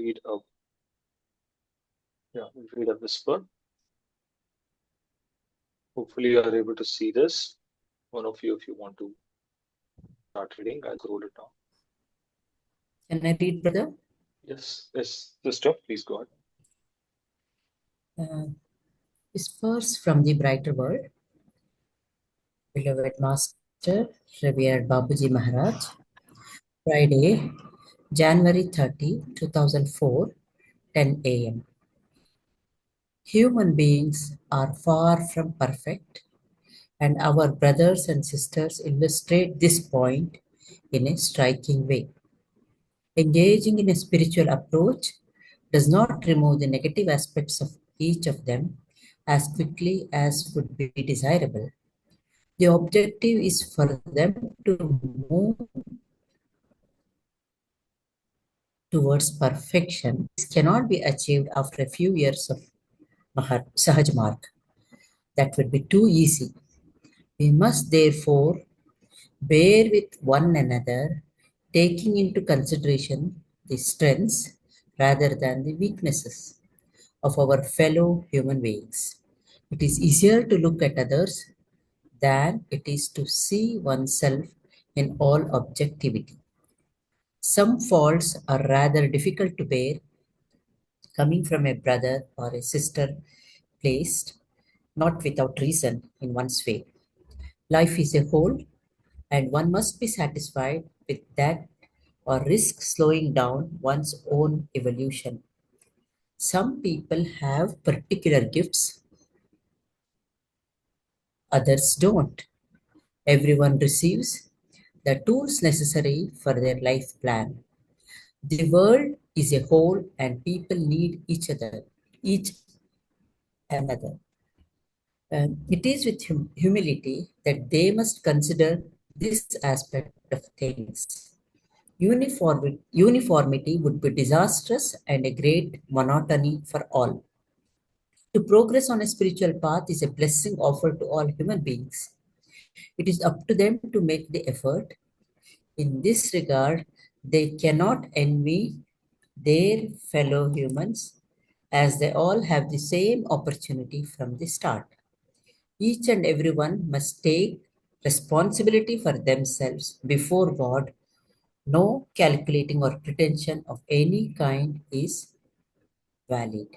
read a whisper. Hopefully you are able to see this. One of you, if you want to start reading, I'll scroll it down. Can I read, brother? Yes, sister, please go ahead. Whispers from the Brighter World. Beloved Master, revered Babuji Maharaj. Friday, January 30, 2004, 10 a.m. Human beings are far from perfect, and our brothers and sisters illustrate this point in a striking way. Engaging in a spiritual approach does not remove the negative aspects of each of them as quickly as would be desirable. The objective is for them to move towards perfection. This cannot be achieved after a few years of Sahaj Marg. That would be too easy. We must therefore bear with one another, taking into consideration the strengths rather than the weaknesses of our fellow human beings. It is easier to look at others than it is to see oneself in all objectivity. Some faults are rather difficult to bear, coming from a brother or a sister placed, not without reason, in one's way. Life is a whole, and one must be satisfied with that or risk slowing down one's own evolution. Some people have particular gifts, others don't. Everyone receives the tools necessary for their life plan. The world is a whole and people need each another. It is with humility that they must consider this aspect of things. Uniformity would be disastrous and a great monotony for all. To progress on a spiritual path is a blessing offered to all human beings. It is up to them to make the effort. In this regard, they cannot envy their fellow humans as they all have the same opportunity from the start. Each and everyone must take responsibility for themselves before God. No calculating or pretension of any kind is valid.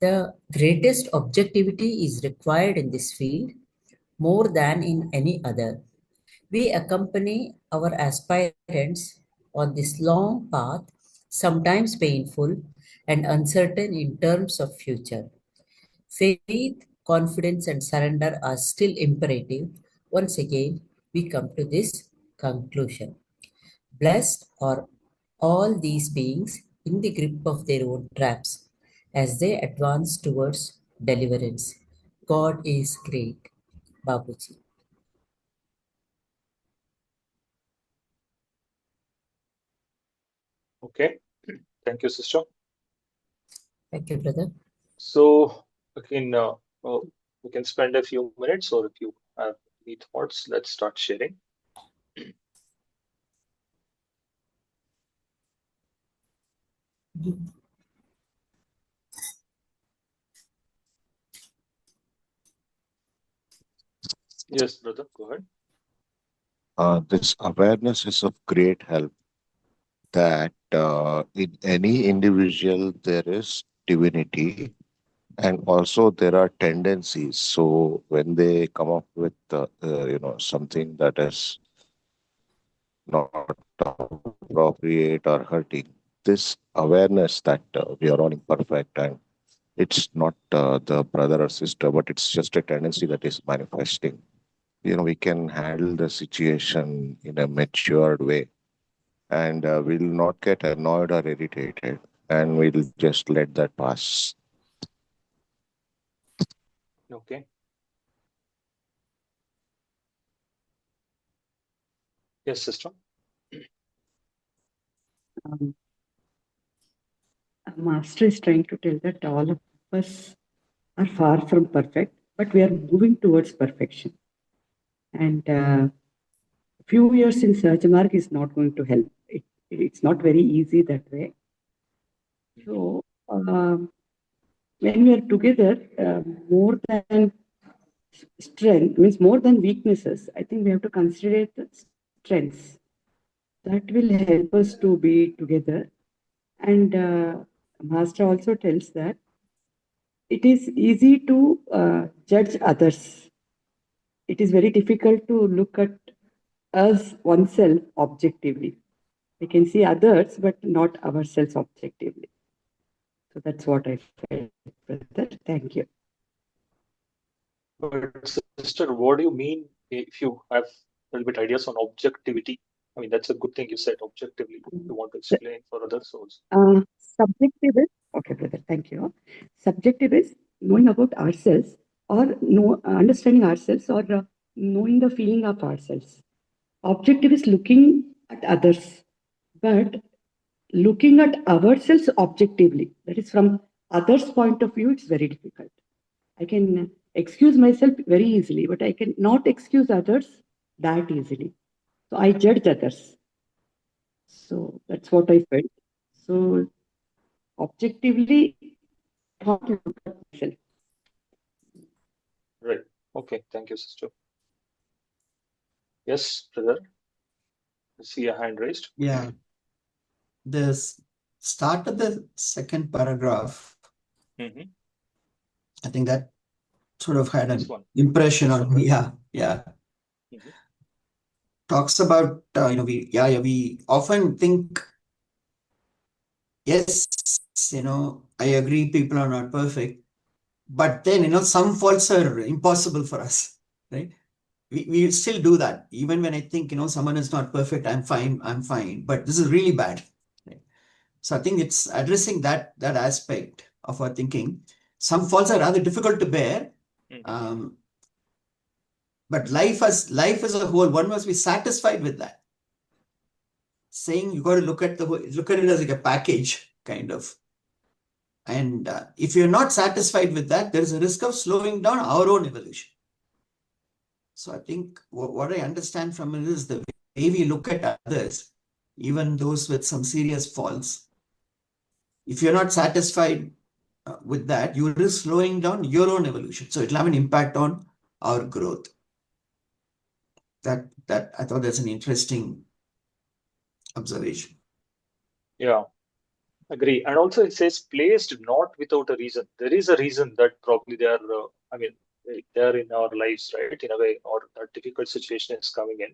The greatest objectivity is required in this field more than in any other. We accompany our aspirants on this long path, sometimes painful and uncertain in terms of future. Faith, confidence, and surrender are still imperative. Once again, we come to this conclusion. Blessed are all these beings in the grip of their own traps as they advance towards deliverance. God is great. Babuji. Okay, thank you, sister. Thank you, brother. So again, we can spend a few minutes, or if you have any thoughts, let's start sharing. Yes, brother, go ahead. This awareness is of great help that in any individual there is divinity and also there are tendencies. So when they come up with something that is not appropriate or hurting, this awareness that we are all imperfect and it's not the brother or sister, but it's just a tendency that is manifesting. We can handle the situation in a matured way and we'll not get annoyed or irritated and we'll just let that pass. Okay. Yes, sister. Master is trying to tell that all of us are far from perfect, but we are moving towards perfection. And a few years in Sahaj Marg is not going to help. It's not very easy that way. So when we are together, more than strength means more than weaknesses, I think we have to consider the strengths that will help us to be together. And Master also tells that it is easy to judge others. It is very difficult to look at us oneself objectively. We can see others, but not ourselves objectively. So that's what I felt, brother. Thank you. But sister, what do you mean if you have a little bit ideas on objectivity? I mean, that's a good thing you said objectively. You want to explain for others also. Subjective is, okay, brother, thank you. Subjective is knowing about ourselves or understanding ourselves or knowing the feeling of ourselves. Objective is looking at others, but looking at ourselves objectively, that is from others' point of view, it's very difficult. I can excuse myself very easily, but I can not excuse others that easily. So I judge others. So that's what I felt. So objectively, I have to look at myself. Right. Okay. Thank you, sister. Yes, brother. I see a hand raised. Yeah. This start of the second paragraph, Mm-hmm. I think that sort of had This an one. impression This on one, me. right? Yeah. Mhm. Talks about, we often think, yes, I agree people are not perfect, but then, some faults are impossible for us, right? We still do that. Even when I think, someone is not perfect, I'm fine, but this is really bad. Right? So I think it's addressing that aspect of our thinking. Some faults are rather difficult to bear. Mhm. But life as a whole, one must be satisfied with that. Saying you got to look at it as like a package, kind of. And if you're not satisfied with that, there's a risk of slowing down our own evolution. So I think what I understand from it is the way we look at others, even those with some serious faults. If you're not satisfied with that, you risk slowing down your own evolution. So it'll have an impact on our growth. That I thought that's an interesting observation. Yeah, agree. And also it says placed not without a reason. There is a reason that probably they are, I mean, they are in our lives, right? In a way, or that difficult situation is coming in.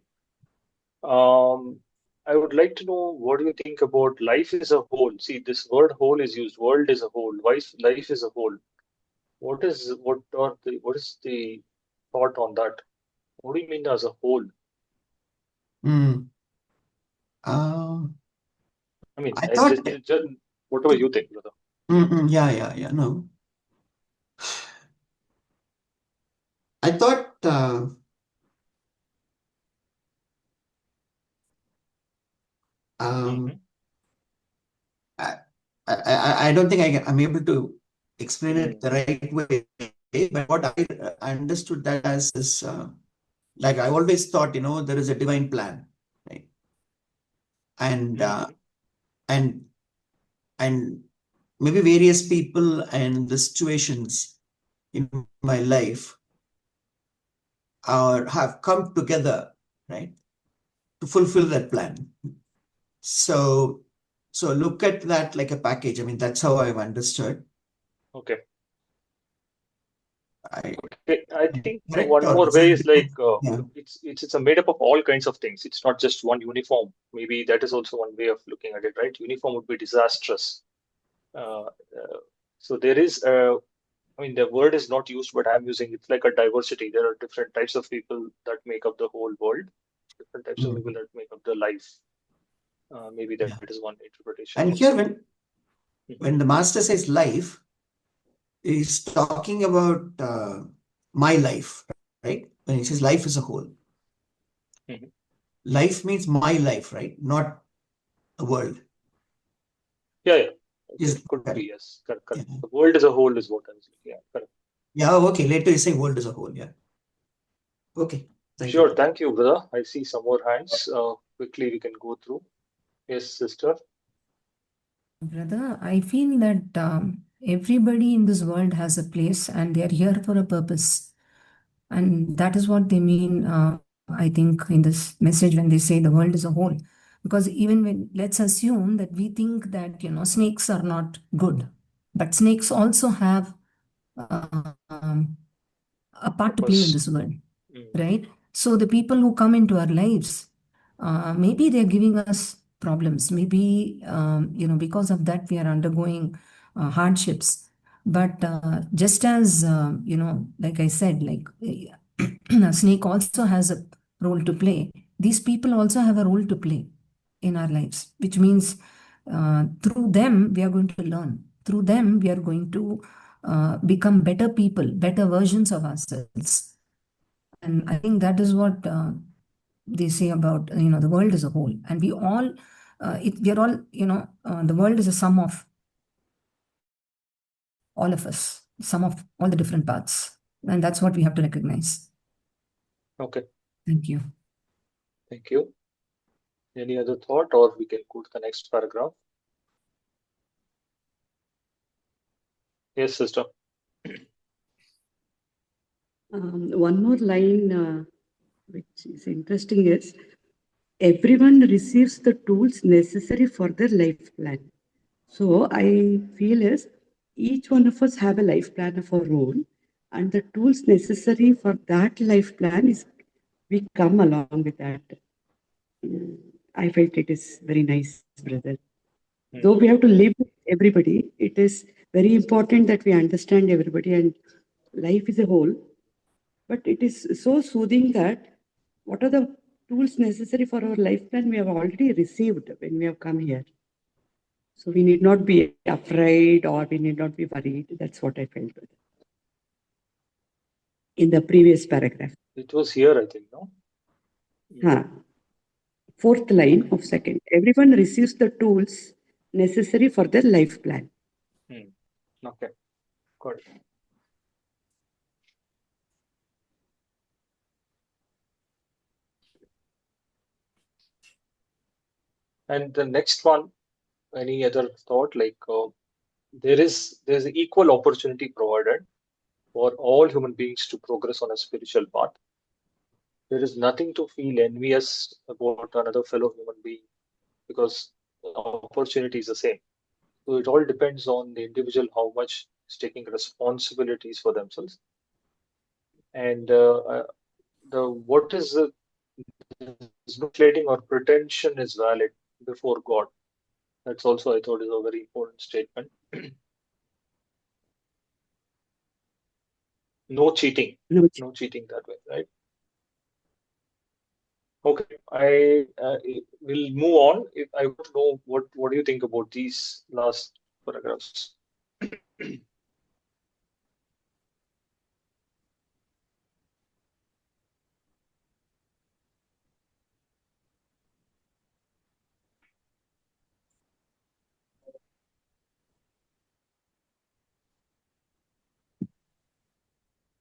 I would like to know what do you think about life as a whole? See, this word whole is used, world as a whole, life as a whole. What is what is the thought on that? What do you mean as a whole? Mm. I mean, I thought, just whatever you think, brother. yeah, no. I thought, Mhm. I don't think I'm able to explain it Mm. the right way, but what I understood that as is, like I always thought, there is a divine plan, right? And Mhm. and maybe various people and the situations in my life have come together, right, to fulfill that plan. So look at that like a package. I mean, that's how I've understood. Okay. I I think correct, one or more is way that is like yeah. it's a made up of all kinds of things. It's not just one uniform. Maybe that is also one way of looking at it, right? Uniform would be disastrous. Uh, so there is, I mean, the word is not used, but I'm using it's like a diversity. There are different types of people that make up the whole world, different types of Mm. people that make up the life. Maybe that Yeah. is one interpretation And also. here when the master says life, he's talking about my life, right? When he says life as a whole. Mhm. Life means my life, right? Not the world. Yeah. Is It could be, correct. yes. Correct. Yeah. The world as a whole is what I was looking at. Correct. Yeah, okay. Later he's saying world as a whole. Yeah. Okay. Thank Sure. you. Thank you, brother. I see some more hands. Quickly we can go through. Yes, sister. Brother, I feel that everybody in this world has a place and they are here for a purpose. And that is what they mean, I think, in this message when they say the world is a whole. Because even when, let's assume that we think that, snakes are not good, but snakes also have um, a part to play in this world, right? So the people who come into our lives, maybe they're giving us problems. Maybe, because of that, we are undergoing hardships. But just as, like I said, like a snake also has a role to play. These people also have a role to play in our lives, which means through them, we are going to learn. Through them, we are going to become better people, better versions of ourselves. And I think that is what they say about, the world as a whole. And we all, we are all, the world is a sum of all of us, sum of all the different parts. And that's what we have to recognize. Okay. Thank you. Thank you. Any other thought, or we can go to the next paragraph? Yes, sister. One more line which is interesting is everyone receives the tools necessary for their life plan. So I feel is each one of us have a life plan of our own, and the tools necessary for that life plan is we come along with that. I felt it is very nice, brother. Though we have to live with everybody, it is very important that we understand everybody and life is a whole. But it is so soothing that what are the tools necessary for our life plan we have already received when we have come here. So we need not be afraid or we need not be worried. That's what I felt in the previous paragraph. It was here, I think, no? Fourth line of second. Everyone receives the tools necessary for their life plan. Okay, good. And the next one, any other thought? Like there's equal opportunity provided for all human beings to progress on a spiritual path. There is nothing to feel envious about another fellow human being because the opportunity is the same. So it all depends on the individual how much is taking responsibilities for themselves. And the what is the slating or pretension is valid before God. That's also I thought is a very important statement. No cheating, no cheating that way, right? Okay, I will move on. If I want to know what do you think about these last paragraphs?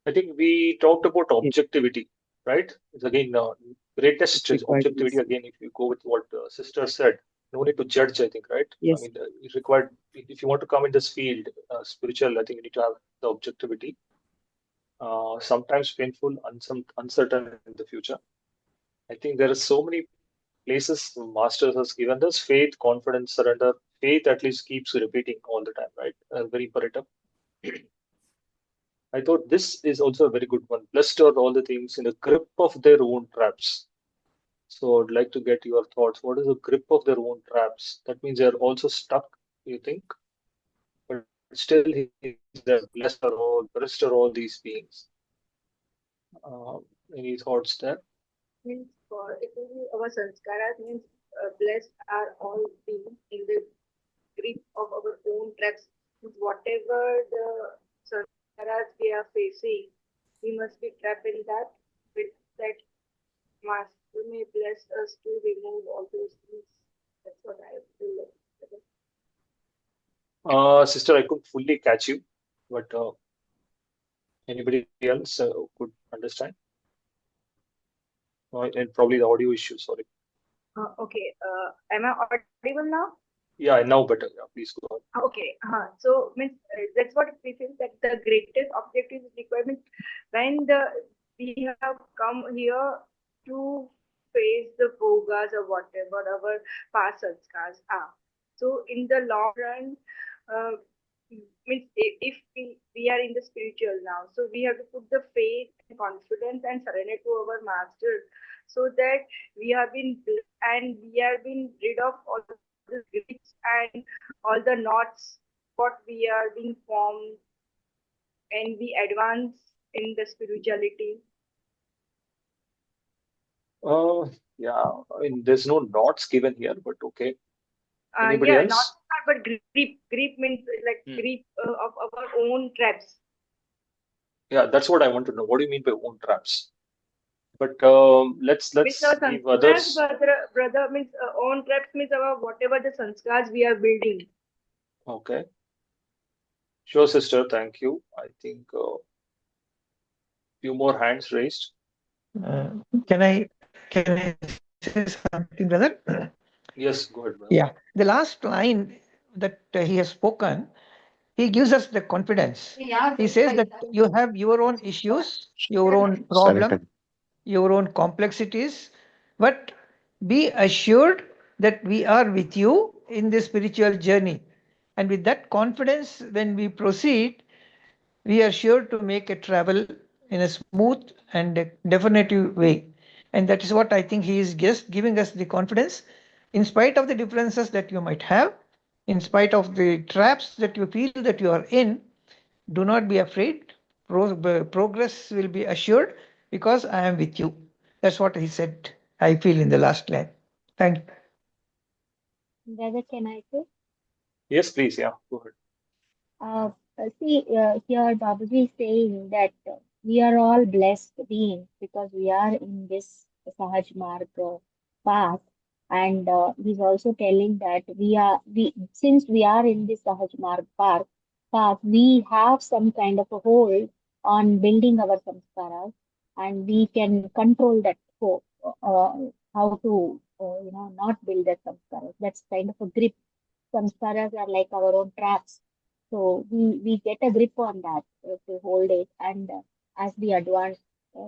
I think we talked about objectivity, right? It's again greatest is objectivity. Again, if you go with what sister said, no need to judge. I think, right? Yes. I mean, it required if you want to come in this field, spiritual. I think you need to have the objectivity. Sometimes painful, uncertain in the future. I think there are so many places the Masters has given us faith, confidence, surrender. Faith at least keeps repeating all the time, right? Very imperative. I thought this is also a very good one. Blessed are all the things in the grip of their own traps. So I'd like to get your thoughts. What is the grip of their own traps? That means they're also stuck, you think? But still, he's there. Blessed are all these beings. Any thoughts there? Means for it will be our sanskaras means blessed are all beings in the grip of our own traps. Whatever the sanskaras we are facing, we must be trapped in that. With that, Master may bless us to remove all those things. That's what I feel like. Sister, I couldn't fully catch you, but anybody else could understand? And probably the audio issue, sorry. Okay. Am I audible now? Yeah, now better. Yeah, please go on. Okay. So means that's what we feel that the greatest objective is requirement when we have come here to face the bogas or whatever our past sanskars are. So in the long run, uh, means if we are in the spiritual now, so we have to put the faith and confidence and surrender to our master, so that we have been and we have been rid of all the grips and all the knots what we are being formed and we advance in the spirituality. Yeah, I mean, there's no notes given here, but okay. Anybody Yeah, else? not but grip means like grip of our own traps. Yeah, that's what I want to know. What do you mean by own traps? But let's Means our give sanskars, others. brother means own traps means our whatever the sanskars we are building. Okay, sure, sister. Thank you. I think few more hands raised. Uh, can I say something, brother? Yes, go ahead, brother. Yeah, the last line that he has spoken, he gives us the confidence. He says that you have your own issues, your own problem, Sanitary. your own complexities, but be assured that we are with you in this spiritual journey. And with that confidence, when we proceed, we are sure to make a travel in a smooth and a definitive way. And that is what I think he is just giving us the confidence, in spite of the differences that you might have, in spite of the traps that you feel that you are in, do not be afraid. Progress will be assured because I am with you. That's what he said, I feel, in the last line. Thank you. Brother, can I say? Yes, please. Yeah, go ahead. Here Babaji is saying that we are all blessed beings because we are in this Sahaj Marg path, and he's also telling that we since we are in this Sahaj Marg path, we have some kind of a hold on building our samskaras, and we can control that how to not build that samskaras. That's kind of a grip. Samskaras are like our own traps. So we get a grip on that to hold it and as we advance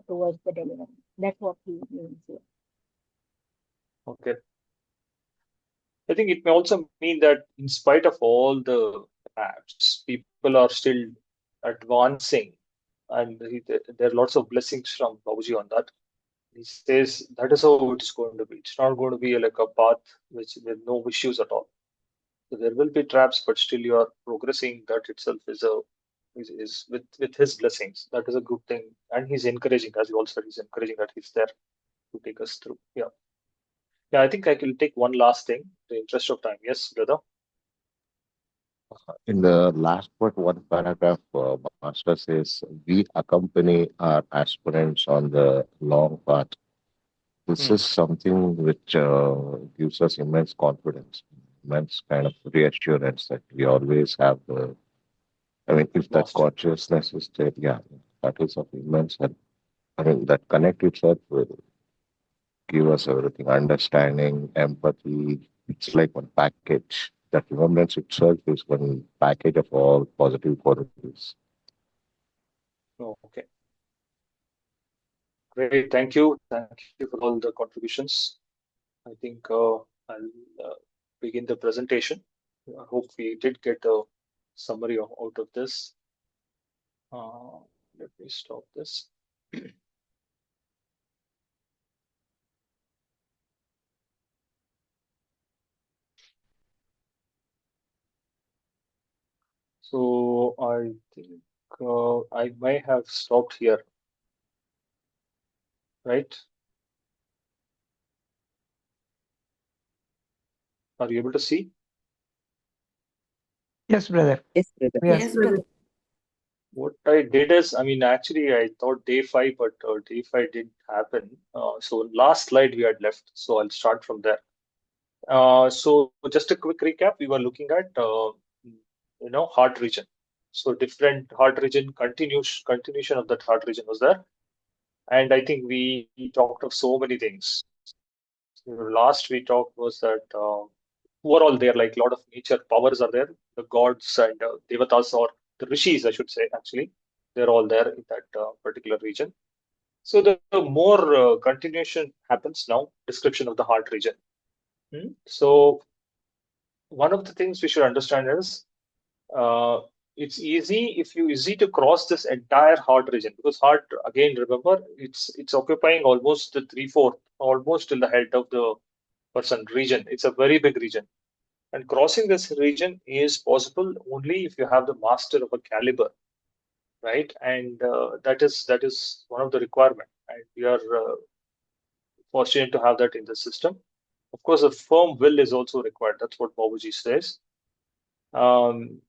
towards the delivery. That's what he means here. Okay. I think it may also mean that in spite of all the traps, people are still advancing, and there are lots of blessings from Babuji on that. He says that is how it's going to be. It's not going to be like a path which with no issues at all. So there will be traps, but still you are progressing. That itself is with his blessings. That is a good thing, and he's encouraging, as you all said, he's encouraging that he's there to take us through. Yeah, yeah. I think I can take one last thing, in the interest of time. Yes, brother. In the last part, one paragraph, Master says, we accompany our aspirants on the long path. This is something which gives us immense confidence, immense kind of reassurance that we always have the, I mean, if that Master. consciousness is there, yeah, that is of immense help. I mean, that connect itself will give us everything, understanding, empathy. It's like one package. That remembrance itself is one package of all positive qualities. Okay. Great. Thank you. Thank you for all the contributions. I think I'll begin the presentation. I hope we did get a summary out of this. Uh, Let me stop this. So I think I may have stopped here, right? Are you able to see? Yes, brother. Yes, brother. We are. Yes, brother. What I did is, I mean, actually, I thought day five, but day five didn't happen. So last slide we had left. So I'll start from there. So just a quick recap, we were looking at heart region. So different heart region continuation of that heart region was there, and I think we talked of so many things. last we talked was that overall there, like a lot of nature powers are there. The gods and devatas, or the rishis, I should say, actually, they're all there in that particular region. So the more continuation happens now, description of the heart region. So one of the things we should understand is uh, it's easy to cross this entire heart region, because heart, again, remember, it's occupying almost the three-fourth, almost till the head of the person region. It's a very big region. And crossing this region is possible only if you have the master of a caliber, right? And that is one of the requirement. And we are fortunate to have that in the system. Of course, a firm will is also required. That's what Babuji says. Um,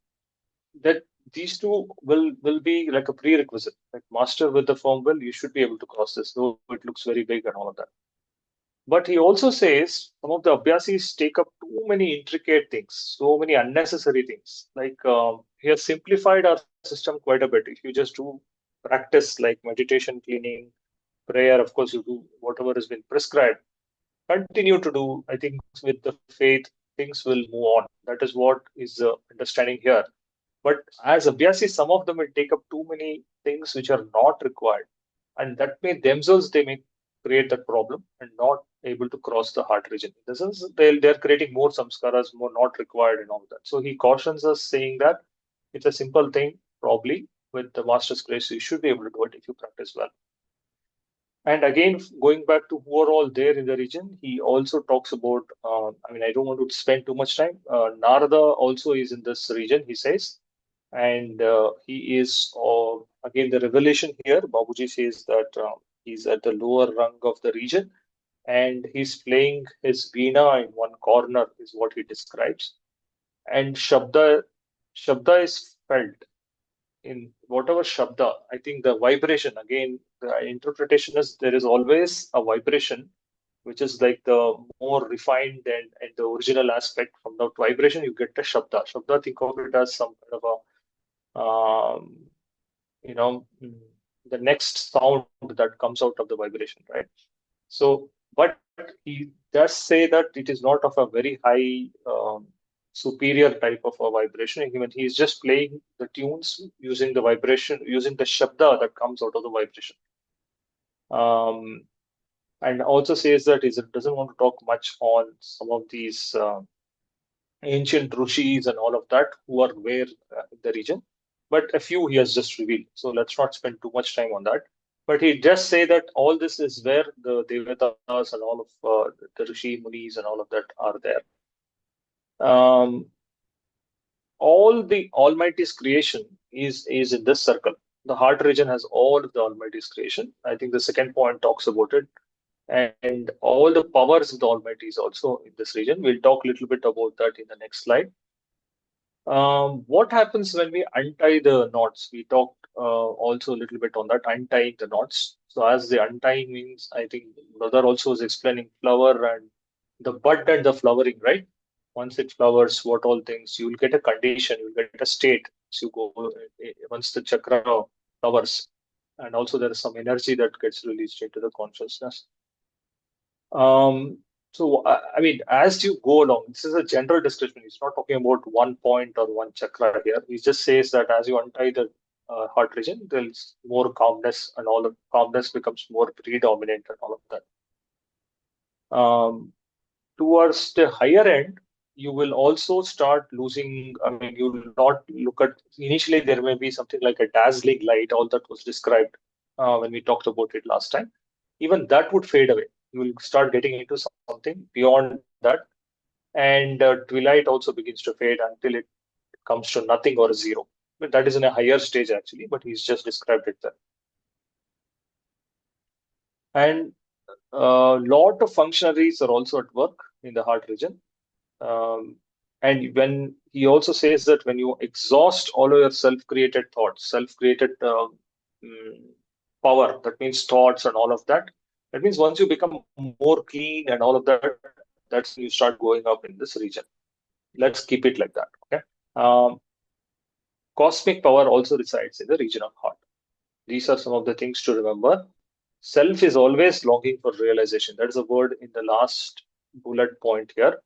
that these two will be like a prerequisite. Like master with the firm will, you should be able to cross this, though it looks very big and all of that. But he also says some of the abhyasis take up too many intricate things, so many unnecessary things. Like he has simplified our system quite a bit. If you just do practice like meditation, cleaning, prayer, of course, you do whatever has been prescribed. Continue to do, I think, with the faith, things will move on. That is what is the understanding here. But as abhyasis, some of them will take up too many things which are not required. And that may themselves, they may create that problem and not able to cross the heart region. In the sense, they're creating more samskaras, more not required and all that. So he cautions us saying that it's a simple thing, probably with the master's grace, you should be able to do it if you practice well. And again, going back to who are all there in the region, he also talks about, I don't want to spend too much time. Narada also is in this region, he says. And he is, again, the revelation here, Babuji says that he's at the lower rung of the region and he's playing his veena in one corner, is what he describes. And Shabda is felt in whatever Shabda. I think the vibration, again, the interpretation is there is always a vibration, which is like the more refined and the original aspect. From the vibration, you get the Shabda. Shabda, think of it as some kind of a you know, the next sound that comes out of the vibration, right? So, but he does say that it is not of a very high, superior type of a vibration. Even he is just playing the tunes using the vibration, using the shabda that comes out of the vibration. And also says that he doesn't want to talk much on some of these ancient rishis and all of that who are where in the region, but a few he has just revealed. So let's not spend too much time on that. But he just say that all this is where the devatas and all of the rishi munis and all of that are there. All the Almighty's creation is in this circle. The heart region has all of the Almighty's creation. I think the second point talks about it. And all the powers of the Almighty is also in this region. We'll talk a little bit about that in the next slide. What happens when we untie the knots? We talked also a little bit on that, untying the knots. So as the untying means, I think brother also was explaining flower and the bud and the flowering, right? Once it flowers, what all things, you'll get a condition, you'll get a state. So you go, once the chakra flowers. And also there is some energy that gets released into the consciousness. As you go along, this is a general description. He's not talking about one point or one chakra here. He just says that as you untie the heart region, there's more calmness, and all of calmness becomes more predominant, and all of that. Towards the higher end, you will also start losing. You will not look at. Initially, there may be something like a dazzling light. All that was described when we talked about it last time. Even that would fade away. You will start getting into something beyond that, and twilight also begins to fade until it comes to nothing or zero. But that is in a higher stage actually, but he's just described it there. And a lot of functionaries are also at work in the heart region. And when he also says that when you exhaust all of your self-created thoughts, self-created power, that means thoughts and all of that. That means once you become more clean and all of that, that's when you start going up in this region. Let's keep it like that. Okay. Cosmic power also resides in the region of heart. These are some of the things to remember. Self is always longing for realization. That is a word in the last bullet point here.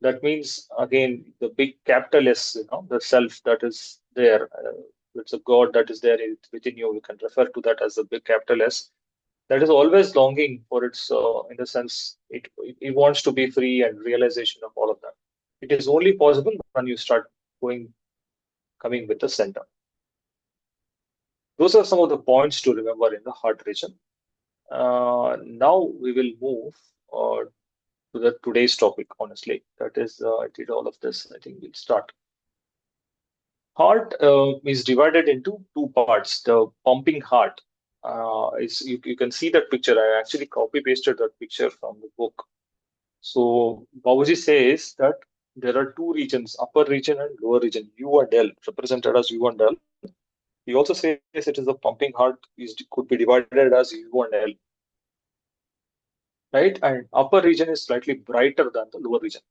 That means, again, the big capital S, the self that is there. It's a God that is there within you. You can refer to that as the big capital S. That is always longing for its, in the sense, it wants to be free and realization of all of that. It is only possible when you start coming with the center. Those are some of the points to remember in the heart region. Now we will move to the today's topic, honestly. That is, I did all of this. I think we'll start. Heart is divided into two parts. The pumping heart is, you can see that picture. I actually copy pasted that picture from the book. So Babuji says that there are two regions, upper region and lower region, U and L, represented as U and L. He also says it is the pumping heart could be divided as U and L, right? And upper region is slightly brighter than the lower region.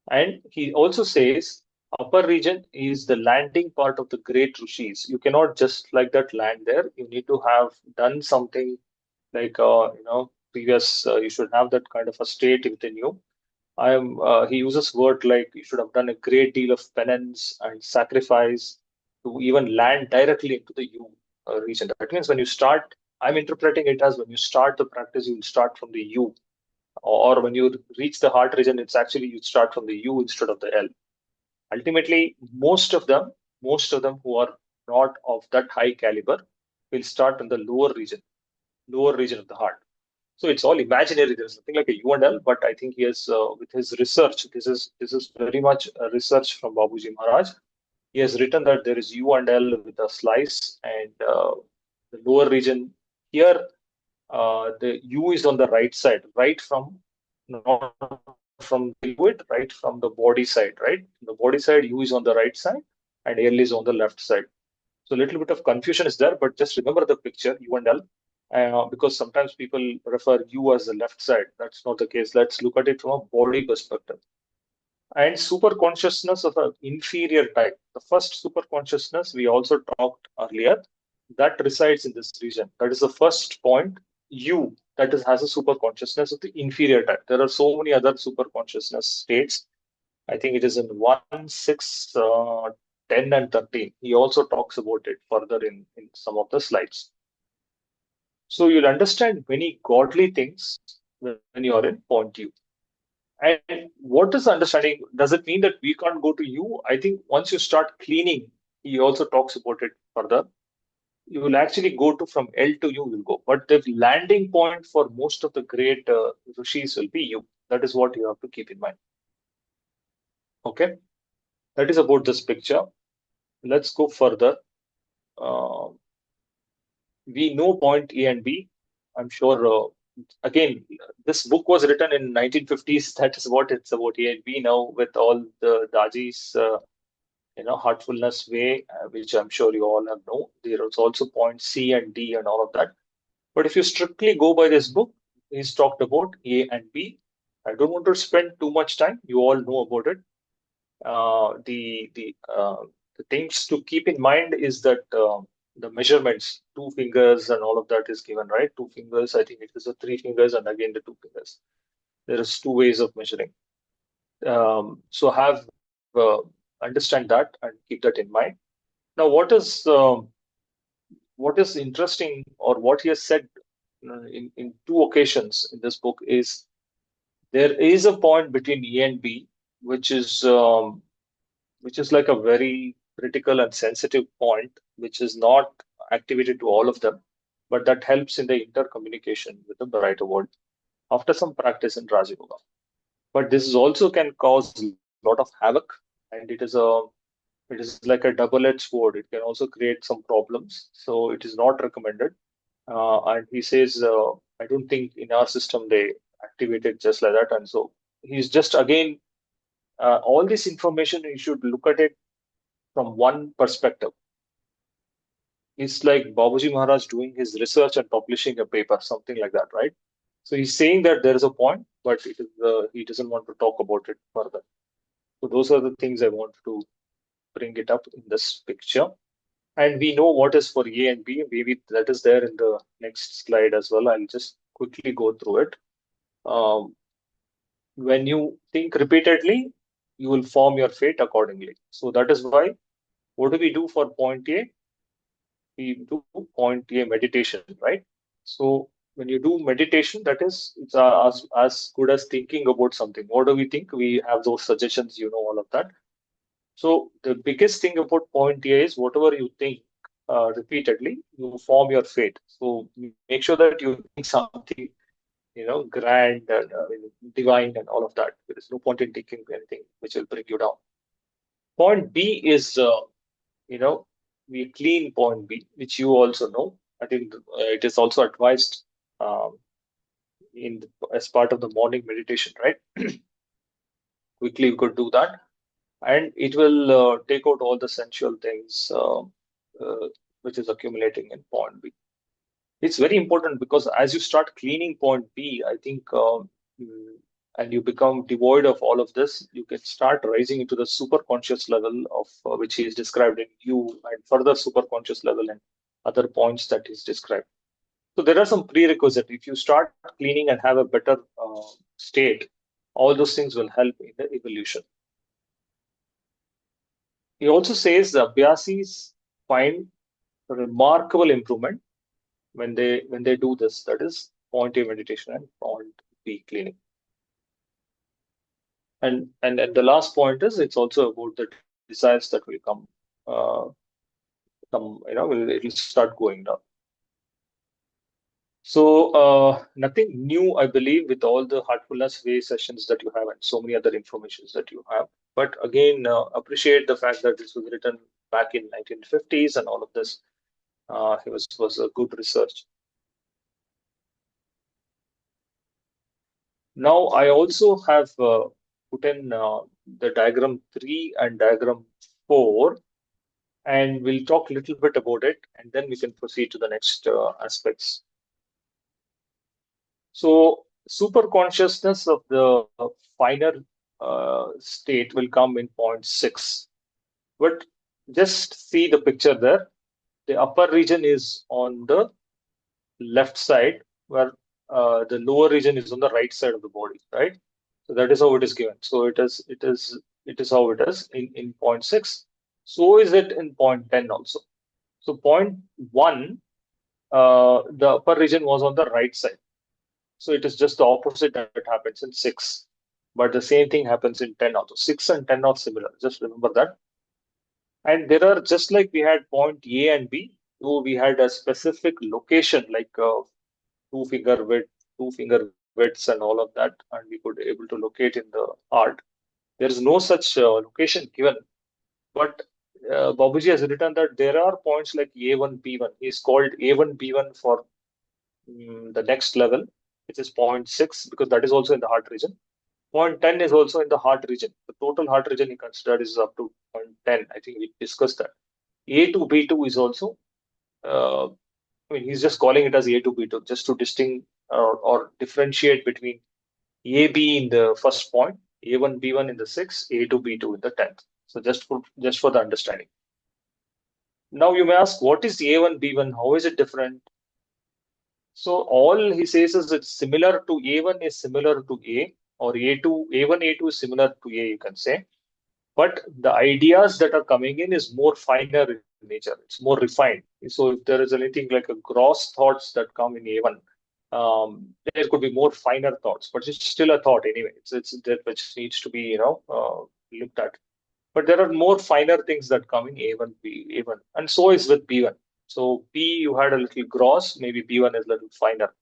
And he also says upper region is the landing part of the great rishis. You cannot just like that land there. You need to have done something like previous. You should have that kind of a state within you. He uses word like you should have done a great deal of penance and sacrifice to even land directly into the U region. That means when you start, I'm interpreting it as when you start the practice, you will start from the U, or when you reach the heart region, it's actually you start from the U instead of the L. Ultimately, most of them who are not of that high caliber will start in the lower region of the heart. So it's all imaginary. There's nothing like a U and L, but I think he has, with his research, this is very much a research from Babuji Maharaj. He has written that there is U and L with a slice, and the lower region here, the U is on the right side, right from not from the fluid, right from the body side, right? The body side, U is on the right side, and L is on the left side. So a little bit of confusion is there, but just remember the picture, U and L, because sometimes people refer U as the left side. That's not the case. Let's look at it from a body perspective. And super consciousness of an inferior type. The first super consciousness we also talked earlier, that resides in this region. That is the first point. U, that is, has a super consciousness of the inferior type. There are so many other super consciousness states. I think it is in 1, 6, 10, and 13. He also talks about it further in some of the slides. So you'll understand many godly things when you are in point U. And what is understanding? Does it mean that we can't go to U? I think once you start cleaning, he also talks about it further. You will actually go to from L to U, will go. But the landing point for most of the great rishis will be U. That is what you have to keep in mind. Okay, that is about this picture. Let's go further. We know point A and B. I'm sure. Again, this book was written in 1950s. That is what it's about. A and B now, with all the Daji's heartfulness way, which I'm sure you all have known. There is also point C and D and all of that. But if you strictly go by this book, he's talked about A and B. I don't want to spend too much time. You all know about it. The things to keep in mind is that the measurements, 2 fingers and all of that is given, right? 2 fingers, I think it is the 3 fingers and again the 2 fingers. There is 2 ways of measuring. So have understand that and keep that in mind. Now, what is interesting, or what he has said in 2 occasions in this book, is there is a point between E and B, which is like a very critical and sensitive point, which is not activated to all of them, but that helps in the intercommunication with the brighter world after some practice in Raja Yoga. But this is also can cause a lot of havoc, and it is like a double-edged sword. It can also create some problems, so it is not recommended. And he says, I don't think in our system they activate it just like that. And so he's just again, all this information, you should look at it from one perspective. It's like Babuji Maharaj doing his research and publishing a paper, something like that, right? So he's saying that there is a point, but he doesn't want to talk about it further. So those are the things I want to bring it up in this picture. And we know what is for A and B. Maybe that is there in the next slide as well. I'll just quickly go through it. when you think repeatedly, you will form your fate accordingly. So that is why, what do we do for point A? We do point A meditation, right? So when you do meditation, that is, it's as good as thinking about something. What do we think? We have those suggestions, all of that. So the biggest thing about point A is whatever you think repeatedly, you form your fate. So make sure that you think something, grand and divine and all of that. There is no point in thinking anything which will bring you down. Point B is, we clean point B, which you also know. I think it is also advised um, as part of the morning meditation, right? Quickly, you could do that, and it will take out all the sensual things uh, which is accumulating in point B. It's very important because as you start cleaning point B, I think, mm, and you become devoid of all of this, you can start rising into the super conscious level of which he is described in you, and further super conscious level and other points that he's described. So there are some prerequisites. If you start cleaning and have a better state, all those things will help in the evolution. He also says the Abhyasis find remarkable improvement when they do this. That is point A meditation and point B cleaning. And the last point is it's also about the desires that will it'll start going down. So nothing new, I believe, with all the heartfulness way sessions that you have and so many other informations that you have. But again, appreciate the fact that this was written back in 1950s and all of this. It was a good research. Now I also have put in the diagram 3 and diagram 4, and we'll talk a little bit about it, and then we can proceed to the next aspects. So super consciousness of the finer state will come in point 6. But just see the picture there. The upper region is on the left side, where the lower region is on the right side of the body, right? So that is how it is given. So it is how it is in point 6. So is it in point 10 also. So point 1, the upper region was on the right side. So it is just the opposite that happens in 6. But the same thing happens in 10 also. 6 and 10 are similar. Just remember that. And there are, just like we had point A and B, though we had a specific location like two-finger width, two-finger widths and all of that, and we could able to locate in the art. There is no such location given. But Babuji has written that there are points like A1, B1. He's called A1, B1 for the next level, which is point 6, because that is also in the heart region. Point 10 is also in the heart region. The total heart region he considered is up to point 10. I think we discussed that. A2, B2 is also, he's just calling it as A2, B2, just to distinguish or differentiate between AB in the first point, A1, B1 in the 6th, A2, B2 in the 10th. So just for the understanding. Now you may ask, what is A1, B1? How is it different? So all he says is it's similar to A1 is similar to A, or A2, A1, A2 is similar to A, you can say. But the ideas that are coming in is more finer in nature. It's more refined. So if there is anything like a gross thoughts that come in A1, there could be more finer thoughts, but it's still a thought anyway. It's that which needs to be looked at. But there are more finer things that come in A1, A1, and so is with B1. So B you had a little gross, maybe B1 is a little finer.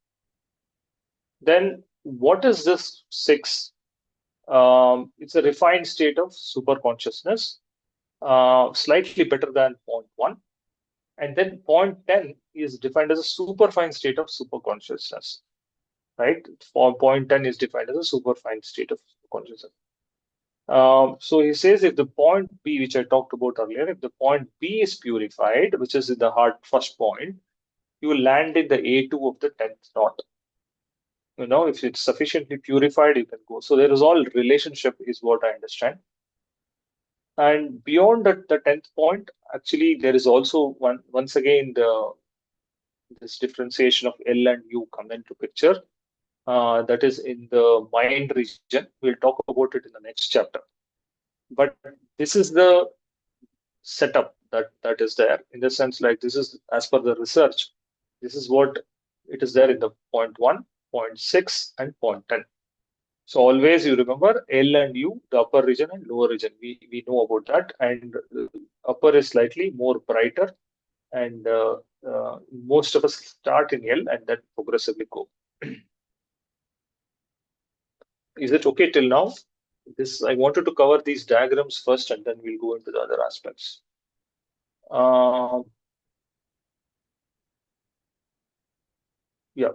Then what is this 6? It's a refined state of super consciousness, slightly better than point 1. And then point 10 is defined as a superfine state of super consciousness, right? For point 10 is defined as a superfine state of consciousness. So he says if the point B, which I talked about earlier, if the point B is purified, which is in the heart first point, you will land in the A2 of the 10th knot. If it's sufficiently purified, you can go. So there is all relationship is what I understand. And beyond the 10th point, actually, there is also once again this differentiation of L and U come into picture. that is in the mind region. We'll talk about it in the next chapter. But this is the setup that is there in the sense like this is as per the research. This is what it is there in the point 1, point 6, and point 10. So always you remember L and U, the upper region and lower region. We know about that, and upper is slightly more brighter, and most of us start in L and then progressively go. Is it okay till now? This I wanted to cover these diagrams first, and then we'll go into the other aspects. Yeah.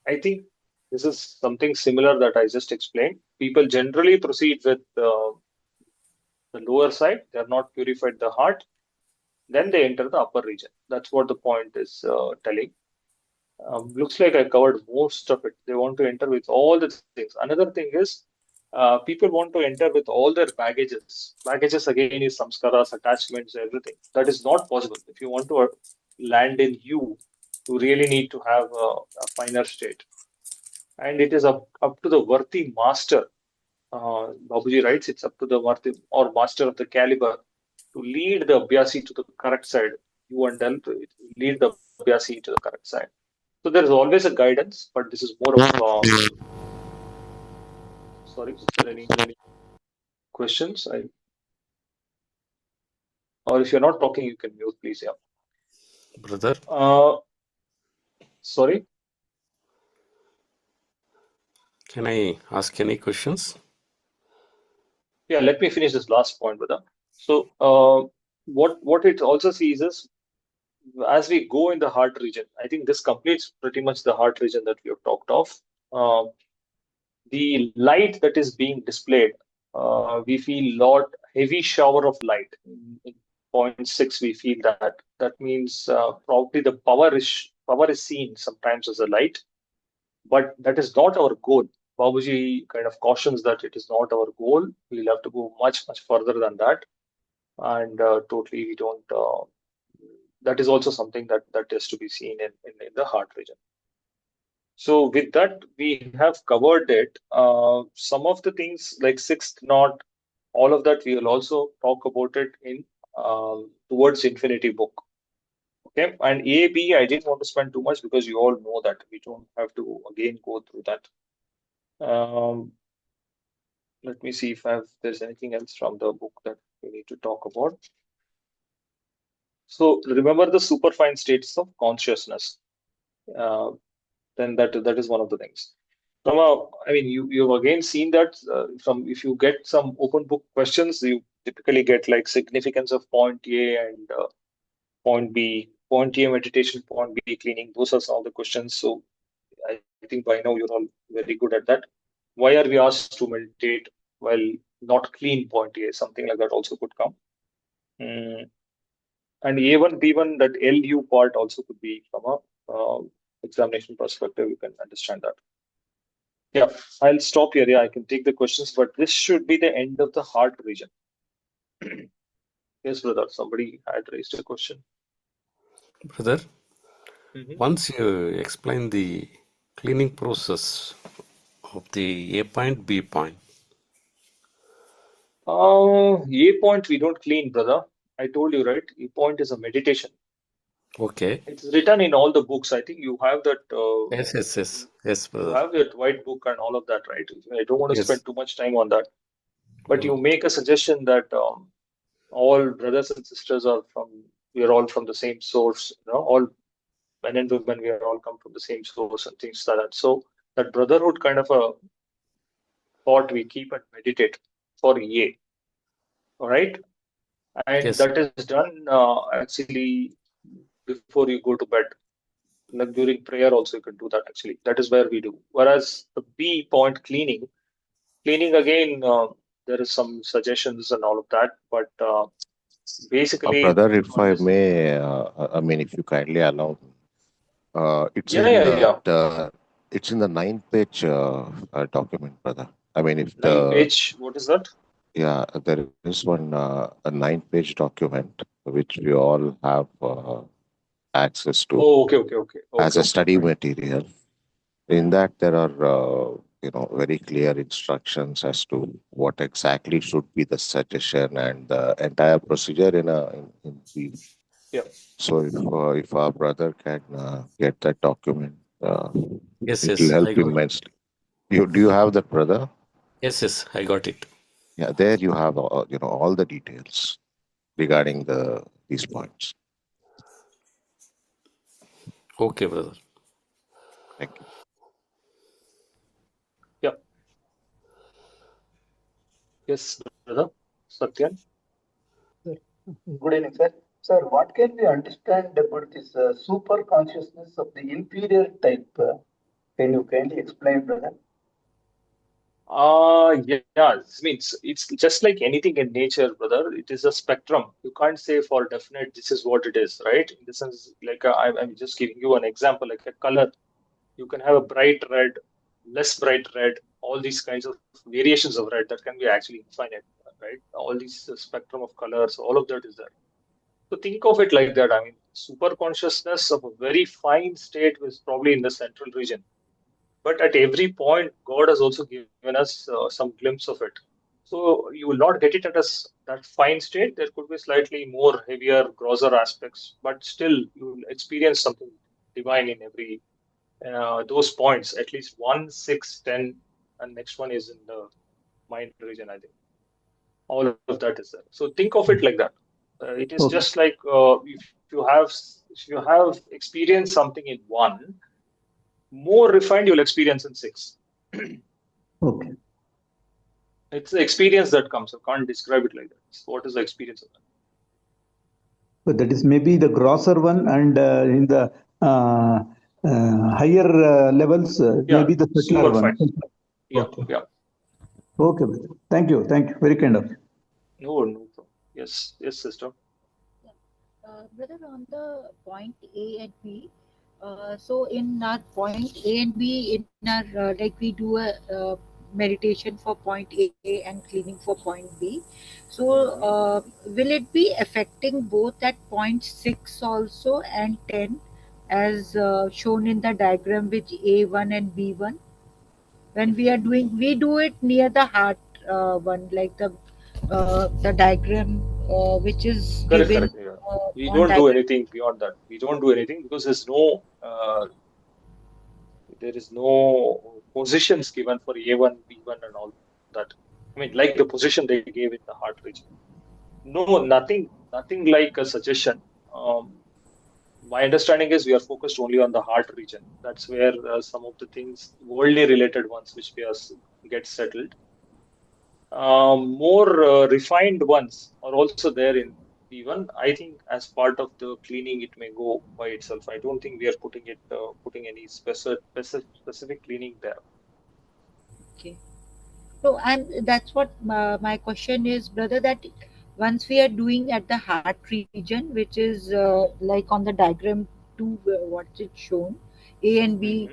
I think this is something similar that I just explained. People generally proceed with the lower side. They are not purified the heart. Then they enter the upper region. That's what the point is telling. Looks like I covered most of it. They want to enter with all the things. Another thing is people want to enter with all their baggages. Baggages again is samskaras, attachments, everything. That is not possible. If you want to land in you really need to have a finer state. And it is up to the worthy master. Babuji writes it's up to the worthy or master of the caliber to lead the Abhyasi to the correct side. You and L to lead the Abhyasi to the correct side. So there is always a guidance, but this is more of sorry, is there any questions? Or if you're not talking, you can mute, please. Yeah. Brother, Sorry. can I ask any questions? Yeah, let me finish this last point, brother. So what it also sees is as we go in the heart region, I think this completes pretty much the heart region that we have talked of. The light that is being displayed, we feel lot heavy shower of light. In point 6, we feel that. That means probably the power is seen sometimes as a light, but that is not our goal. Babuji kind of cautions that it is not our goal. We'll have to go much, much further than that. And totally, we don't. That is also something that is to be seen in the heart region. So with that, we have covered it. Some of the things like sixth knot, all of that, we will also talk about it in Towards Infinity book. Okay, and A, B, I didn't want to spend too much because you all know that. We don't have to again go through that. Let me see if there's anything else from the book that we need to talk about. So remember the superfine states of consciousness. Then that is one of the things. I mean, you've again seen that from if you get some open book questions, you typically get like significance of point A and point B, point A meditation, point B cleaning. Those are some of the questions. So I think by now you're all very good at that. Why are we asked to meditate while not clean point A? Something like that also could come. And A1, B1, that LU part also could be from a examination perspective. You can understand that. Yeah, I'll stop here. Yeah, I can take the questions, but this should be the end of the heart region. Yes, brother. Somebody had raised a question. Brother, once you explain the cleaning process of the A point, B point. A point we don't clean, brother. I told you, right? A point is a meditation. Okay. It's written in all the books. I think you have that. Yes, brother. You have that white book and all of that, right? I don't want to spend too much time on that. But you make a suggestion that all brothers and sisters we are all from the same source. You know, all men and women, we are all come from the same source and things like that. So that brotherhood kind of a thought we keep and meditate for a. All right. And that is done actually before you go to bed. Like during prayer also you can do that actually. That is where we do. Whereas the B point cleaning again, there is some suggestions and all of that, but basically, brother, if I may, I mean, if you kindly allow me, it's it's in the 9-page document, brother. I mean, if 9-page, what is that? Yeah, there is one a 9-page document which we all have access to Oh, okay. as a study Fine. material. In that, there are very clear instructions as to what exactly should be the suggestion and the entire procedure in brief. Yeah. So if our brother can get that document, Yes, it will yes, help I got it. immensely. Do you have that, brother? Yes, I got it. Yeah, there you have all the details regarding these points. Okay, brother. Thank you. Yeah. Yes, brother. Satyan. Good evening, sir. Sir, what can we understand about this super consciousness of the inferior type? Can you kindly explain, brother? Yeah. I mean, it's just like anything in nature, brother. It is a spectrum. You can't say for definite this is what it is, right? In the sense, like I'm just giving you an example, like a color. You can have a bright red, less bright red, all these kinds of variations of red that can be actually infinite, right? All these spectrum of colors, all of that is there. So think of it like that. I mean, super consciousness of a very fine state is probably in the central region. But at every point, God has also given us some glimpse of it. So you will not get it at that fine state. There could be slightly more heavier, grosser aspects, but still you will experience something divine in every those points. At least 1, 6, 10, and next one is in the mind region. I think all of that is there. So think of it like that. It is Okay. just like if you have experienced something in 1, more refined you'll experience in 6. Okay. It's the experience that comes. I can't describe it like that. What is the experience of that? So that is maybe the grosser one, and in the higher levels, Yeah, maybe the subtler super one. fine. Yeah, Okay. yeah. Okay, brother. Thank you. Very kind of you. No problem. Yes, sister. Brother, on the point A and B, so in our point A and B, in our like we do a meditation for point A and cleaning for point B. So will it be affecting both at point 6 also and 10 as shown in the diagram which A1 and B1? When we are doing, we do it near the heart one, like the diagram which is Correct. given Yeah. We on don't do diagram. anything beyond that. We don't do anything because there is no positions given for A1, B1, and all that. I mean, like the position they gave in the heart region. No, nothing like a suggestion. My understanding is we are focused only on the heart region. That's where some of the things, worldly related ones, which get settled. More refined ones are also there in B1. I think as part of the cleaning, it may go by itself. I don't think we are putting any specific cleaning there. Okay. So, and that's what my question is, brother, that once we are doing at the heart region, which is like on the diagram 2, what's it shown, A and B,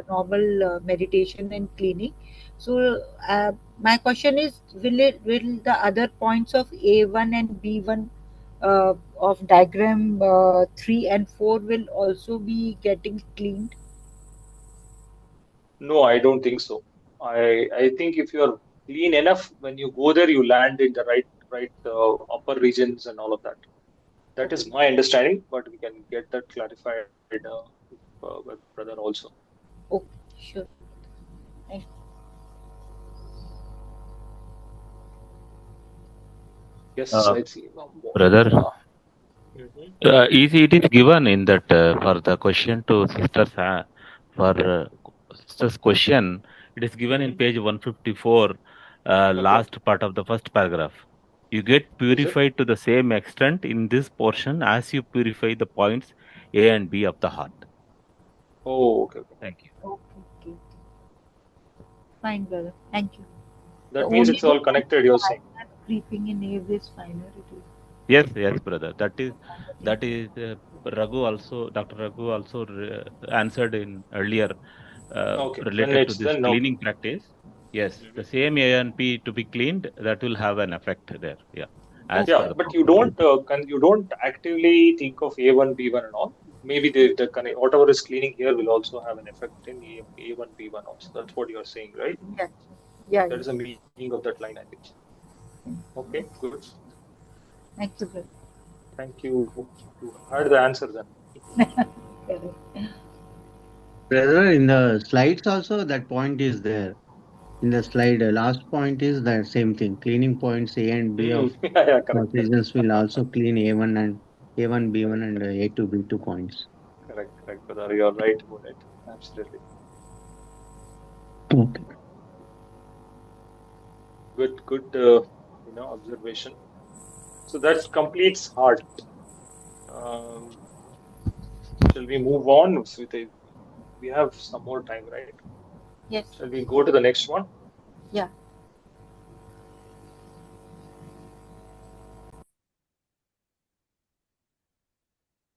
normal meditation and cleaning. So, my question is, will the other points of A1 and B1 of diagram 3 and 4 will also be getting cleaned? No, I don't think so. I think if you are clean enough, when you go there, you land in the right upper regions and all of that. That is Okay. my understanding, but we can get that clarified with brother also. Okay, sure. Thank you. Yes, I see. Brother, Mhm. it is given in that for the question to sisters for sisters question, it is given in page 154, Okay. last part of the first paragraph. You get Is it? purified to the same extent in this portion as you purify the points A and B of the heart. Oh, okay. Thank you. Okay. Fine, brother. Thank you. The That means only it's all thing connected, you're saying. creeping in A is finer. It is Yes, brother. That is finer. Raghu also, Dr. Raghu also answered in earlier Okay, related to this then no cleaning problem. practice. Yes, the same A and P to be cleaned, that will have an effect there. Yeah, as Yeah, per the but you protocol. don't actively think of A1, B1 and all. maybe the kind of whatever is cleaning here will also have an effect in A1, B1 also. That's what you're saying, right? Yeah. Yeah. That is the meaning of that line, I think. Okay, good. Thank you, brother. Thank you. You had the answer then. Brother, in the slides also that point is there. In the slide, last point is the same thing. Cleaning points A and B of Yeah, correct. regions will also clean A1 and A1, B1 and A2, B2 points. Correct, brother. You're right about it. Absolutely. Okay. Good, observation. So that completes heart. Shall we move on with it? We have some more time, right? Yes. Shall we go to the next one? Yeah.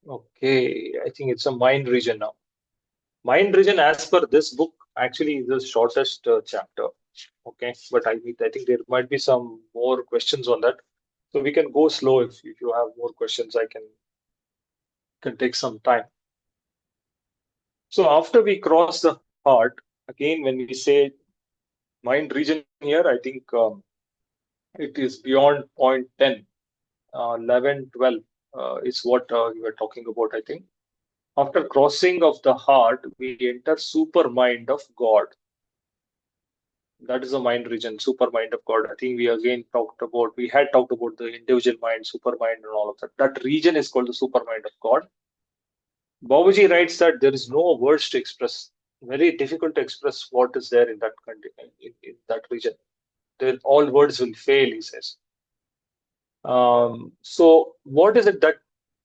Okay, I think it's a mind region now. Mind region, as per this book, actually is the shortest chapter. Okay, but I think there might be some more questions on that. So we can go slow if you have more questions. I can take some time. So after we cross the heart, again, when we say mind region here, I think it is beyond point 10, 11, 12 is what you were talking about, I think. After crossing of the heart, we enter super mind of God. That is the mind region, super mind of God. I think we had talked about the individual mind, super mind, and all of that. That region is called the super mind of God. Babaji writes that there is no words to express. Very difficult to express what is there in that in that region. All words will fail, he says. So what is it that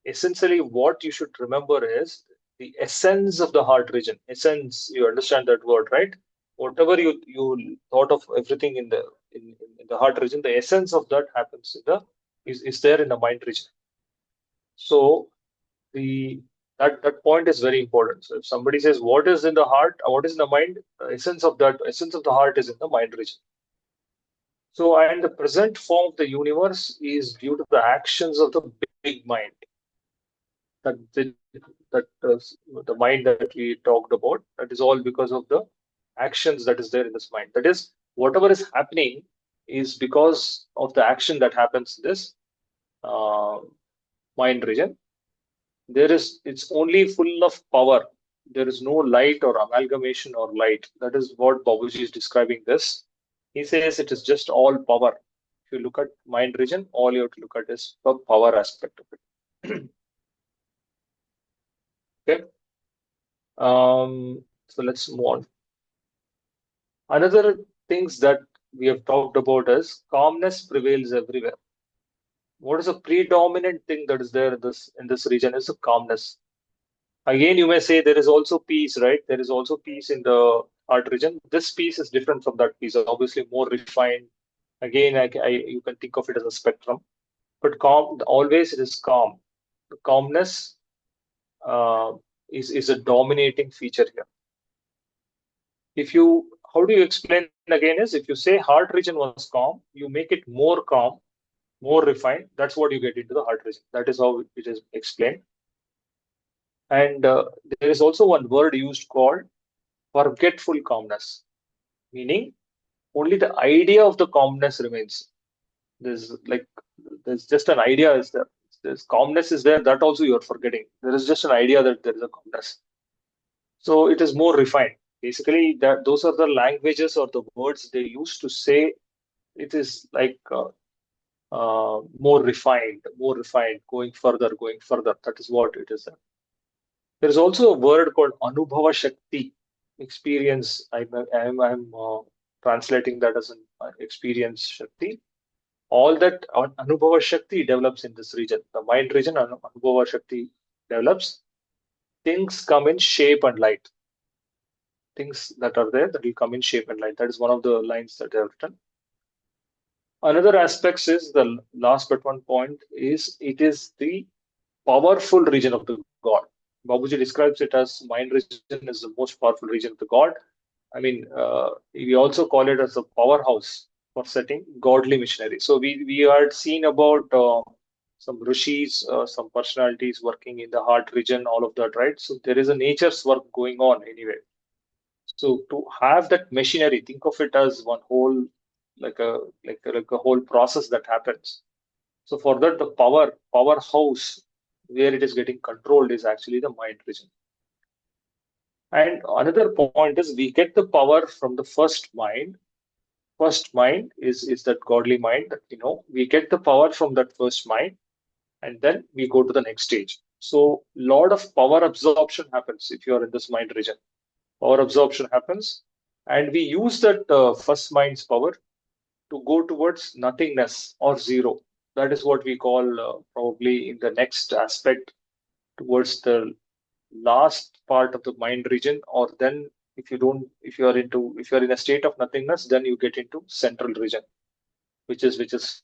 essentially what you should remember is the essence of the heart region. Essence, you understand that word, right? Whatever you thought of everything in the heart region, the essence of that happens is there in the mind region. So that point is very important. So if somebody says what is in the heart, or what is in the mind, the essence of the heart is in the mind region. So, and the present form of the universe is due to the actions of the big mind. That the mind that we talked about, that is all because of the actions that is there in this mind. That is, whatever is happening is because of the action that happens in this uh, mind region. It's only full of power. There is no light or amalgamation or light. That is what Babuji is describing this. He says it is just all power. If you look at mind region, all you have to look at is the power aspect of it. Okay. So let's move on. Another things that we have talked about is calmness prevails everywhere. What is a predominant thing that is there in this region is the calmness. Again, you may say there is also peace, right? There is also peace in the heart region. This peace is different from that peace, obviously more refined. Again, you can think of it as a spectrum, but calm, always it is calm. The calmness is a dominating feature here. How do you explain again is if you say heart region was calm, you make it more calm, more refined. That's what you get into the heart region. That is how it is explained. And there is also one word used called forgetful calmness, meaning only the idea of the calmness remains. There's just an idea is there. There's calmness is there, that also you're forgetting. There is just an idea that there is a calmness. So it is more refined. Basically, those are the languages or the words they use to say it is like more refined, going further. That is what it is. There is also a word called Anubhava Shakti, experience. I'm translating that as an experience Shakti. All that Anubhava Shakti develops in this region. The mind region, Anubhava Shakti develops. Things come in shape and light. Things that are there that will come in shape and light. That is one of the lines that they have written. Another aspect is the last but one point is it is the powerful region of the God. Babuji describes it as mind region is the most powerful region of the God. I mean, we also call it as a powerhouse for setting godly missionary. So we had seen about some rishis, some personalities working in the heart region, all of that, right? So there is a nature's work going on anyway. So to have that machinery, think of it as one whole, like a whole process that happens. So for that, the powerhouse where it is getting controlled is actually the mind region. And another point is we get the power from the first mind. First mind is that godly mind that we get the power from that first mind, and then we go to the next stage. So lot of power absorption happens if you are in this mind region. Power absorption happens, and we use that first mind's power to go towards nothingness or zero. That is what we call probably in the next aspect towards the last part of the mind region, or then if you are in a state of nothingness, then you get into central region, which is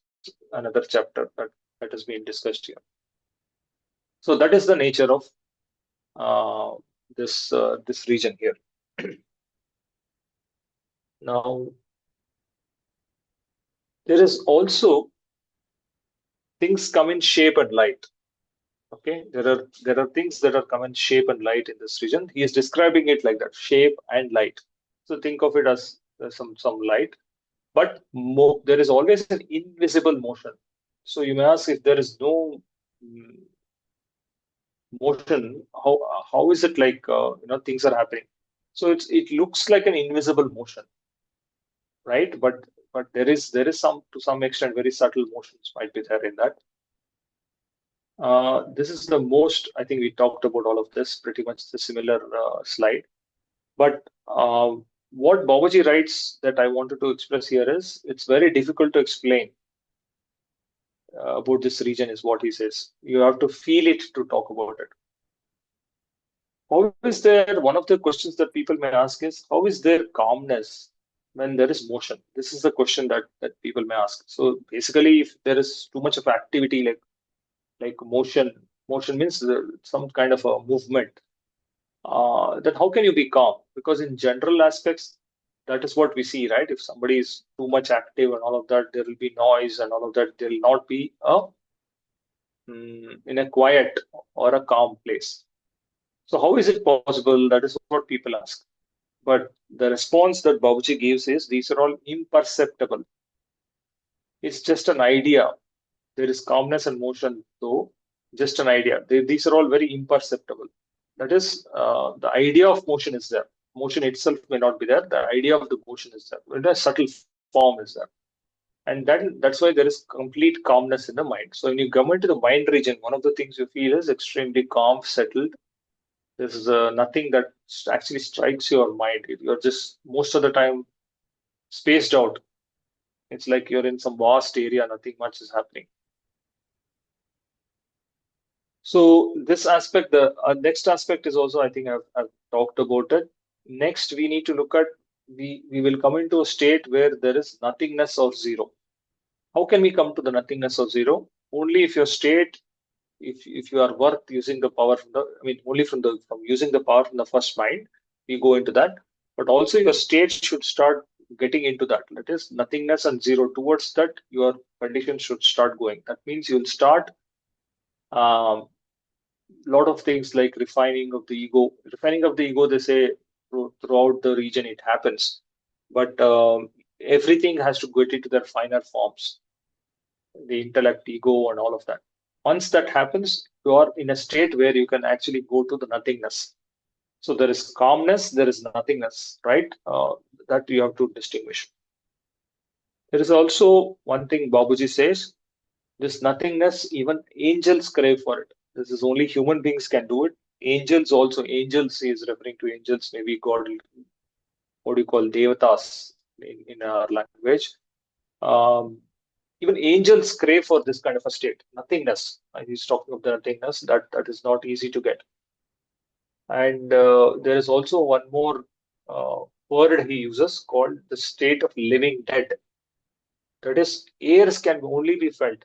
another chapter that has been discussed here. So that is the nature of this region here. Now there is also things come in shape and light. Okay, there are things that are come in shape and light in this region. He is describing it like that, shape and light. So think of it as some light, but there is always an invisible motion. So you may ask, if there is no motion, how is it like things are happening? So it looks like an invisible motion, right? But there is some, to some extent, very subtle motions might be there in that. This is the most, I think we talked about all of this, pretty much the similar slide. But what Babaji writes that I wanted to express here is, it's very difficult to explain about this region, is what he says. You have to feel it to talk about it. How is there, one of the questions that people may ask is, how is there calmness when there is motion? This is the question that people may ask. So basically, if there is too much of activity, like motion means some kind of a movement, then how can you be calm? Because in general aspects, that is what we see, right? If somebody is too much active and all of that, there will be noise and all of that. There will not be in a quiet or a calm place. So how is it possible? That is what people ask. But the response that Babuji gives is, these are all imperceptible. It's just an idea. There is calmness and motion, though, just an idea. These are all very imperceptible. That is, the idea of motion is there. Motion itself may not be there. The idea of the motion is there. In a subtle form is there. And that's why there is complete calmness in the mind. So when you come into the mind region, one of the things you feel is extremely calm, settled. There's nothing that actually strikes your mind. You're just most of the time spaced out. It's like you're in some vast area, nothing much is happening. So this aspect, the next aspect is also, I think I've talked about it. Next, we need to look at, we will come into a state where there is nothingness or zero. How can we come to the nothingness or zero? Only if your state, if you are worth using the power from only from using the power from the first mind, we go into that. But also your state should start getting into that. That is nothingness and zero. Towards that, your condition should start going. That means you'll start lot of things like refining of the ego. Refining of the ego, they say, throughout the region it happens, but everything has to get into their finer forms, the intellect, ego, and all of that. Once that happens, you are in a state where you can actually go to the nothingness. So there is calmness, there is nothingness, right? That you have to distinguish. There is also one thing Babuji says, this nothingness, even angels crave for it. This is only human beings can do it. Angels also, angels is referring to angels, maybe God, what do you call devatas in our language. Even angels crave for this kind of a state, nothingness. He's talking of the nothingness that is not easy to get. And there is also one more word he uses called the state of living dead. That is, airs can only be felt.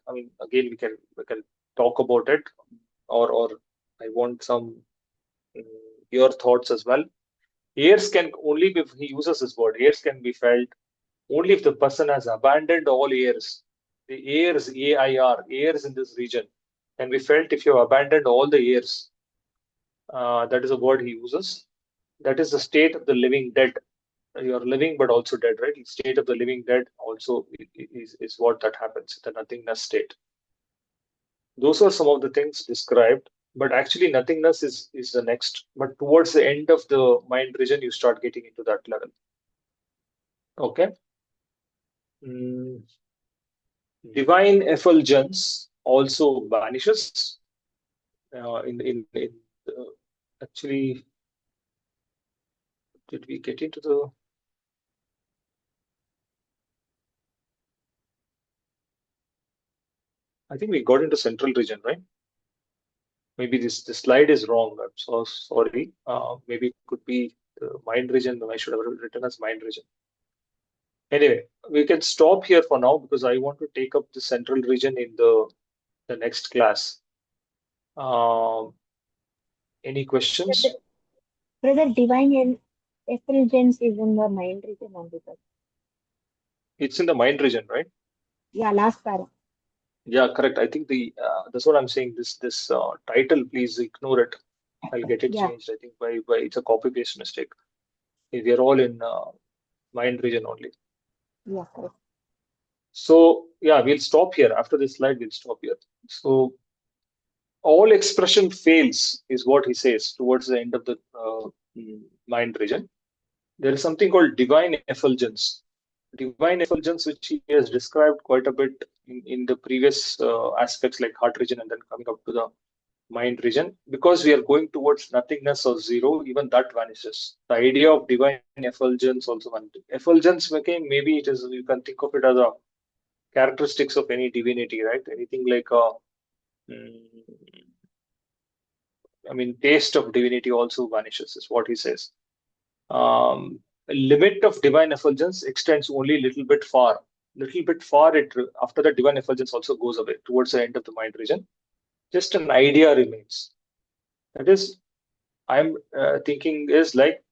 Again, we can talk about it, or I want some your thoughts as well. Airs can only be, he uses this word, airs can be felt only if the person has abandoned all airs. The airs, AIR, airs in this region, And we felt if you have abandoned all the years, that is a word he uses. That is the state of the living dead. You're living but also dead, right? The state of the living dead also is what that happens, the nothingness state. Those are some of the things described, but actually nothingness is the next. But towards the end of the mind region, you start getting into that level. Okay. Divine effulgence also vanishes. Actually, did we get into the? I think we got into central region, right? Maybe this slide is wrong. I'm so sorry. Maybe it could be the mind region. I should have written as mind region. Anyway, we can stop here for now because I want to take up the central region in the next class. Any questions? Brother, divine effulgence is in the mind region only. It's in the mind region, right? Yeah, last para. Yeah, correct. I think that's what I'm saying. This title, please ignore it. I'll get it Yeah. changed. I think by it's a copy paste mistake. We are all in mind region only. Yeah, correct. So yeah, we'll stop here. After this slide, we'll stop here. So all expression fails is what he says towards the end of the mind region. There is something called divine effulgence. Divine effulgence, which he has described quite a bit in the previous aspects like heart region and then coming up to the mind region. Because we are going towards nothingness or zero, even that vanishes. The idea of divine effulgence also vanishes. Effulgence, maybe it is, you can think of it as a characteristics of any divinity, right? Anything like taste of divinity also vanishes, is what he says. Limit of divine effulgence extends only little bit far. Little bit far, it after that divine effulgence also goes away towards the end of the mind region. Just an idea remains. That is, I'm thinking is like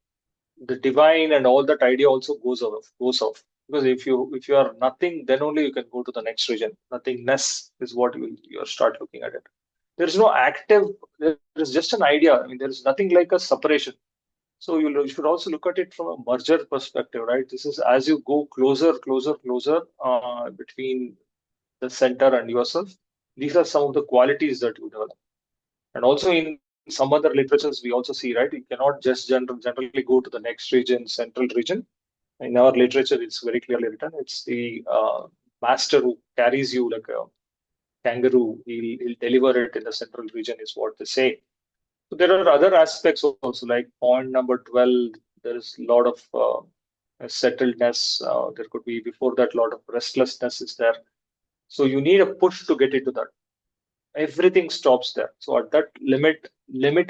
the divine and all that idea also goes off. Because if you are nothing, then only you can go to the next region. Nothingness is what you start looking at it. There is no active. There is just an idea. There is nothing like a separation. So you should also look at it from a merger perspective, right? This is as you go closer between the center and yourself. These are some of the qualities that you develop. And also in some other literatures, we also see, right? You cannot just generally go to the next region, central region. In our literature, it's very clearly written. It's the master who carries you like a kangaroo. He'll deliver it in the central region, is what they say. So there are other aspects also, like point number 12. There is a lot of settledness. There could be before that a lot of restlessness is there. So you need a push to get into that. Everything stops there. So at that limit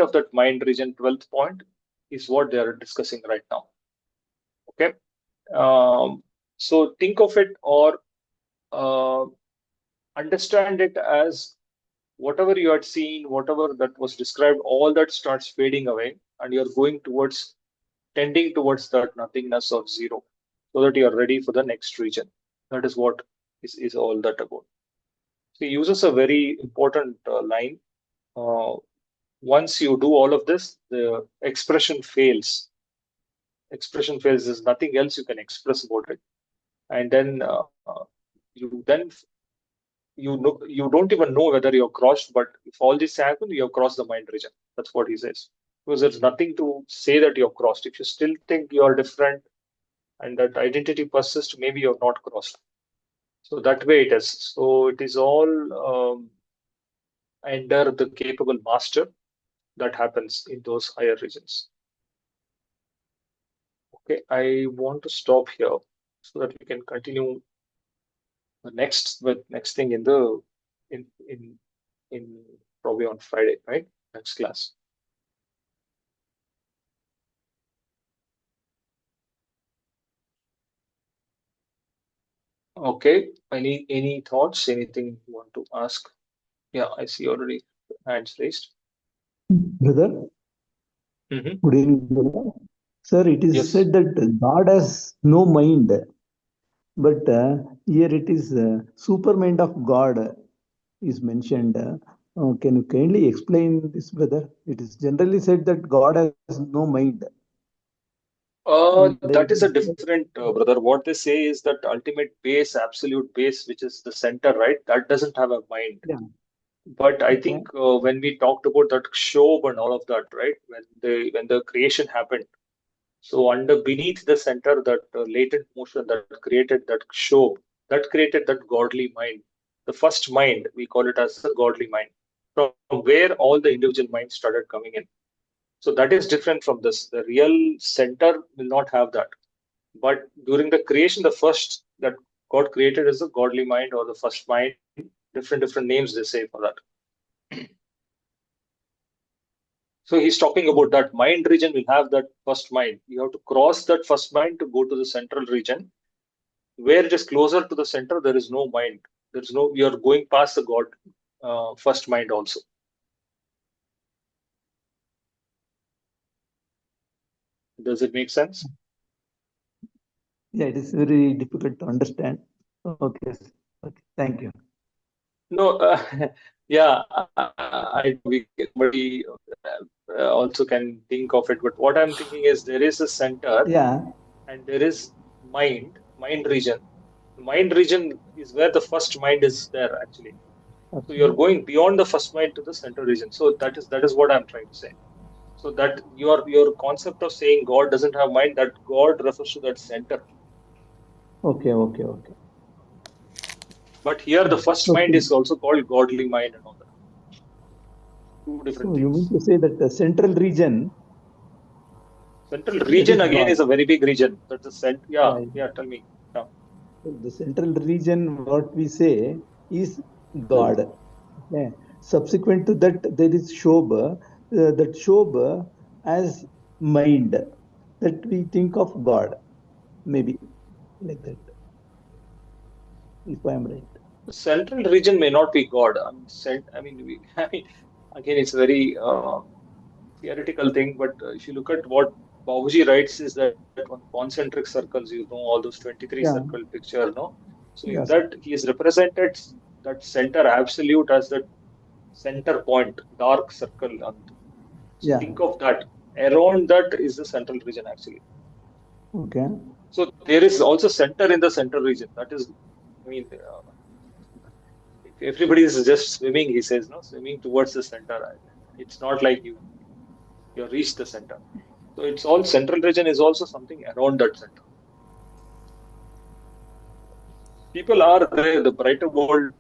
of that mind region, 12th point, is what they are discussing right now. Okay. So think of it or understand it as whatever you had seen, whatever that was described, all that starts fading away, and you're going towards tending towards that nothingness of zero, so that you're ready for the next region. That is what is all that about. So he uses a very important line. Once you do all of this, the expression fails. Expression fails. There's nothing else you can express about it, and then you don't even know whether you're crossed. But if all this happens, you have crossed the mind region. That's what he says. Because there's nothing to say that you're crossed. If you still think you're different and that identity persists, maybe you're not crossed. So that way it is. So it is all under the capable master that happens in those higher regions. Okay, I want to stop here so that we can continue the next thing in probably on Friday, right? Next class. Okay. Any thoughts? Anything you want to ask? Yeah, I see already hands raised. Brother, good evening, brother. Sir, it is said that God has no mind, but here it is super mind of God is mentioned. Can you kindly explain this, brother? It is generally said that God has no mind. That is a different, brother. What they say is that ultimate base, absolute base, which is the center, right? That doesn't have a mind. Yeah. But I Okay. think when we talked about that Shob and all of that, right? When the creation happened, so under beneath the center, that latent motion that created that Shob, that created that godly mind. The first mind, we call it as a godly mind, from where all the individual minds started coming in. So that is different from this. The real center will not have that. But during the creation, the first that God created is the godly mind or the first mind. Different names they say for that. So he's talking about that mind region will have that first mind. You have to cross that first mind to go to the central region. Where it is closer to the center, there is no mind. There's no, you're going past the God first mind also. Does it make sense? Yeah, it is very difficult to understand. Okay. Okay. Thank you. No, yeah, somebody also can think of it. But what I'm thinking is there is a center Yeah. and there is mind region. Mind region is where the first mind is there actually. So Okay. you're going beyond the first mind to the central region. So that is what I'm trying to say. So that your concept of saying God doesn't have mind, that God refers to that center. Okay. Okay. Okay. But here the first So, mind is also called godly mind and all that. Two different so you mean things. to say that the central region, Central that region is again God. is a very big region. That's the yeah, Yeah. yeah, tell me. Yeah. The central region, what we say, is God. Okay. Subsequent to that, there is Shobha. That Shobha as mind that we think of God, maybe like that, if I am right. The central region may not be God. I mean, again, it's a very theoretical thing, but if you look at what Babuji writes, is that on concentric circles, all those 23 Yeah. circle picture, no? So in Yes. that, he is represented that center absolute as the center point, dark circle. So Yeah. think of that. Around that is the central region actually. Okay. So there is also center in the central region. That is, I mean, if everybody is just swimming, he says, no, swimming towards the center. It's not like you reach the center. So it's all central region is also something around that center. People are there, the brighter world.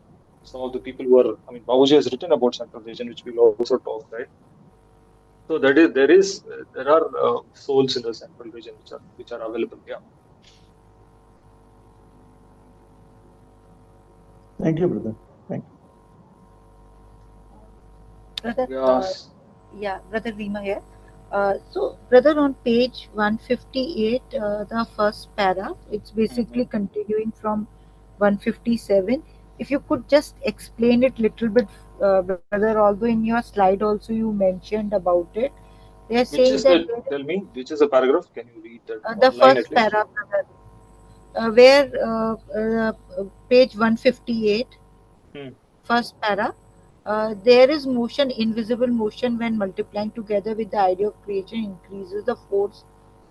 Some of the people who are, I mean, Babuji has written about central region, which we'll also talk, right? So there are souls in the central region which are available. Yeah. Thank you, brother. Thank you. Brother, Yes. yeah, Brother Rima here. So, brother, on page 158, the first para, it's basically continuing from 157. If you could just explain it little bit, brother, although in your slide also you mentioned about it. They are saying Which that is the, tell me, which is the paragraph? Can you read that the one line first at least? para, brother, where page 158, Hmm. first para, there is motion, invisible motion, when multiplying together with the idea of creation increases the force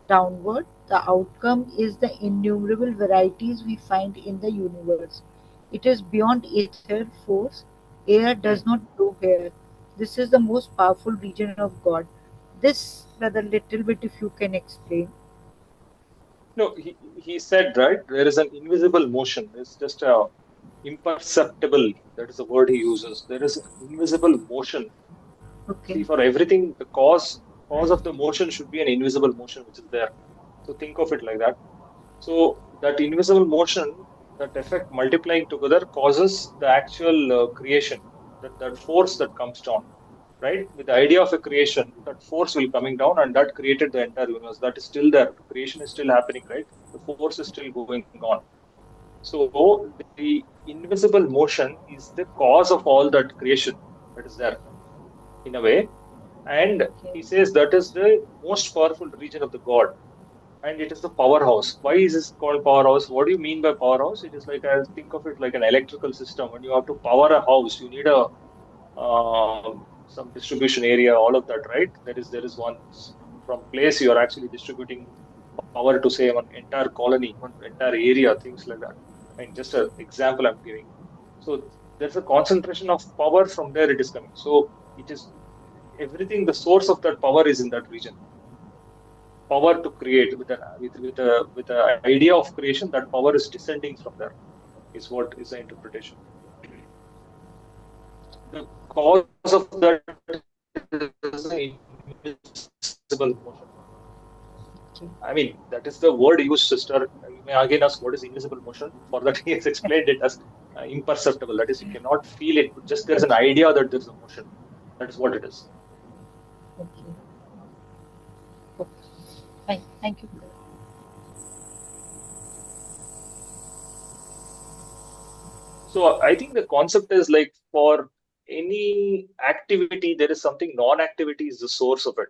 downward. The outcome is the innumerable varieties we find in the universe. It is beyond ether force. Air does Hmm. not flow here. This is the most powerful region of God. This, brother, little bit if you can explain. No, he said, right, there is an invisible motion. It's just a imperceptible. That is the word he uses. There is invisible motion. Okay. See, for everything, the cause of the motion should be an invisible motion which is there. So think of it like that. So that invisible motion, that effect multiplying together causes the actual creation, that force that comes down, right? With the idea of a creation, that force will coming down and that created the entire universe. That is still there. Creation is still happening, right? The force is still going on. So the invisible motion is the cause of all that creation that is there in a way. And Okay. he says that is the most powerful region of the God, and it is the powerhouse. Why is this called powerhouse? What do you mean by powerhouse? It is like, I think of it like an electrical system. When you have to power a house, you need a some distribution area, all of that, right? There is one from place you are actually distributing power to say one entire colony, one entire area, things like that. I mean, just an example I'm giving. So there's a concentration of power from there it is coming. So it is everything. The source of that power is in that region. Power to create with the idea of creation, that power is descending from there. Is what is the interpretation. The cause of that is the invisible motion. I mean, that is the word used, sister. You may again ask what is invisible motion. For that, he has explained it as imperceptible. That is, you cannot feel it, but just there's an idea that there's a motion. That is what it is. Okay. Okay. Fine. Thank you. So I think the concept is like for any activity, there is something non-activity is the source of it.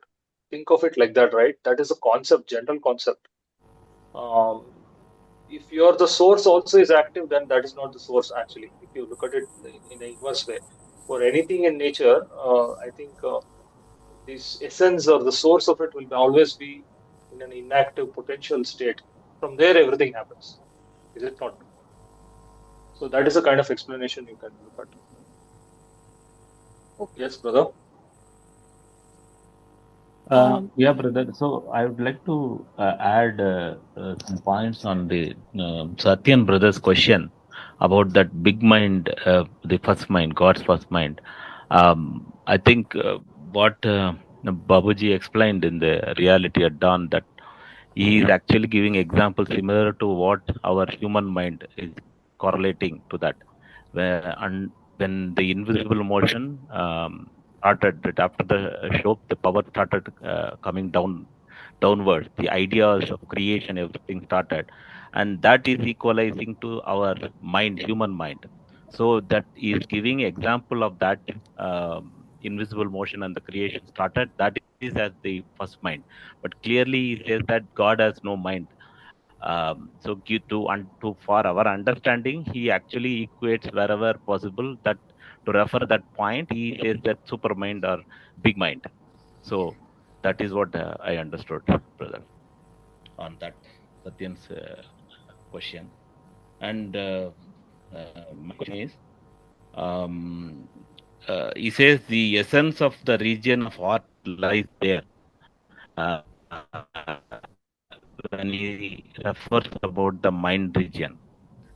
Think of it like that, right? That is a concept, general concept. If you're the source also is active, then that is not the source actually. If you look at it in the inverse way, for anything in nature, I think this essence or the source of it will always be in an inactive potential state. From there, everything happens. Is it not? So that is a kind of explanation you can look at. Okay. Yes, brother. Yeah, brother. So I would like to add some points on the Satyan brother's question about that big mind, the first mind, God's first mind. I think what Babuji explained in the reality at dawn, that he is actually giving examples similar to what our human mind is correlating to that. When the invisible motion started, that after the shock, the power started coming downwards. The ideas of creation, everything started, and that is equalizing to our mind, human mind. So that is giving example of that invisible motion and the creation started. That is as the first mind, but clearly he says that God has no mind. So for our understanding, he actually equates wherever possible that to refer that point, he says that super mind or big mind. So that is what I understood, brother, on that Satyan's question. And my question is, he says the essence of the region of art lies there. Uh, when he refers about the mind region.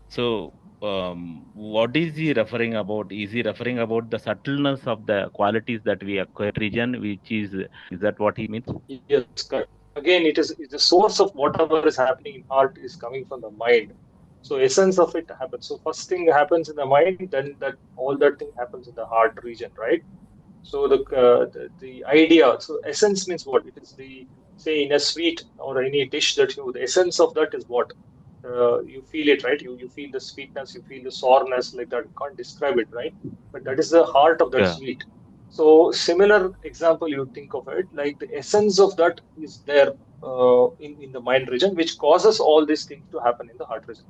So, what is he referring about? Is he referring about the subtleness of the qualities that we acquire region, which is that what he means? Yes, correct. Again, it is the source of whatever is happening in heart is coming from the mind. So essence of it happens. So first thing happens in the mind, then that all that thing happens in the heart region, right? So the idea. So essence means what? It is the say in a sweet or any dish that you the essence of that is what you feel it, right? You feel the sweetness, you feel the sourness like that. You can't describe it, right? But that is the heart of that Yeah. sweet. So similar example, you think of it like the essence of that is there in the mind region, which causes all these things to happen in the heart region.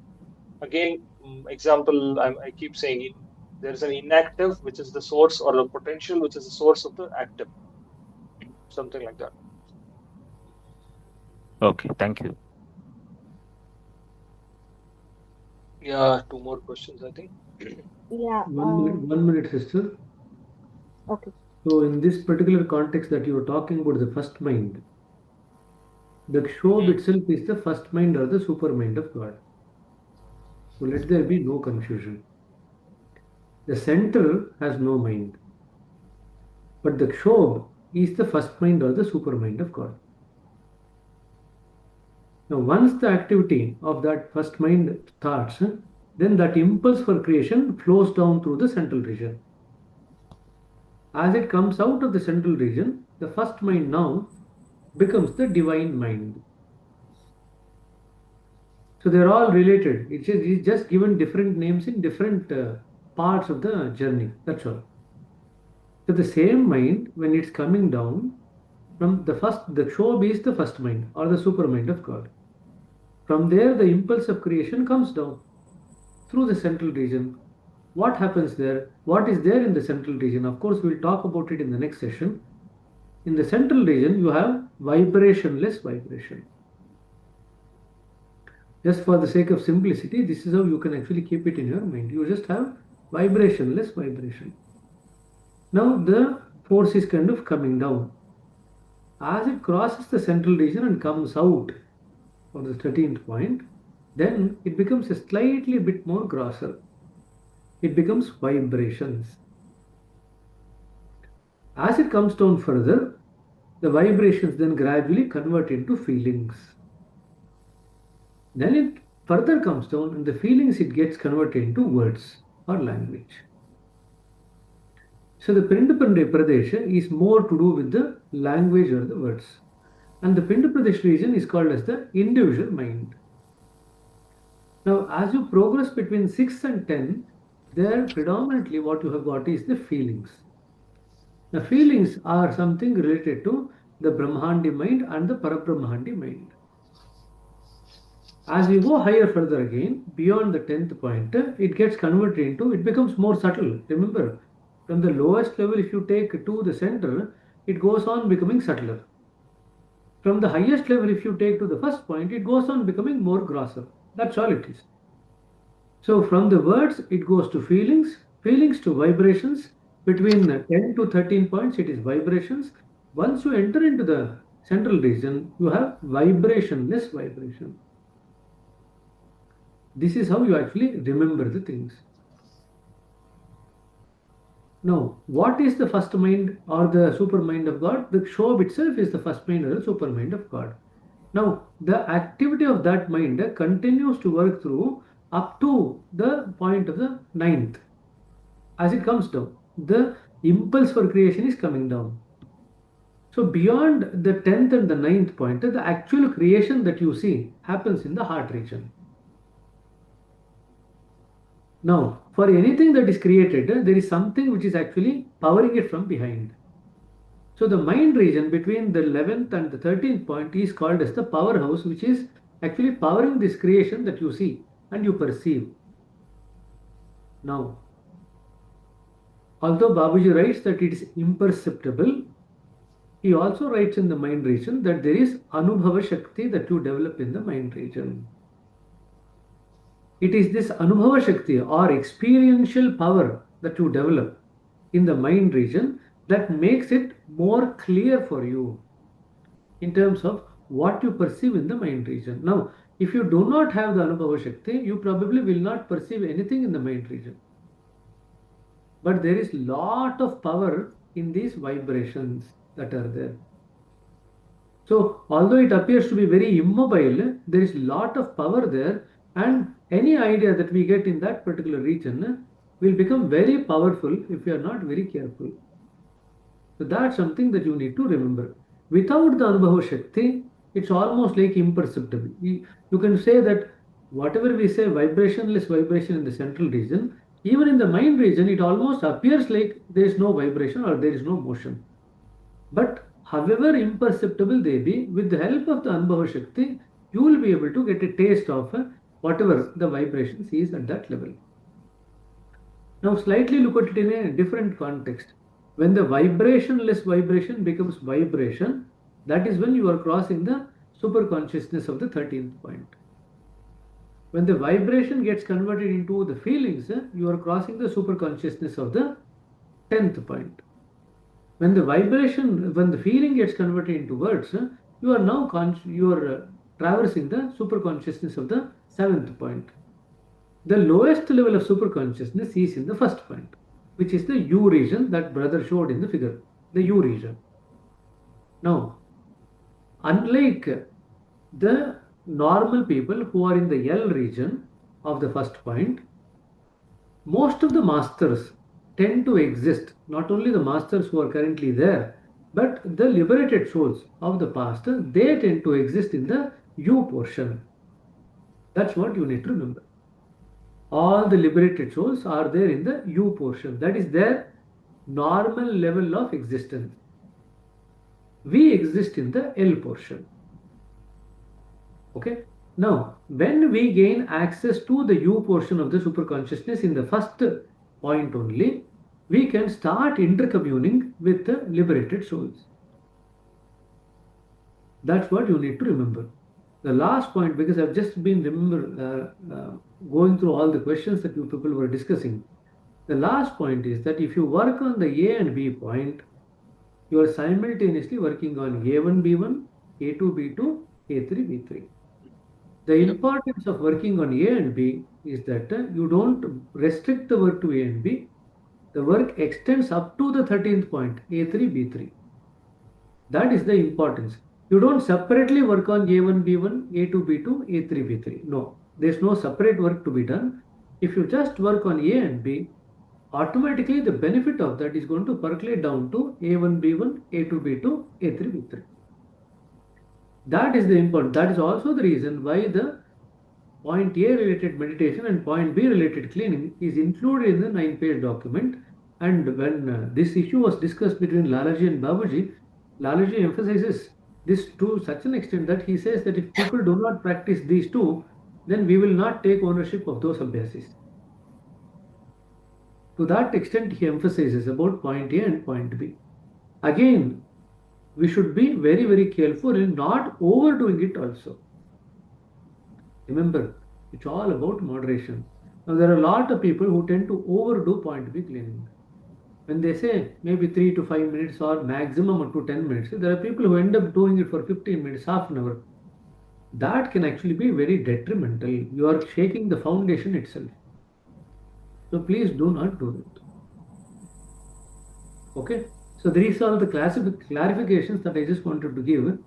Again, example I keep saying there is an inactive which is the source or the potential which is the source of the active, something like that. Okay, thank you. Yeah, two more questions, I think. Yeah. One minute, sister. Okay. So in this particular context that you were talking about the first mind, the Kshob itself is the first mind or the super mind of God. So let there be no confusion. The center has no mind, but the Kshob is the first mind or the super mind of God. Now, once the activity of that first mind starts, then that impulse for creation flows down through the central region. As it comes out of the central region, the first mind now becomes the divine mind. So they're all related. It's just given different names in different parts of the journey. That's all. So the same mind, when it's coming down from the first, the Shob is the first mind or the super mind of God. From there, the impulse of creation comes down through the central region. what happens there? What is there in the central region? Of course, we'll talk about it in the next session. In the central region, you have vibrationless vibration. Just for the sake of simplicity, this is how you can actually keep it in your mind. You just have vibrationless vibration. Now the force is kind of coming down. As it crosses the central region and comes out for the 13th point, then it becomes a slightly bit more grosser. It becomes vibrations. As it comes down further, the vibrations then gradually convert into feelings. Then it further comes down, and the feelings it gets converted into words or language. So the Pinda Pradesh is more to do with the language or the words. And the Pinda Pradesh region is called as the individual mind. Now, as you progress between 6 and 10, there predominantly what you have got is the feelings. The feelings are something related to the Brahmandi mind and the Parabrahmandi mind. As we go higher further again, beyond the 10th point, it gets converted into, it becomes more subtle. Remember, from the lowest level, if you take to the center, it goes on becoming subtler. From the highest level, if you take to the first point, it goes on becoming more grosser. That's all it is. So from the words, it goes to feelings, feelings to vibrations. Between 10 to 13 points, it is vibrations. Once you enter into the central region, you have vibrationless vibration. This is how you actually remember the things. Now, what is the first mind or the super mind of God? The Shob itself is the first mind or the super mind of God. Now, the activity of that mind continues to work through up to the point of the 9th. As it comes down, the impulse for creation is coming down. So beyond the 10th and the 9th point, the actual creation that you see happens in the heart region. Now, for anything that is created, there is something which is actually powering it from behind. So the mind region between the 11th and the 13th point is called as the powerhouse, which is actually powering this creation that you see and you perceive. Now, although Babuji writes that it is imperceptible, he also writes in the mind region that there is Anubhava Shakti that you develop in the mind region. It is this Anubhava Shakti or experiential power that you develop in the mind region that makes it more clear for you in terms of what you perceive in the mind region. Now, if you do not have the Anubhava Shakti, you probably will not perceive anything in the mind region. But there is lot of power in these vibrations that are there. So, although it appears to be very immobile, there is lot of power there, and any idea that we get in that particular region will become very powerful if we are not very careful. So that's something that you need to remember. Without the Anubhava Shakti, it's almost like imperceptible. You can say that whatever we say vibrationless vibration in the central region, even in the mind region, it almost appears like there is no vibration or there is no motion. But however imperceptible they be, with the help of the Anubhava Shakti, you will be able to get a taste of whatever the vibrations is at that level. Now slightly look at it in a different context. When the vibrationless vibration becomes vibration, that is when you are crossing the super consciousness of the 13th point. When the vibration gets converted into the feelings, you are crossing the super consciousness of the 10th point. When the feeling gets converted into words, you are now traversing the super consciousness of the 7th point. The lowest level of super consciousness is in the first point, which is the U region that brother showed in the figure, the U region. Now, unlike the normal people who are in the L region of the first point, most of the masters tend to exist, not only the masters who are currently there, but the liberated souls of the past, they tend to exist in the U portion. That's what you need to remember. All the liberated souls are there in the U portion. That is their normal level of existence. We exist in the L portion. Okay. Now, when we gain access to the U portion of the superconsciousness in the first point only, we can start intercommuning with the liberated souls. That's what you need to remember. The last point, because I've just been going through all the questions that you people were discussing. The last point is that if you work on the A and B point, you are simultaneously working on A1, B1, A2, B2, A3, B3. The importance of working on A and B is that you don't restrict the work to A and B. The work extends up to the 13th point, A3, B3. That is the importance. You don't separately work on A1, B1, A2, B2, A3, B3. No, there's no separate work to be done. If you just work on A and B, automatically the benefit of that is going to percolate down to A1, B1, A2, B2, A3, B3. That is the important. That is also the reason why the point A related meditation and point B related cleaning is included in the 9-page document. And when this issue was discussed between Lalaji and Babuji, Lalaji emphasizes this to such an extent that he says that if people do not practice these two, then we will not take ownership of those abhyasis. To that extent, he emphasizes about point A and point B. Again, we should be very, very careful in not overdoing it also. Remember, it's all about moderation. Now, there are a lot of people who tend to overdo point B cleaning. When they say maybe 3 to 5 minutes or maximum up to 10 minutes, there are people who end up doing it for 15 minutes, half an hour. That can actually be very detrimental. You are shaking the foundation itself. So please do not do that. Okay? So these are the clarifications that I just wanted to give.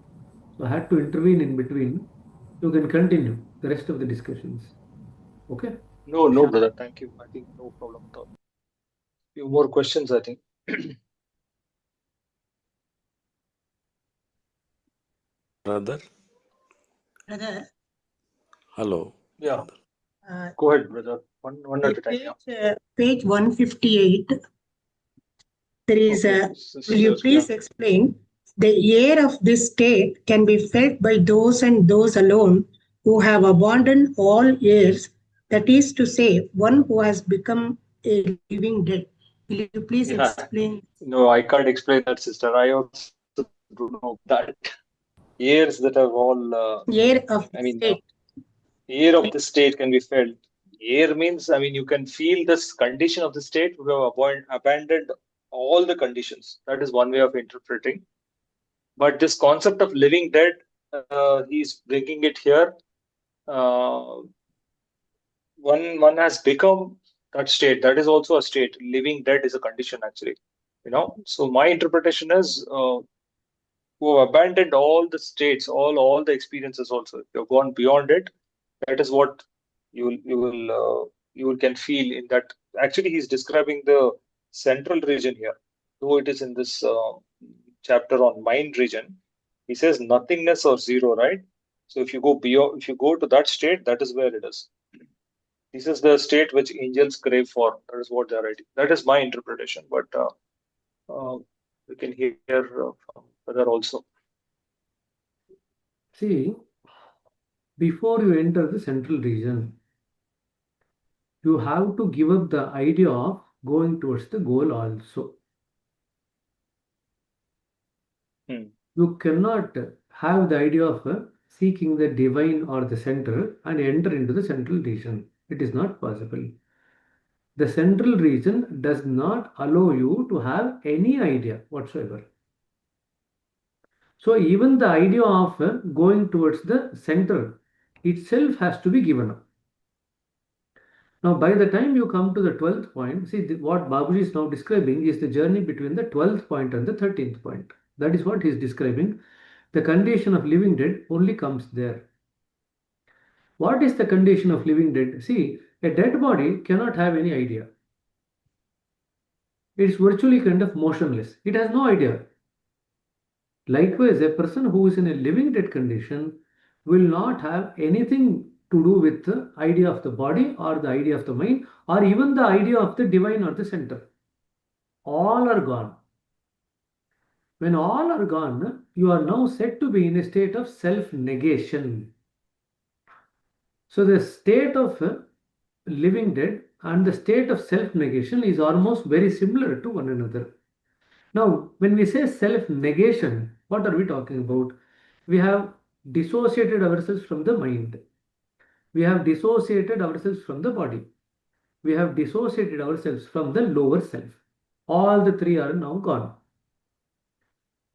So I had to intervene in between. You can continue the rest of the discussions. Okay? No, brother. Thank you. I think no problem at all. Few more questions, I think. Brother? Brother? Hello. Yeah. Go ahead, brother. One at a time. Yeah. Page 158. There is Okay. will you please explain the air of this state can be felt by those and those alone who have abandoned all airs, that is to say, one who has become a living dead. Will you please explain? No, I can't explain that, sister. I also don't know that. Years that have all. Air of the state. Air of the state can be felt. Air means, you can feel this condition of the state. We have abandoned all the conditions. That is one way of interpreting. But this concept of living dead, he's bringing it here. One has become that state. That is also a state. Living dead is a condition, actually. So my interpretation is who have abandoned all the states, all the experiences. Also, if you've gone beyond it, that is what you can feel in that. Actually, he's describing the central region here, though it is in this chapter on mind region. He says nothingness or zero, right? So if you go beyond, if you go to that state, that is where it is. This is the state which angels crave for. That is what they're writing. That is my interpretation, but we can hear from other also. See, before you enter the central region, you have to give up the idea of going towards the goal also. You cannot have the idea of seeking the divine or the center and enter into the central region. It is not possible. The central region does not allow you to have any idea whatsoever. So even the idea of going towards the center itself has to be given up. Now, by the time you come to the 12th point, see what Babuji is now describing is the journey between the 12th point and the 13th point. That is what he is describing. The condition of living dead only comes there. What is the condition of living dead? See, a dead body cannot have any idea. It is virtually kind of motionless. It has no idea. Likewise, a person who is in a living dead condition will not have anything to do with the idea of the body or the idea of the mind or even the idea of the divine or the center. All are gone. When all are gone, you are now said to be in a state of self-negation. So the state of living dead and the state of self-negation is almost very similar to one another. Now, when we say self-negation, what are we talking about? We have dissociated ourselves from the mind. We have dissociated ourselves from the body. We have dissociated ourselves from the lower self. All the three are now gone.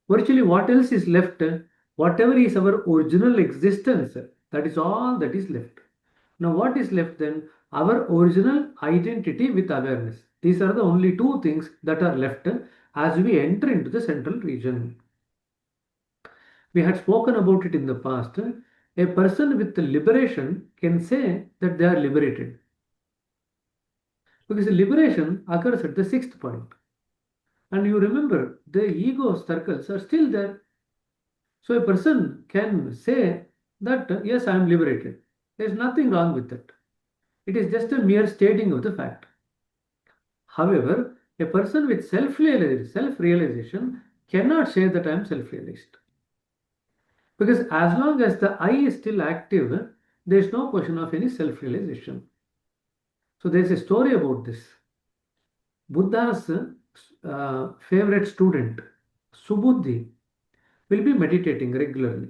Virtually, what else is left? Whatever is our original existence, that is all that is left. Now, what is left then? Our original identity with awareness. These are the only two things that are left as we enter into the central region. We had spoken about it in the past. A person with liberation can say that they are liberated. Because liberation occurs at the sixth point. And you remember, the ego circles are still there. So a person can say that, yes, I am liberated. There is nothing wrong with that. It is just a mere stating of the fact. However, a person with self-realization cannot say that I am self-realized. Because as long as the I is still active, there is no question of any self-realization. So there is a story about this. Buddha's favorite student, Subuddhi, will be meditating regularly.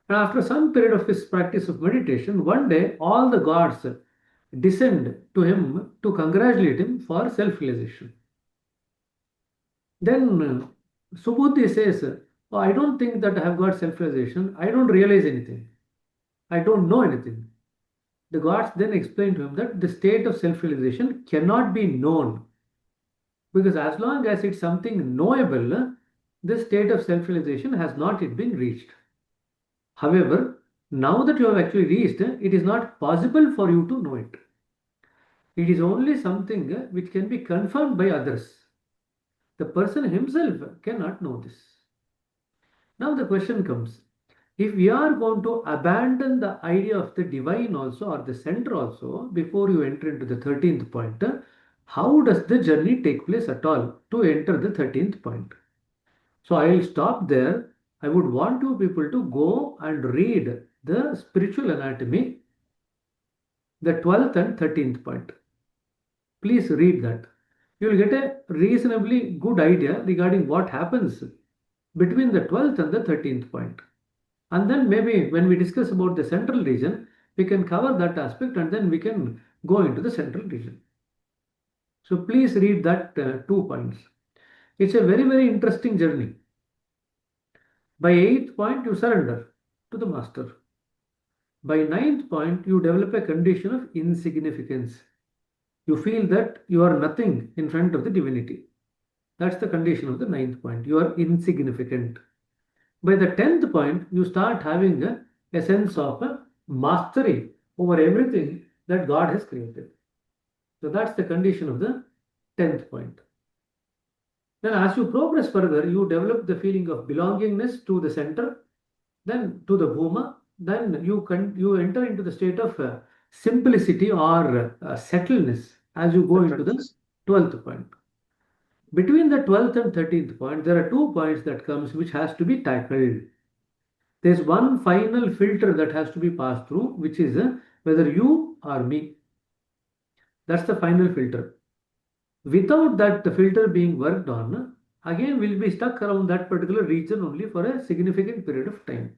And after some period of his practice of meditation, one day all the gods descend to him to congratulate him for self-realization. Then Subuddhi says, oh, I don't think that I have got self-realization. I don't realize anything. I don't know anything. The gods then explain to him that the state of self-realization cannot be known. Because as long as it's something knowable, this state of self-realization has not yet been reached. However, now that you have actually reached, it is not possible for you to know it. It is only something which can be confirmed by others. The person himself cannot know this. Now the question comes, if we are going to abandon the idea of the divine also or the center also before you enter into the 13th point, how does the journey take place at all to enter the 13th point? So I will stop there. I would want you people to go and read the spiritual anatomy, the 12th and 13th point. Please read that. You will get a reasonably good idea regarding what happens between the 12th and the 13th point. And then maybe when we discuss about the central region, we can cover that aspect and then we can go into the central region. So please read that 2 points. It's a very, very interesting journey. By 8th point, you surrender to the master. By 9th point, you develop a condition of insignificance. You feel that you are nothing in front of the divinity. That's the condition of the 9th point. You are insignificant. By the 10th point, you start having a sense of mastery over everything that God has created. So that's the condition of the 10th point. Then as you progress further, you develop the feeling of belongingness to the center, then to the Bhuma, then you enter into the state of simplicity or settledness as you go into the 12th point. Between the 12th and 13th point, there are 2 points that comes which has to be tackled. There's one final filter that has to be passed through, which is whether you or me. That's the final filter. Without that filter being worked on, again we'll be stuck around that particular region only for a significant period of time.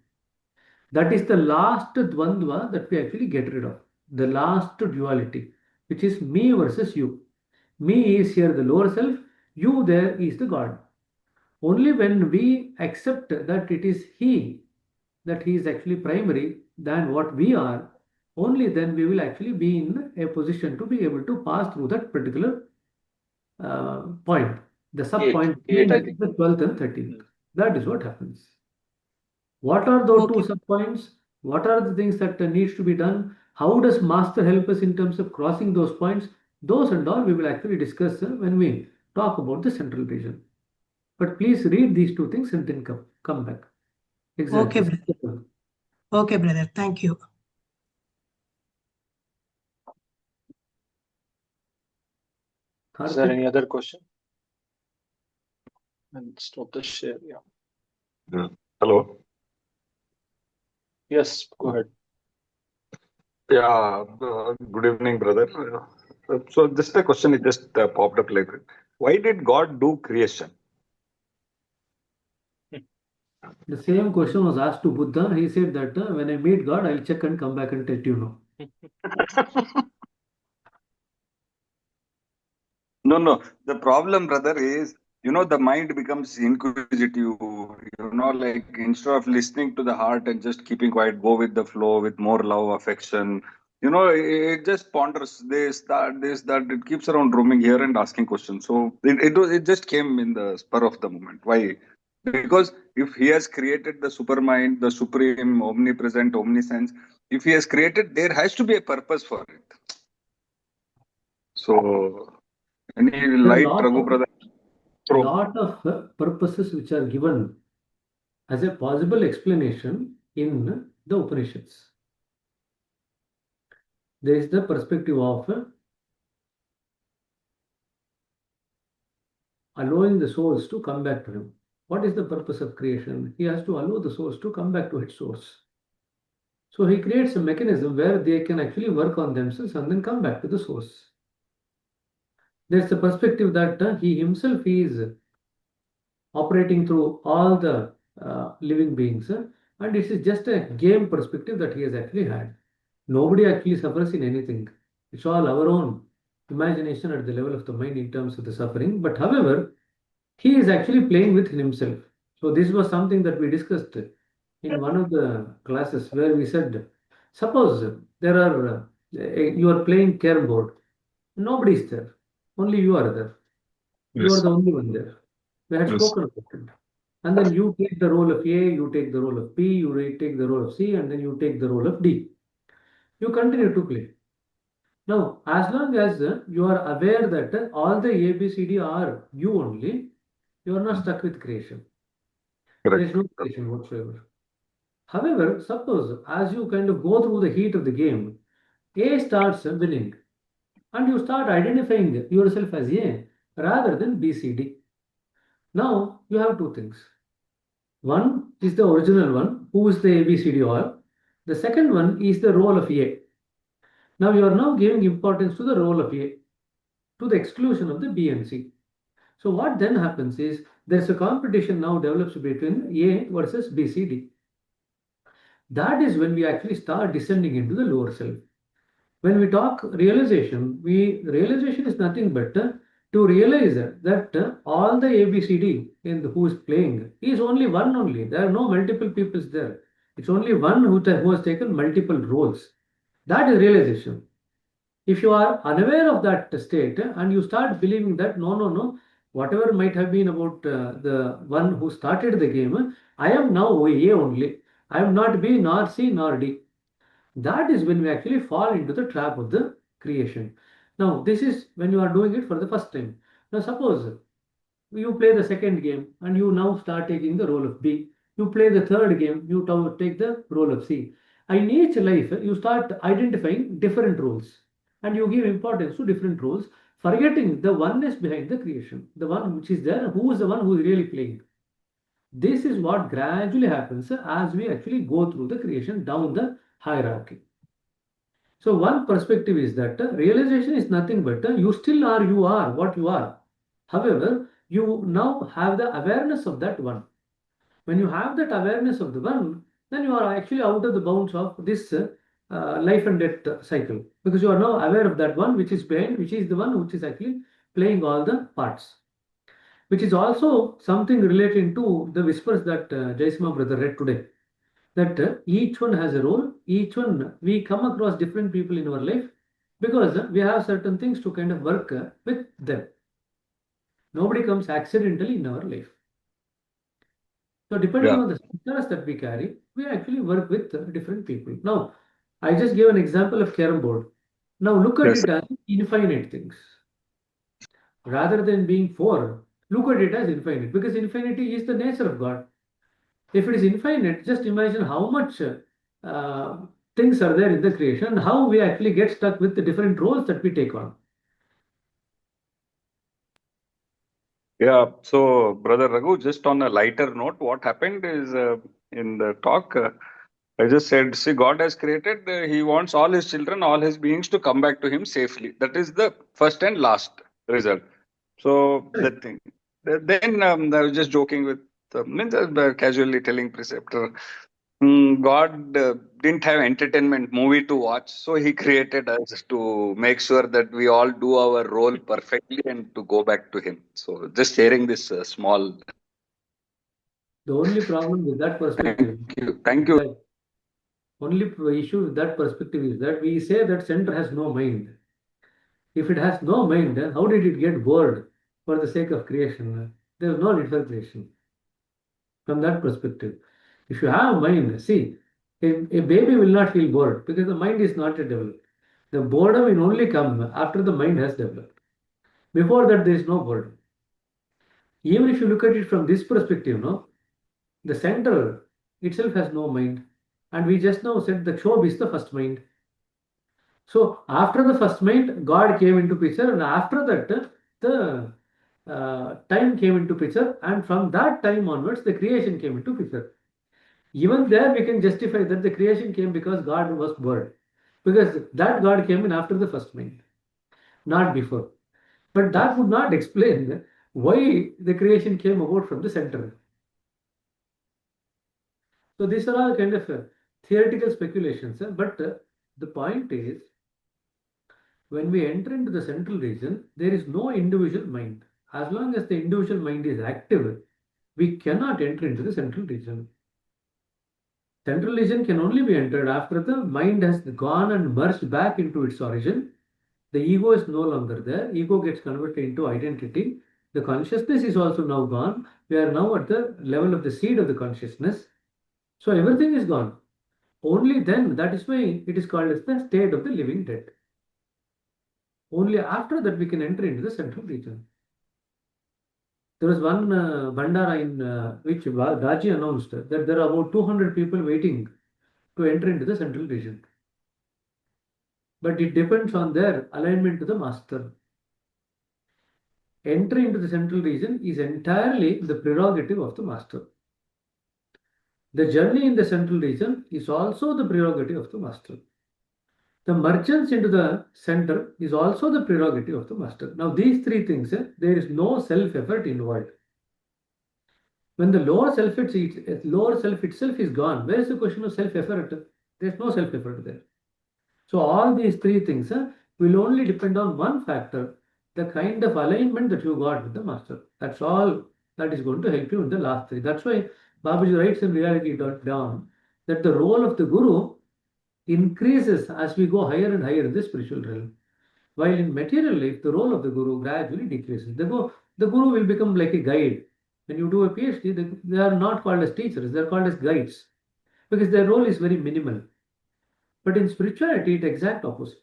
That is the last dvandva that we actually get rid of. The last duality, which is me versus you. Me is here the lower self, you there is the God. Only when we accept that it is He, that He is actually primary than what we are, only then we will actually be in a position to be able to pass through that particular point, the sub point between the 12th and 13th. That is what happens. What are those 2 sub points? What are the things that needs to be done? How does Master help us in terms of crossing those points? Those and all we will actually discuss when we talk about the central region. But please read these 2 things and then come back. Exactly. Okay, brother. Okay, brother. Thank you. Is there any other question? And stop the share. Yeah. Hello. Yes, go ahead. Yeah. Good evening, brother. So just a question, it just popped up like that. Why did God do creation? The same question was asked to Buddha. He said that when I meet God, I'll check and come back and let you know. No. The problem, brother, is the mind becomes inquisitive. Like instead of listening to the heart and just keeping quiet, go with the flow with more love, affection. It just ponders this, that. It keeps around roaming here and asking questions. So it just came in the spur of the moment. Why? Because if he has created the supermind, the supreme, omnipresent, omniscience, if he has created, there has to be a purpose for it. So, any There are light, Raghu brother? lot of purposes which are given as a possible explanation in the Upanishads. There is the perspective of allowing the souls to come back to him. What is the purpose of creation? He has to allow the souls to come back to its source. So he creates a mechanism where they can actually work on themselves and then come back to the source. There's the perspective that he himself is operating through all the living beings, and this is just a game perspective that he has actually had. Nobody actually suffers in anything. It's all our own imagination at the level of the mind in terms of the suffering. But however, he is actually playing with himself. So this was something that we discussed in one of the classes where we said, suppose there are you are playing carom board, nobody is there, only you are there. You are Yes. the only one there. We had Yes. spoken about it. And then you take the role of A, you take the role of B, you take the role of C, and then you take the role of D. You continue to play. Now, as long as you are aware that all the A, B, C, D are you only, you are not stuck with creation. There is no creation whatsoever. However, suppose as you kind of go through the heat of the game, A starts winning, and you start identifying yourself as A rather than B, C, D. Now, you have two things. One is the original one, who is the ABCD or. The second one is the role of A. Now you are now giving importance to the role of A to the exclusion of the B and C. So what then happens is there's a competition now develops between A versus BCD. That is when we actually start descending into the lower self. When we talk realization, realization is nothing but to realize that all the ABCD in who is playing is only one only. There are no multiple peoples there. It's only one who has taken multiple roles. That is realization. If you are unaware of that state and you start believing that no, whatever might have been about the one who started the game, I am now A only. I am not B nor C nor D. That is when we actually fall into the trap of the creation. Now, this is when you are doing it for the first time. Now, suppose you play the second game and you now start taking the role of B. You play the third game, you take the role of C. In each life, you start identifying different roles and you give importance to different roles, forgetting the oneness behind the creation, the one which is there, who is the one who is really playing. This is what gradually happens as we actually go through the creation down the hierarchy. So one perspective is that realization is nothing but you still are, you are what you are. However, you now have the awareness of that one. When you have that awareness of the one, then you are actually out of the bounds of this life and death cycle, because you are now aware of that one which is behind, which is the one which is actually playing all the parts. Which is also something relating to the whispers that Jaisma brother read today, that each one has a role, each one, we come across different people in our life because we have certain things to kind of work with them. Nobody comes accidentally in our life. So depending on the status that we carry, we actually work with different people. Now, I just gave an example of carom board. Now look at it as infinite things. Rather than being four, look at it as infinite, because infinity is the nature of God. If it is infinite, just imagine how much things are there in the creation and how we actually get stuck with the different roles that we take on. Yeah. So, Brother Raghu, just on a lighter note, what happened is in the talk, I just said, see, God has created, he wants all his children, all his beings to come back to him safely. That is the first and last result. So that thing. Then I was just joking with, casually telling preceptor, God didn't have entertainment movie to watch, so he created us to make sure that we all do our role perfectly and to go back to him. So just sharing this small. The only problem with that perspective, Thank you. that only issue with that perspective is that we say that center has no mind. If it has no mind, then how did it get bored for the sake of creation? There is no need for creation. From that perspective, if you have mind, see, a baby will not feel bored because the mind is not yet developed. The boredom will only come after the mind has developed. Before that, there is no boredom. Even if you look at it from this perspective, no, the center itself has no mind. And we just now said the Kshob is the first mind. So after the first mind, God came into picture, and after that, the time came into picture, and from that time onwards, the creation came into picture. Even there, we can justify that the creation came because God was bored, because that God came in after the first mind, not before. But that would not explain why the creation came about from the center. So these are all kind of theoretical speculations. But the point is, when we enter into the central region, there is no individual mind. As long as the individual mind is active, we cannot enter into the central region. Central region can only be entered after the mind has gone and merged back into its origin. The ego is no longer there. Ego gets converted into identity. The consciousness is also now gone. We are now at the level of the seed of the consciousness. So everything is gone. Only then, that is why it is called as the state of the living dead. Only after that we can enter into the central region. There was one Bandara in which Raji announced that there are about 200 people waiting to enter into the central region. But it depends on their alignment to the master. Entry into the central region is entirely the prerogative of the master. The journey in the central region is also the prerogative of the master. The mergence into the center is also the prerogative of the master. Now, these three things, there is no self-effort involved. When the lower self itself is gone, where is the question of self-effort? There is no self-effort there. So all these three things will only depend on one factor, the kind of alignment that you got with the master. That's all that is going to help you in the last three. That's why Babaji writes in reality down that the role of the guru increases as we go higher and higher in the spiritual realm. While in material life, the role of the guru gradually decreases. The guru will become like a guide. When you do a PhD, they are not called as teachers, they are called as guides because their role is very minimal. But in spirituality, it's exact opposite.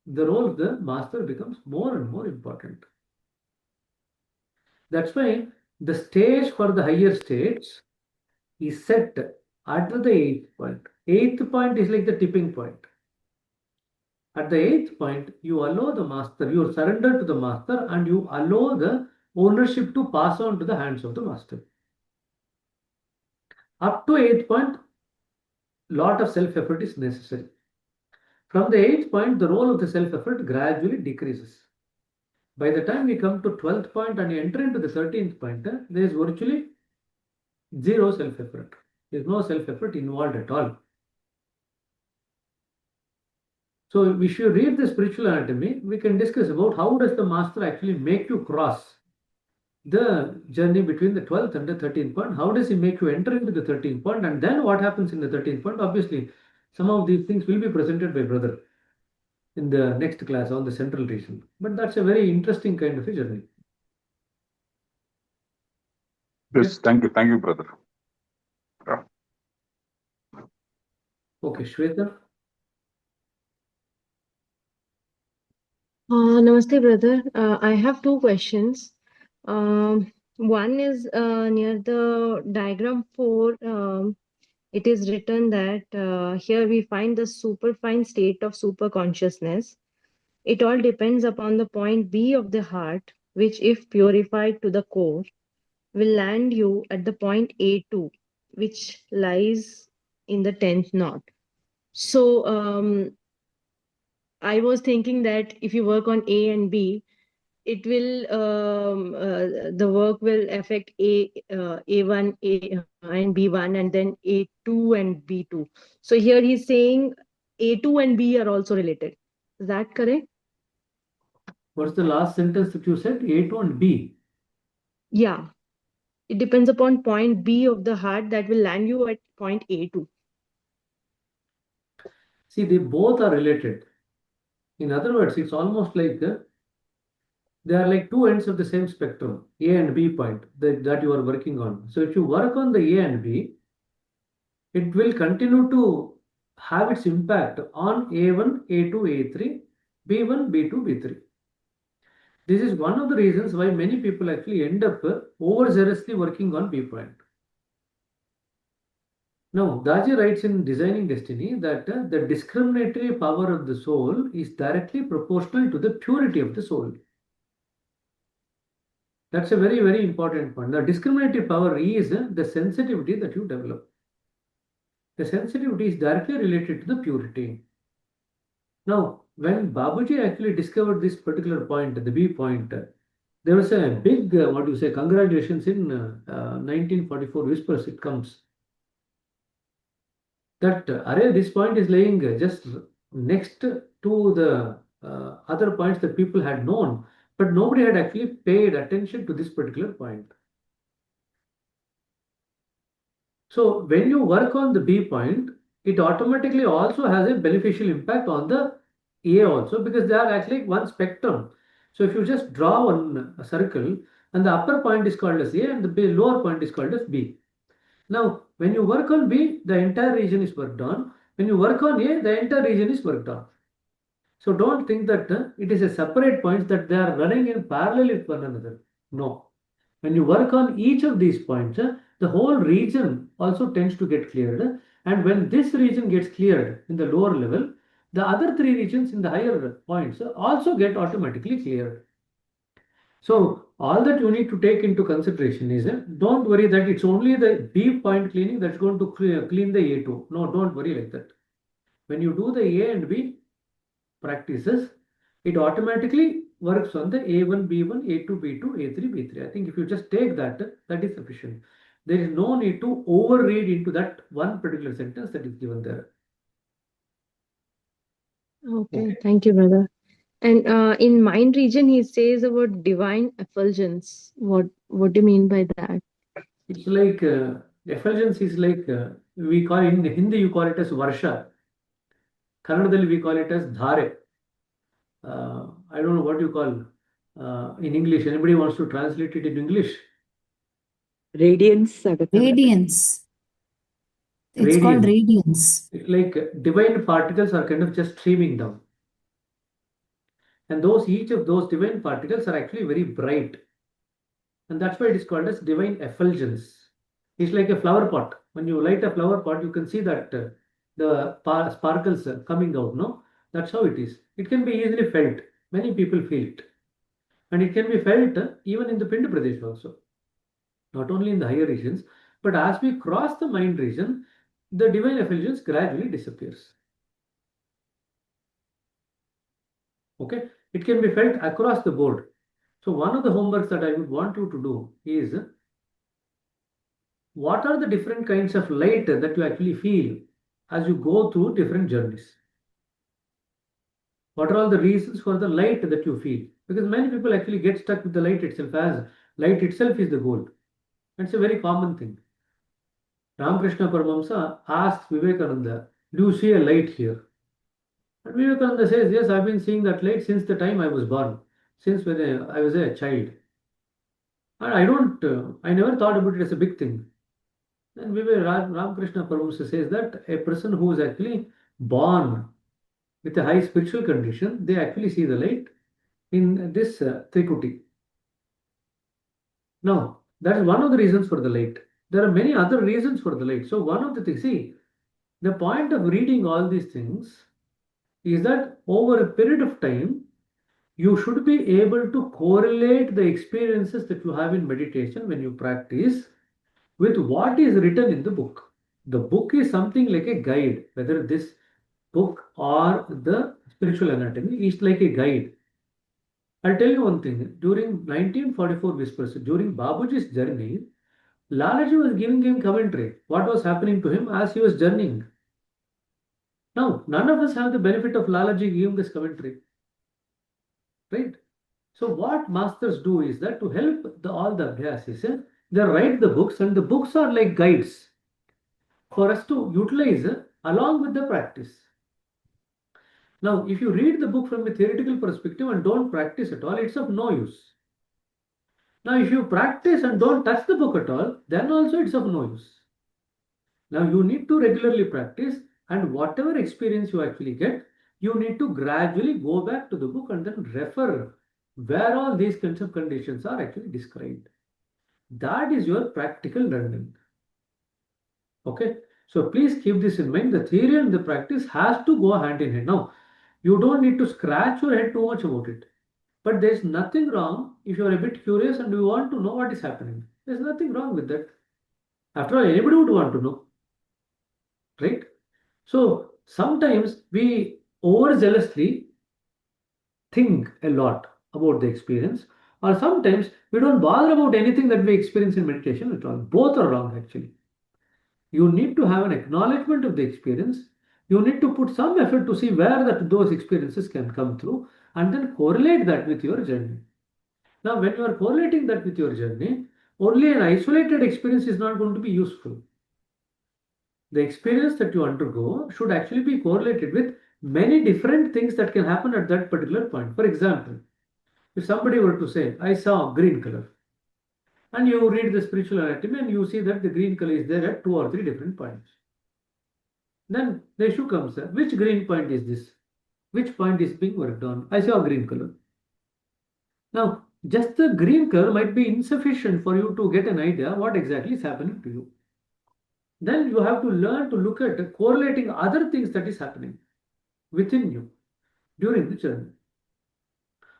The role of the master becomes more and more important. That's why the stage for the higher states is set at the eighth point. Eighth point is like the tipping point. At the eighth point, you allow the master, you surrender to the master, and you allow the ownership to pass on to the hands of the master. Up to eighth point, lot of self-effort is necessary. From the eighth point, the role of the self-effort gradually decreases. By the time we come to 12th point and you enter into the 13th point, there is virtually zero self-effort. There is no self-effort involved at all. So if you read the spiritual anatomy, we can discuss about how does the master actually make you cross the journey between the 12th and the 13th point. How does he make you enter into the 13th point? And then what happens in the 13th point? Obviously, some of these things will be presented by brother in the next class on the central region. But that's a very interesting kind of a journey. Yes, thank you, brother. Yeah. Okay, Shweta. Namaste, brother. I have two questions. One is near the diagram 4. It is written that here we find the superfine state of superconsciousness. It all depends upon the point B of the heart, which, if purified to the core, will land you at the point A2, which lies in the 10th knot. So I was thinking that if you work on A and B, it will the work will affect A1 and B1, and then A2 and B2. So here he's saying A2 and B are also related. Is that correct? What's the last sentence that you said? A2 and B. Yeah. It depends upon point B of the heart that will land you at point A2. See, they both are related. In other words, it's almost like they are like two ends of the same spectrum, A and B point that you are working on. So if you work on the A and B, it will continue to have its impact on A1, A2, A3, B1, B2, B3. This is one of the reasons why many people actually end up overzealously working on B point. Now, Daji writes in Designing Destiny that the discriminatory power of the soul is directly proportional to the purity of the soul. That's a very, very important point. The discriminatory power is the sensitivity that you develop. The sensitivity is directly related to the purity. Now, when Babuji actually discovered this particular point, the B point, there was a big, congratulations in 1944 whispers, it comes. That array, this point is laying just next to the other points that people had known, but nobody had actually paid attention to this particular point. So when you work on the B point, it automatically also has a beneficial impact on the A also, because they are actually one spectrum. So if you just draw one circle, and the upper point is called as A and the lower point is called as B. Now, when you work on B, the entire region is worked on. When you work on A, the entire region is worked on. So don't think that it is a separate points that they are running in parallel with one another. No. When you work on each of these points, the whole region also tends to get cleared. And when this region gets cleared in the lower level, the other three regions in the higher points also get automatically cleared. So all that you need to take into consideration is don't worry that it's only the B point cleaning that's going to clean the A2. No, don't worry like that. When you do the A and B practices, it automatically works on the A1, B1, A2, B2, A3, B3. I think if you just take that, that is sufficient. There is no need to overread into that one particular sentence that is given there. Okay, thank you, brother. And in mind region, he says about divine effulgence. What do you mean by that? It's like effulgence is like we call in Hindi you call it as Varsha. Kannadದಲ್ಲಿ we call it as Dhare. I don't know what you call in English. Anybody wants to translate it in English? Radiance. Radiance. It's called radiance. It's like divine particles are kind of just streaming down. And each of those divine particles are actually very bright. And that's why it is called as divine effulgence. It's like a flower pot. When you light a flower pot, you can see that the sparkles coming out, no? That's how it is. It can be easily felt. Many people feel it. And it can be felt even in the Pinda Pradesh also. Not only in the higher regions, but as we cross the mind region, the divine effulgence gradually disappears. Okay, it can be felt across the board. So one of the homeworks that I would want you to do is what are the different kinds of light that you actually feel as you go through different journeys? What are all the reasons for the light that you feel? Because many people actually get stuck with the light itself, as light itself is the goal. It's a very common thing. Ramakrishna Paramahamsa asks Vivekananda, do you see a light here? And Vivekananda says, yes, I've been seeing that light since the time I was born, since when I was a child. And I never thought about it as a big thing. Then Ramakrishna Paramahamsa says that a person who is actually born with a high spiritual condition, they actually see the light in this Trikuti. Now, that is one of the reasons for the light. There are many other reasons for the light. So one of the things, see, the point of reading all these things is that over a period of time, you should be able to correlate the experiences that you have in meditation when you practice with what is written in the book. The book is something like a guide, whether this book or the spiritual anatomy is like a guide. I'll tell you one thing. During 1944 Whispers, during Babuji's journey, Lalaji was giving him commentary. What was happening to him as he was journeying. Now, none of us have the benefit of Lalaji giving this commentary. Right? So what masters do is that to help all the abhyasis, they write the books, and the books are like guides for us to utilize along with the practice. Now, if you read the book from a theoretical perspective and don't practice at all, it's of no use. Now, if you practice and don't touch the book at all, then also it's of no use. Now, you need to regularly practice, and whatever experience you actually get, you need to gradually go back to the book and then refer where all these kinds of conditions are actually described. That is your practical learning. Okay, so please keep this in mind. The theory and the practice has to go hand in hand. Now, you don't need to scratch your head too much about it. But there's nothing wrong if you're a bit curious and you want to know what is happening. There's nothing wrong with that. After all, anybody would want to know. Right? So sometimes we overzealously think a lot about the experience, or sometimes we don't bother about anything that we experience in meditation at all. Both are wrong, actually. You need to have an acknowledgement of the experience. You need to put some effort to see where those experiences can come through, and then correlate that with your journey. Now, when you are correlating that with your journey, only an isolated experience is not going to be useful. The experience that you undergo should actually be correlated with many different things that can happen at that particular point. For example, if somebody were to say, I saw green color, and you read the spiritual anatomy and you see that the green color is there at 2 or 3 different points. Then the issue comes, which green point is this? Which point is being worked on? I saw green color. Now, just the green color might be insufficient for you to get an idea what exactly is happening to you. Then you have to learn to look at correlating other things that is happening within you during the journey.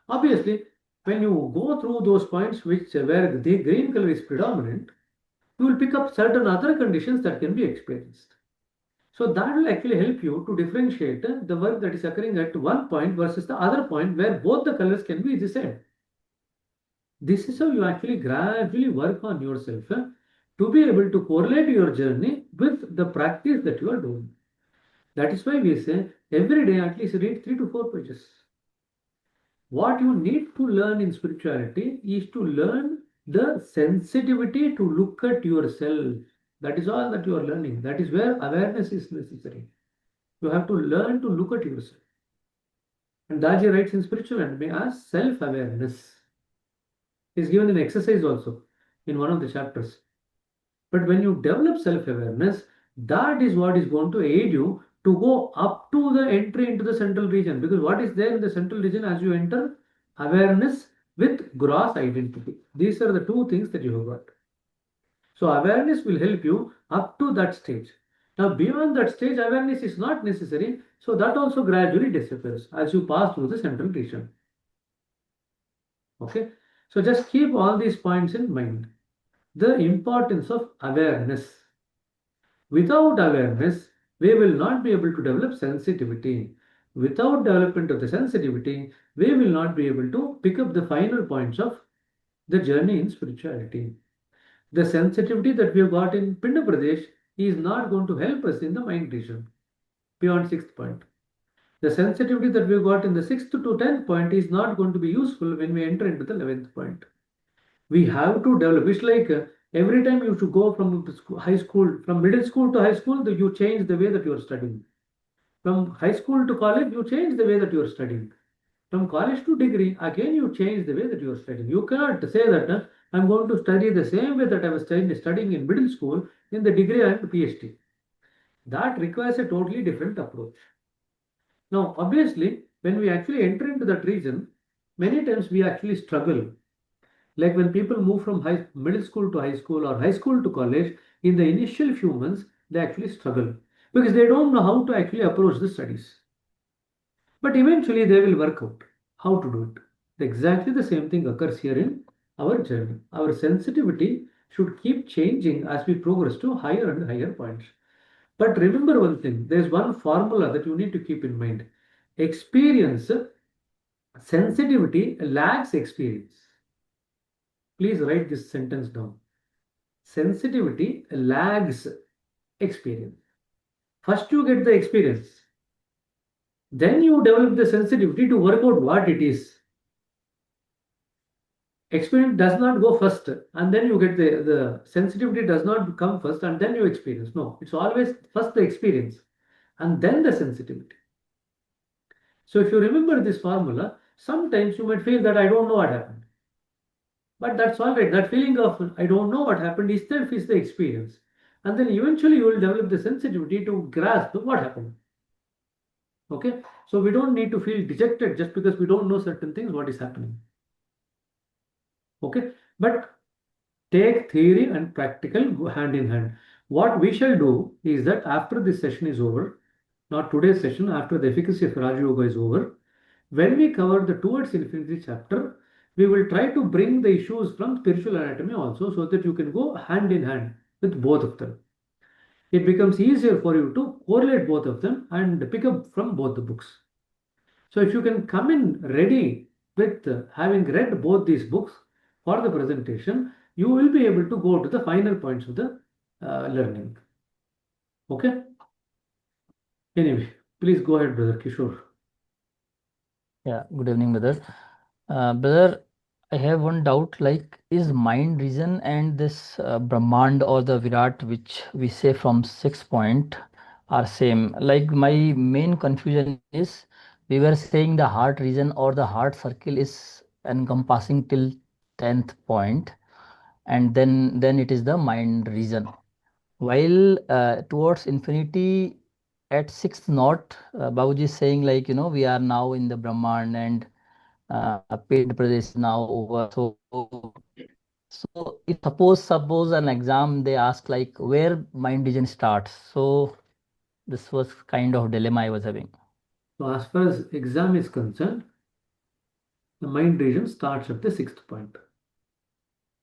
Obviously, when you go through those points where the green color is predominant, you will pick up certain other conditions that can be experienced. So that will actually help you to differentiate the work that is occurring at one point versus the other point where both the colors can be the same. This is how you actually gradually work on yourself to be able to correlate your journey with the practice that you are doing. That is why we say every day at least read 3 to 4 pages. What you need to learn in spirituality is to learn the sensitivity to look at yourself. That is all that you are learning. That is where awareness is necessary. You have to learn to look at yourself. And Daji writes in spiritual anatomy as self-awareness. Is given an exercise also in one of the chapters. But when you develop self-awareness, that is what is going to aid you to go up to the entry into the central region. Because what is there in the central region as you enter? Awareness with gross identity. These are the two things that you have got. So awareness will help you up to that stage. Now beyond that stage, awareness is not necessary. So that also gradually disappears as you pass through the central region. Okay. So just keep all these points in mind. The importance of awareness. Without awareness, we will not be able to develop sensitivity. Without development of the sensitivity, we will not be able to pick up the final points of the journey in spirituality. The sensitivity that we have got in Pinda Pradesh is not going to help us in the mind region beyond 6th point. The sensitivity that we got in the 6th to 10th point is not going to be useful when we enter into the 11th point. We have to develop. It's like every time you should go from high school, from middle school to high school, you change the way that you are studying. From high school to college, you change the way that you are studying. From college to degree, again you change the way that you are studying. You cannot say that I'm going to study the same way that I was studying in middle school in the degree and PhD. That requires a totally different approach. Now, obviously, when we actually enter into that region, many times we actually struggle. Like when people move from middle school to high school or high school to college, in the initial few months, they actually struggle because they don't know how to actually approach the studies. But eventually they will work out how to do it. Exactly the same thing occurs here in our journey. Our sensitivity should keep changing as we progress to higher and higher points. But remember one thing, there's one formula that you need to keep in mind. Experience, sensitivity lags experience. Please write this sentence down. Sensitivity lags experience. First you get the experience, then you develop the sensitivity to work out what it is. Experience does not go first and then you get the sensitivity does not come first and then you experience. No, it's always first the experience and then the sensitivity. So if you remember this formula, sometimes you might feel that I don't know what happened. But that's all right. That feeling of I don't know what happened itself is the experience. And then eventually you will develop the sensitivity to grasp what happened. Okay. So we don't need to feel dejected just because we don't know certain things, what is happening. Okay. But take theory and practical go hand in hand. What we shall do is that after this session is over, not today's session, after the efficacy of Raja Yoga is over, when we cover the Towards Infinity chapter, we will try to bring the issues from spiritual anatomy also so that you can go hand in hand with both of them. It becomes easier for you to correlate both of them and pick up from both the books. So if you can come in ready with having read both these books for the presentation, you will be able to go to the final points of the learning. Okay? Anyway, please go ahead, Brother Kishore. Yeah, good evening, brother. Brother, I have one doubt, like, is mind region and this Brahmand or the Virat, which we say from 6 point, are same? Like, my main confusion is we were saying the heart region or the heart circle is encompassing till 10th point, and then it is the mind region. While towards infinity at 6th knot, Babuji is saying, like, we are now in the Brahman and paid Pradesh is now over. So if suppose an exam they ask like where mind region starts. So this was kind of dilemma I was having. So as far as exam is concerned, the mind region starts at the 6th point.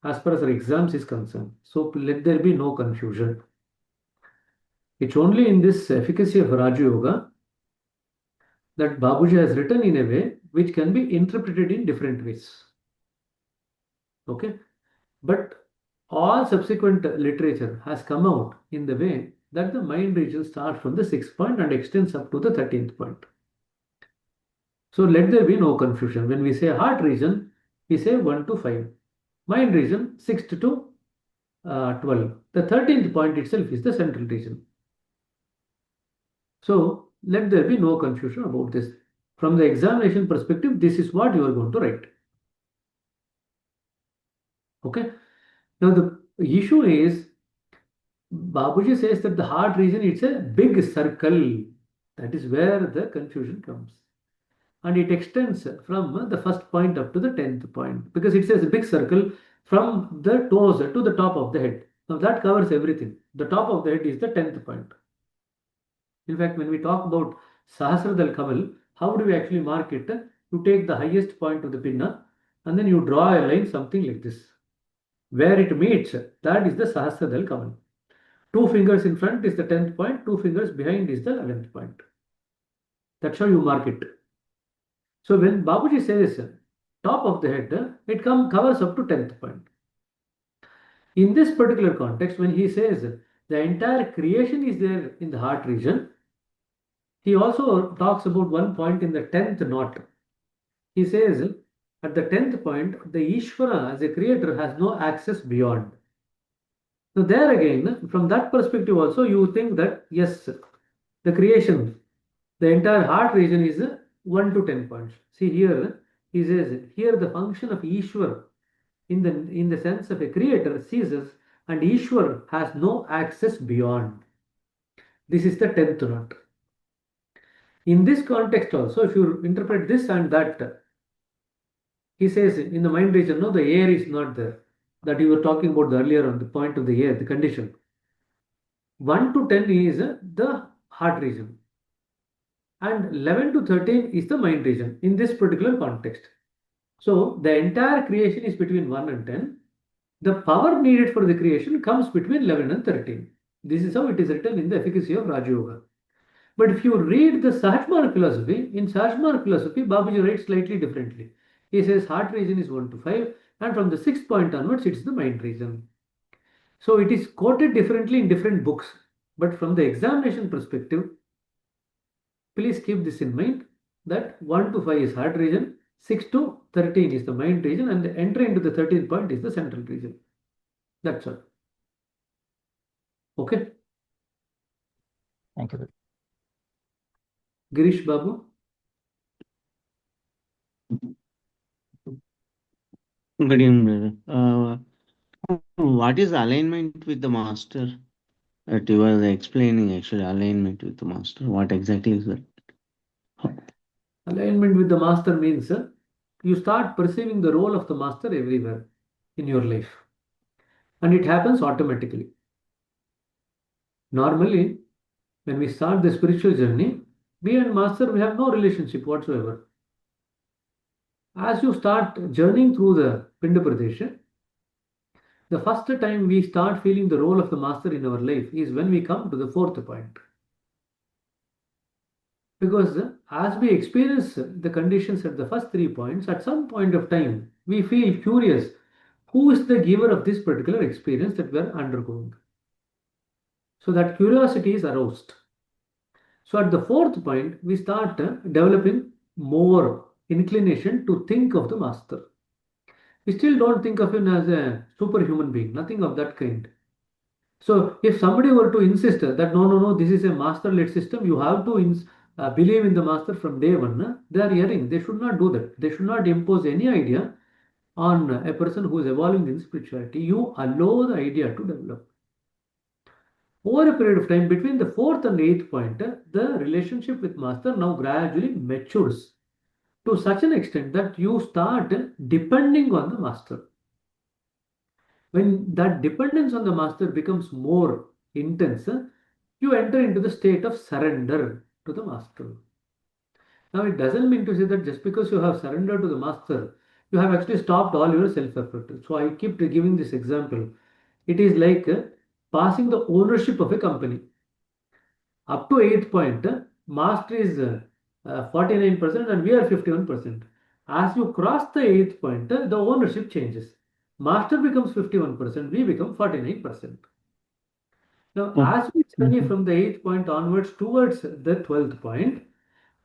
As far as our exams is concerned. So let there be no confusion. It's only in this efficacy of Raja Yoga that Babuji has written in a way which can be interpreted in different ways. Okay? But all subsequent literature has come out in the way that the mind region starts from the 6th point and extends up to the 13th point. So let there be no confusion. When we say heart region, we say 1 to 5. Mind region 6 to 12. The 13th point itself is the central region. So let there be no confusion about this. From the examination perspective, this is what you are going to write. Okay. Now the issue is, Babuji says that the heart region, it's a big circle. That is where the confusion comes. And it extends from the first point up to the 10th point because it says a big circle from the toes to the top of the head. Now that covers everything. The top of the head is the 10th point. In fact, when we talk about Sahasradal Kamal, how do we actually mark it? You take the highest point of the pinna and then you draw a line something like this. Where it meets, that is the Sahasradal Kamal. 2 fingers in front is the 10th point, 2 fingers behind is the 11th point. That's how you mark it. So when Babuji says top of the head, it covers up to 10th point. In this particular context, when he says the entire creation is there in the heart region, he also talks about one point in the 10th knot. He says at the 10th point, the Ishvara as a creator has no access beyond. So there again, from that perspective also, you think that yes, the creation, the entire heart region is 1 to 10 points. See here, he says here the function of Ishwar in the sense of a creator ceases and Ishwar has no access beyond. This is the 10th knot. In this context also, if you interpret this and that, he says in the mind region, no, the air is not there. That you were talking about earlier on the point of the air, the condition. 1 to 10 is the heart region. And 11 to 13 is the mind region in this particular context. So the entire creation is between 1 and 10. The power needed for the creation comes between 11 and 13. This is how it is written in the efficacy of Raja Yoga. But if you read the Sahajmark philosophy, in Sahajmark philosophy, Babaji writes slightly differently. He says heart region is 1 to 5, and from the 6th point onwards, it's the mind region. So it is quoted differently in different books. But from the examination perspective, please keep this in mind that 1 to 5 is heart region, 6 to 13 is the mind region, and the entry into the 13th point is the central region. That's all. Okay? Thank you. Girish Babu? Good evening, brother. What is alignment with the master? That you were explaining actually, alignment with the master. What exactly is that? Alignment with the master means you start perceiving the role of the master everywhere in your life. And it happens automatically. Normally, when we start the spiritual journey, we and master, we have no relationship whatsoever. As you start journeying through the Pinda Pradesha, the first time we start feeling the role of the master in our life is when we come to the 4th point. Because as we experience the conditions at the first 3 points, at some point of time, we feel curious. Who is the giver of this particular experience that we are undergoing? So that curiosity is aroused. So at the 4th point, we start developing more inclination to think of the master. We still don't think of him as a superhuman being, nothing of that kind. So if somebody were to insist that no, this is a master-led system, you have to believe in the master from day one, they are erring. They should not do that. They should not impose any idea on a person who is evolving in spirituality. You allow the idea to develop. Over a period of time, between the 4th and 8th point, the relationship with master now gradually matures to such an extent that you start depending on the master. When that dependence on the master becomes more intense, you enter into the state of surrender to the master. Now, it doesn't mean to say that just because you have surrendered to the master, you have actually stopped all your self-effort. So I keep giving this example. It is like passing the ownership of a company. Up to 8th point, master is 49% and we are 51%. As you cross the 8th point, the ownership changes. Master becomes 51%, we become 49%. Now, as we journey from the 8th point onwards towards the 12th point,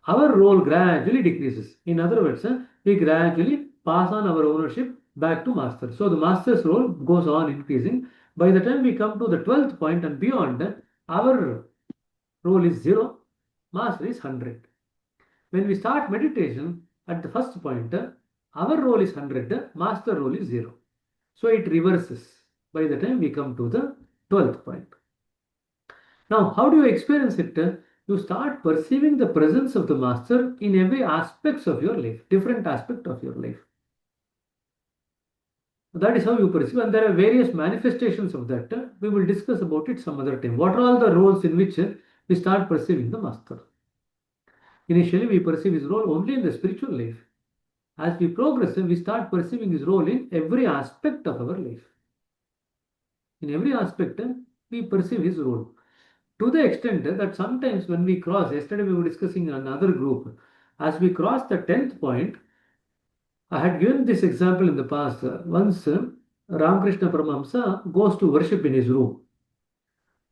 our role gradually decreases. In other words, we gradually pass on our ownership back to master. So the master's role goes on increasing. By the time we come to the 12th point and beyond, our role is 0, master is 100. When we start meditation at the first point, our role is 100, master role is 0. So it reverses by the time we come to the 12th point. Now, how do you experience it? You start perceiving the presence of the master in every aspects of your life, different aspect of your life. That is how you perceive, and there are various manifestations of that. We will discuss about it some other time. What are all the roles in which we start perceiving the master? Initially, we perceive his role only in the spiritual life. As we progress, we start perceiving his role in every aspect of our life. In every aspect, we perceive his role. To the extent that sometimes when we cross, yesterday we were discussing in another group, as we cross the 10th point, I had given this example in the past. Once Ramakrishna Paramahamsa goes to worship in his room,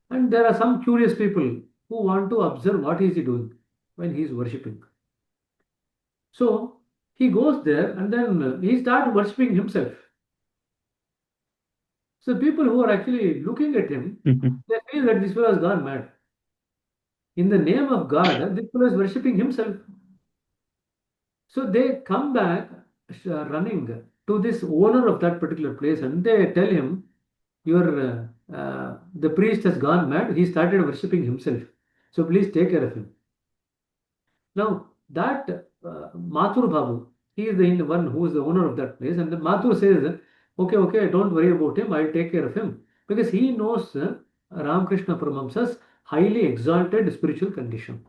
and there are some curious people who want to observe what is he doing when he is worshipping. So he goes there and then he starts worshipping himself. So people who are actually looking at him, they feel that this fellow has gone mad. In the name of God, this fellow is worshipping himself. So they come back running to this owner of that particular place and they tell him, the priest has gone mad. He started worshipping himself. So please take care of him. Now that Mathur Babu, he is the one who is the owner of that place, and the Mathur says, okay, don't worry about him. I'll take care of him because he knows Ramakrishna Paramahamsa's highly exalted spiritual condition.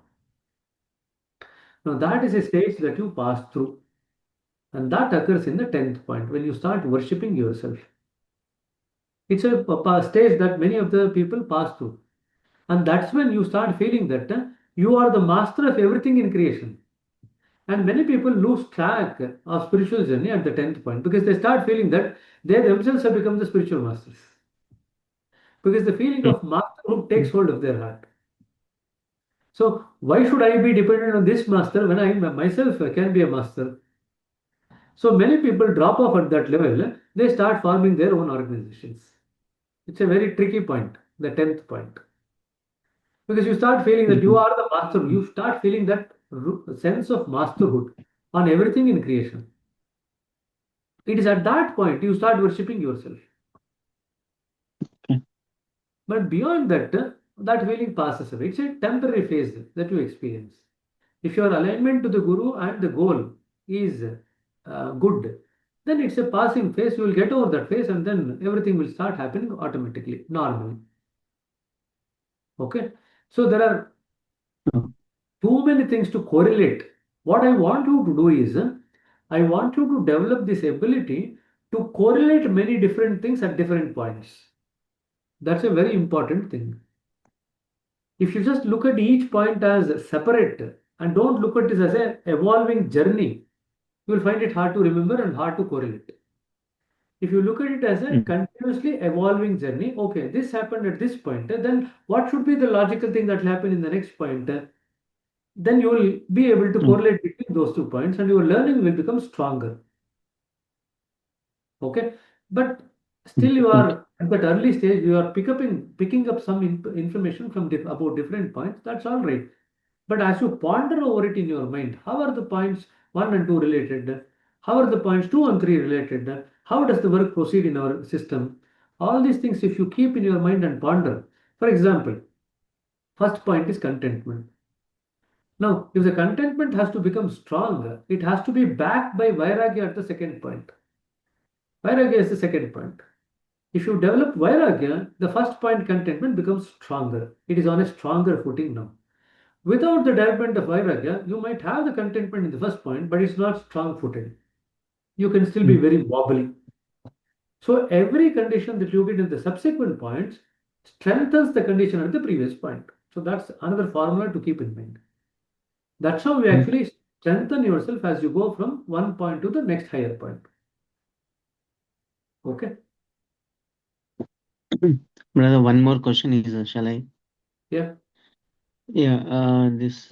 Now that is a stage that you pass through. And that occurs in the 10th point when you start worshipping yourself. It's a stage that many of the people pass through. And that's when you start feeling that you are the master of everything in creation. And many people lose track of spiritual journey at the 10th point because they start feeling that they themselves have become the spiritual masters. Because the feeling of masterhood takes hold of their heart. So why should I be dependent on this master when I myself can be a master? So many people drop off at that level. They start forming their own organizations. It's a very tricky point, the 10th point. Because you start feeling that you are the master. You start feeling that sense of masterhood on everything in creation. It is at that point you start worshipping yourself. But beyond that, that feeling passes away. It's a temporary phase that you experience. If your alignment to the Guru and the goal is good, then it's a passing phase. You will get over that phase and then everything will start happening automatically, normally. Okay? So there are too many things to correlate. What I want you to do is, I want you to develop this ability to correlate many different things at different points. That's a very important thing. If you just look at each point as separate and don't look at this as an evolving journey, you will find it hard to remember and hard to correlate. If you look at it as a continuously evolving journey, okay, this happened at this point, then what should be the logical thing that will happen in the next point? Then you will be able to correlate between those 2 points and your learning will become stronger. Okay, but still you are at that early stage, you are picking up some information from about different points. That's all right. But as you ponder over it in your mind, how are the points 1 and 2 related? How are the points 2 and 3 related? How does the work proceed in our system? All these things, if you keep in your mind and ponder, for example, first point is contentment. Now, if the contentment has to become strong, it has to be backed by vairagya at the second point. Vairagya is the second point. If you develop vairagya, the first point contentment becomes stronger. It is on a stronger footing now. Without the development of vairagya, you might have the contentment in the first point, but it's not strong footed. You can still be very wobbly. So every condition that you get in the subsequent points strengthens the condition at the previous point. So that's another formula to keep in mind. That's how we actually strengthen yourself as you go from one point to the next higher point. Okay. Brother, one more question is, shall I? Yeah. Yeah, this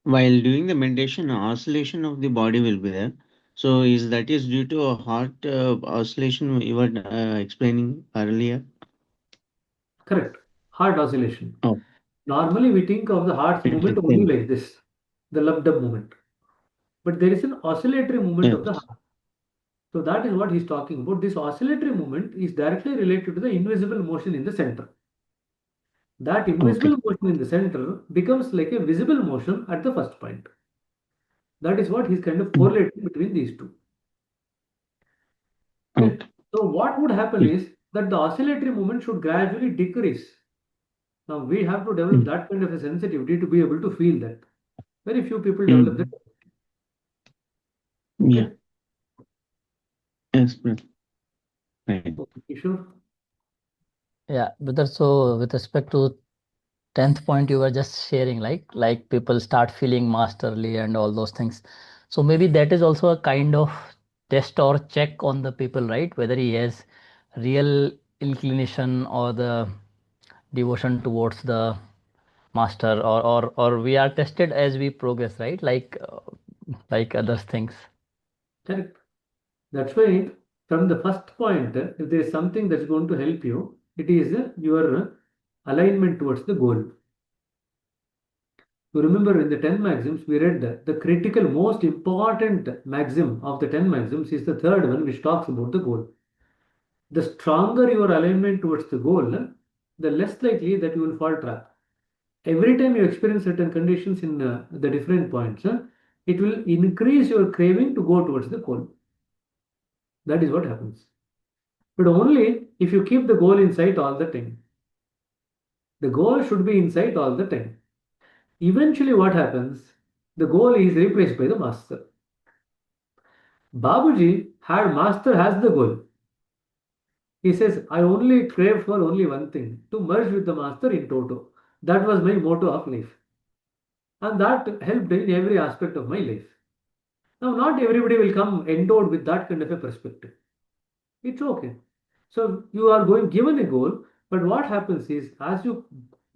while doing the meditation, oscillation of the body will be there. So is that is due to a heart oscillation you were explaining earlier? Correct. Heart oscillation. Oh, Normally we think of the heart's it's movement the only same. like this, the lub-dub movement. But there is an oscillatory movement of the Yes. heart. So that is what he's talking about. This oscillatory movement is directly related to the invisible motion in the center. That invisible Okay. motion in the center becomes like a visible motion at the first point. That is what he's kind of correlating between these two. Okay. Okay. So what would happen is that the oscillatory movement should gradually decrease. Now we have to develop that kind of a sensitivity to be able to feel that. Very few people develop that. Yeah. Okay. Yes, brother. Right. Okay. You sure? Yeah, brother. So with respect to 10th point you were just sharing, like people start feeling masterly and all those things. So maybe that is also a kind of test or check on the people, right? Whether he has real inclination or the devotion towards the master, or we are tested as we progress, right? Like other things. Correct. That's why from the first point, if there is something that's going to help you, it is your alignment towards the goal. You remember in the 10 maxims, we read the critical, most important maxim of the 10 maxims is the third one, which talks about the goal. The stronger your alignment towards the goal, the less likely that you will fall trap. Every time you experience certain conditions in the different points, it will increase your craving to go towards the goal. That is what happens. But only if you keep the goal in sight all the time. The goal should be in sight all the time. Eventually, what happens? The goal is replaced by the master. Babuji had master as the goal. He says, I only crave for only one thing, to merge with the master in toto. That was my motto of life. And that helped in every aspect of my life. Now, not everybody will come endowed with that kind of a perspective. It's okay. So you are going given a goal, but what happens is as you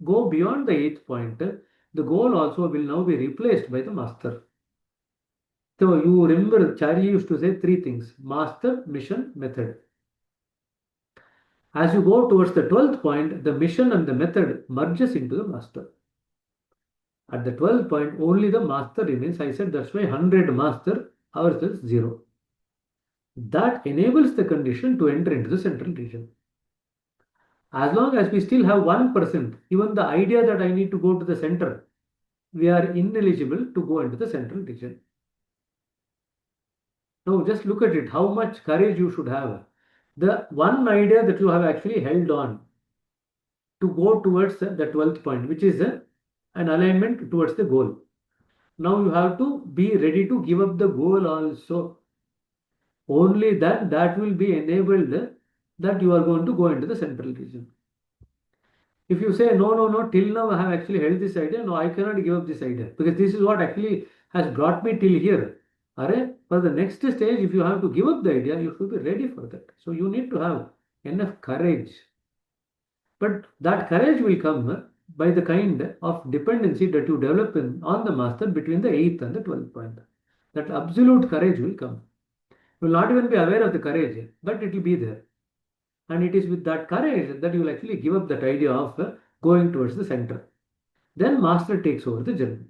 go beyond the eighth point, the goal also will now be replaced by the master. So you remember Charya used to say three things: master, mission, method. As you go towards the 12th point, the mission and the method merges into the master. At the 12th point, only the master remains. I said that's why 100 master, ours is 0. That enables the condition to enter into the central region. As long as we still have 1%, even the idea that I need to go to the center, we are ineligible to go into the central region. Now just look at it, how much courage you should have. The one idea that you have actually held on to go towards the 12th point, which is an alignment towards the goal. Now you have to be ready to give up the goal also. Only then that will be enabled that you are going to go into the central region. If you say, no, till now I have actually held this idea, no, I cannot give up this idea because this is what actually has brought me till here. For the next stage, if you have to give up the idea, you should be ready for that. So you need to have enough courage. But that courage will come by the kind of dependency that you develop on the master between the 8th and the 12th point. That absolute courage will come. You will not even be aware of the courage, but it will be there. And it is with that courage that you will actually give up that idea of going towards the center. Then master takes over the journey.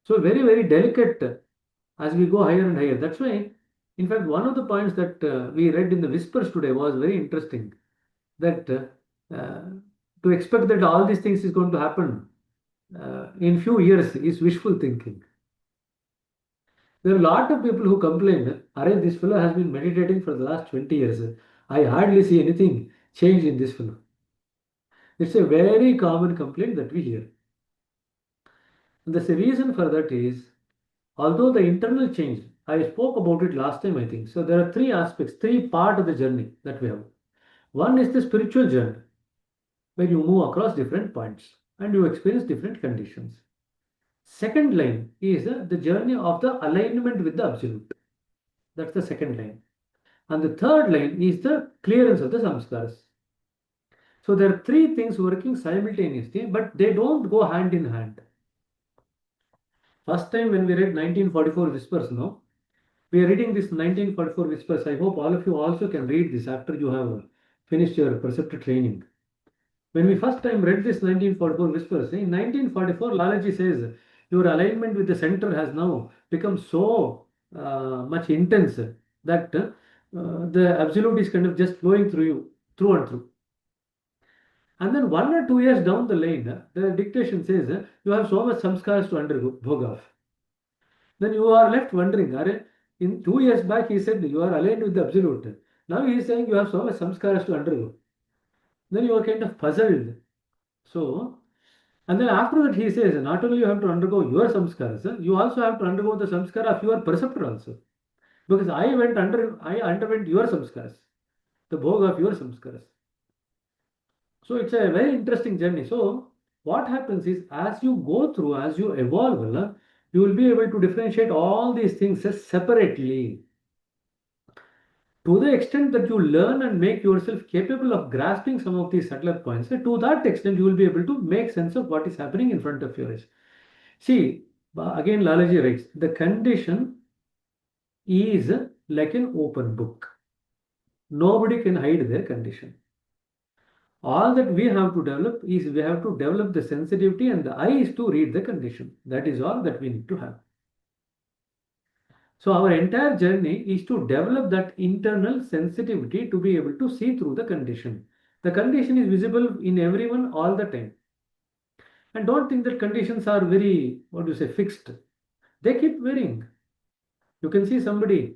So very, very delicate as we go higher and higher. That's why, in fact, one of the points that we read in the whispers today was very interesting. That to expect that all these things is going to happen in few years is wishful thinking. There are a lot of people who complain, this fellow has been meditating for the last 20 years. I hardly see anything change in this fellow. It's a very common complaint that we hear. And the reason for that is, although the internal change, I spoke about it last time, I think. So there are three aspects, three parts of the journey that we have. One is the spiritual journey, where you move across different points and you experience different conditions. Second line is the journey of the alignment with the absolute. That's the second line. And the third line is the clearance of the samskaras. So there are three things working simultaneously, but they don't go hand in hand. First time when we read 1944 Whispers, no? We are reading this 1944 Whispers. I hope all of you also can read this after you have finished your preceptor training. When we first time read this 1944 Whispers, in 1944, Lalaji says, your alignment with the center has now become so much intense that the absolute is kind of just flowing through you, through and through. And then 1 or 2 years down the lane, the dictation says, you have so much samskaras to undergo, bhoga. Then you are left wondering, in 2 years back he said you are aligned with the absolute. Now he is saying you have so much samskaras to undergo. Then you are kind of puzzled. So, and then after that he says, not only you have to undergo your samskaras, you also have to undergo the samskara of your preceptor also. Because I underwent your samskaras, the bhoga of your samskaras. So it's a very interesting journey. So what happens is as you go through, as you evolve, you will be able to differentiate all these things separately. To the extent that you learn and make yourself capable of grasping some of these subtler points, to that extent you will be able to make sense of what is happening in front of your eyes. See, again Lalaji writes, the condition is like an open book. Nobody can hide their condition. All that we have to develop is we have to develop the sensitivity and the eyes to read the condition. That is all that we need to have. So our entire journey is to develop that internal sensitivity to be able to see through the condition. The condition is visible in everyone all the time. And don't think that conditions are very, fixed. They keep varying. You can see somebody,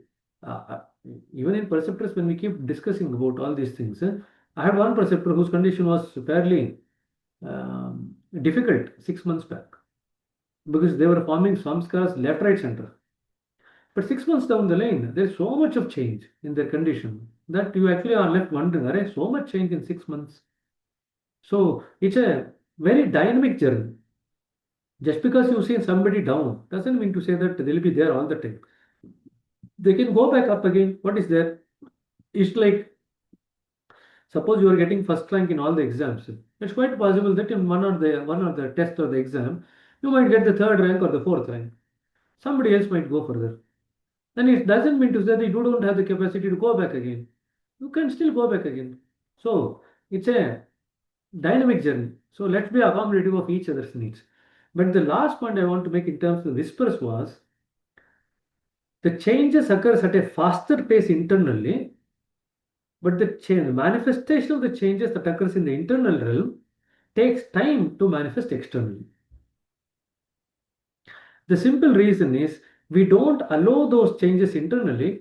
even in preceptors, when we keep discussing about all these things, I had one preceptor whose condition was fairly difficult 6 months back because they were forming samskaras left, right, center. But 6 months down the line, there's so much of change in their condition that you actually are left wondering, are so much change in 6 months? So it's a very dynamic journey. Just because you see somebody down doesn't mean to say that they'll be there all the time. They can go back up again. What is there? It's like, suppose you are getting first rank in all the exams. It's quite possible that in one or the test or the exam, you might get the third rank or the fourth rank. Somebody else might go further. Then it doesn't mean to say that you don't have the capacity to go back again. You can still go back again. So it's a dynamic journey. So let's be accommodative of each other's needs. But the last point I want to make in terms of whispers was the changes occurs at a faster pace internally, but the manifestation of the changes that occurs in the internal realm takes time to manifest externally. The simple reason is we don't allow those changes internally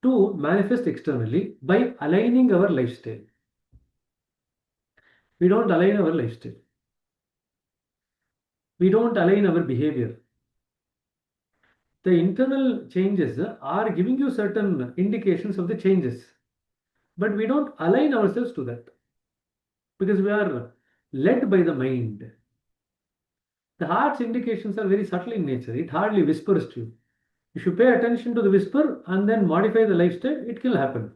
to manifest externally by aligning our lifestyle. We don't align our lifestyle. We don't align our behavior. The internal changes are giving you certain indications of the changes, but we don't align ourselves to that because we are led by the mind. The heart's indications are very subtle in nature. It hardly whispers to you. If you pay attention to the whisper and then modify the lifestyle, it will happen.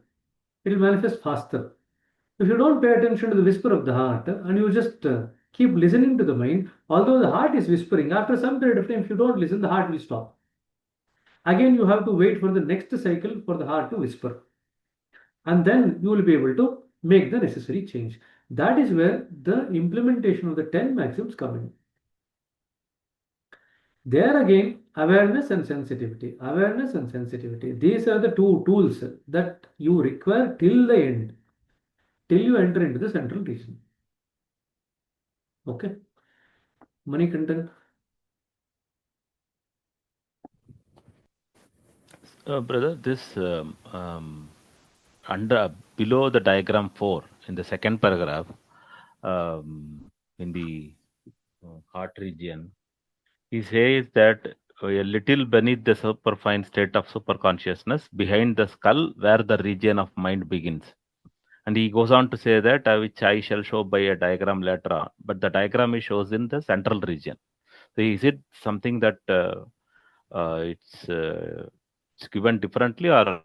It will manifest faster. If you don't pay attention to the whisper of the heart and you just keep listening to the mind, although the heart is whispering, after some period of time, if you don't listen, the heart will stop. Again, you have to wait for the next cycle for the heart to whisper. And then you will be able to make the necessary change. That is where the implementation of the 10 maxims come in. There again, awareness and sensitivity. Awareness and sensitivity. These are the two tools that you require till the end, till you enter into the central region. Okay. Money content. Brother, this under below the diagram 4 in the second paragraph, in the heart region, he says that a little beneath the superfine state of superconsciousness, behind the skull, where the region of mind begins. And he goes on to say that, which I shall show by a diagram later on. But the diagram he shows in the central region. So is it something that it's given differently, or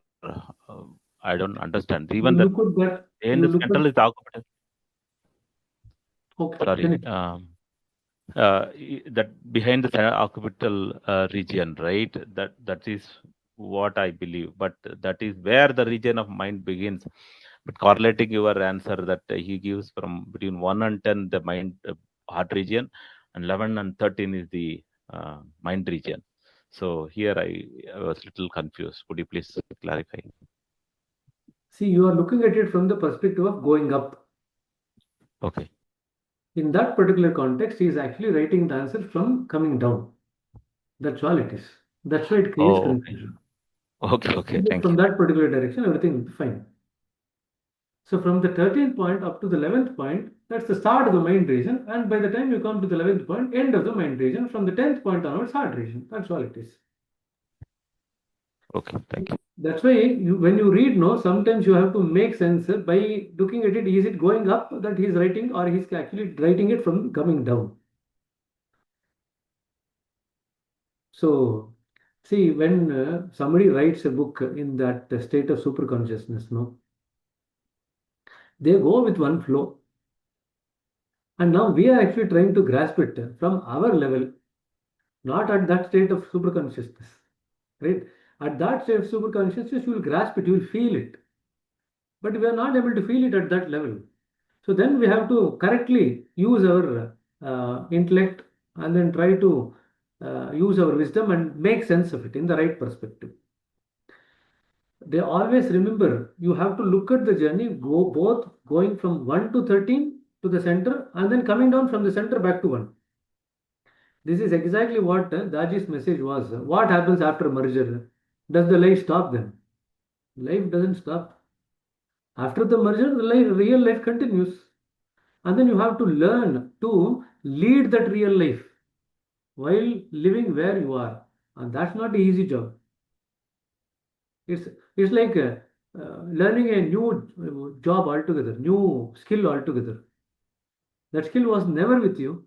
I don't understand. Even You the look at that. in You the look central at. is occupied. Okay. Sorry. Finish. That behind the occipital region, right? That is what I believe. But that is where the region of mind begins. But correlating your answer that he gives from between 1 and 10, the mind heart region, and 11 and 13 is the mind region. So here I was a little confused. Could you please clarify? See, you are looking at it from the perspective of going up. Okay. In that particular context, he is actually writing the answer from coming down. That's all it is. That's why it creates confusion. Okay. Thank From you. that particular direction, everything will be fine. So from the 13th point up to the 11th point, that's the start of the mind region. And by the time you come to the 11th point, end of the mind region. From the 10th point onwards, heart region. That's all it is. Okay, thank you. That's why when you read, sometimes you have to make sense by looking at it. Is it going up that he's writing, or he's actually writing it from coming down? So, see, when somebody writes a book in that state of super consciousness, they go with one flow. And now we are actually trying to grasp it from our level, not at that state of super consciousness, right? At that state of super consciousness, you will grasp it, you will feel it. But we are not able to feel it at that level. So then we have to correctly use our intellect and then try to use our wisdom and make sense of it in the right perspective. They always remember you have to look at the journey, go both going from 1 to 13 to the center and then coming down from the center back to 1. This is exactly what Daji's message was. What happens after merger? Does the life stop then? Life doesn't stop. After the merger, the real life continues. And then you have to learn to lead that real life while living where you are. And that's not an easy job. It's like learning a new job altogether, new skill altogether. That skill was never with you.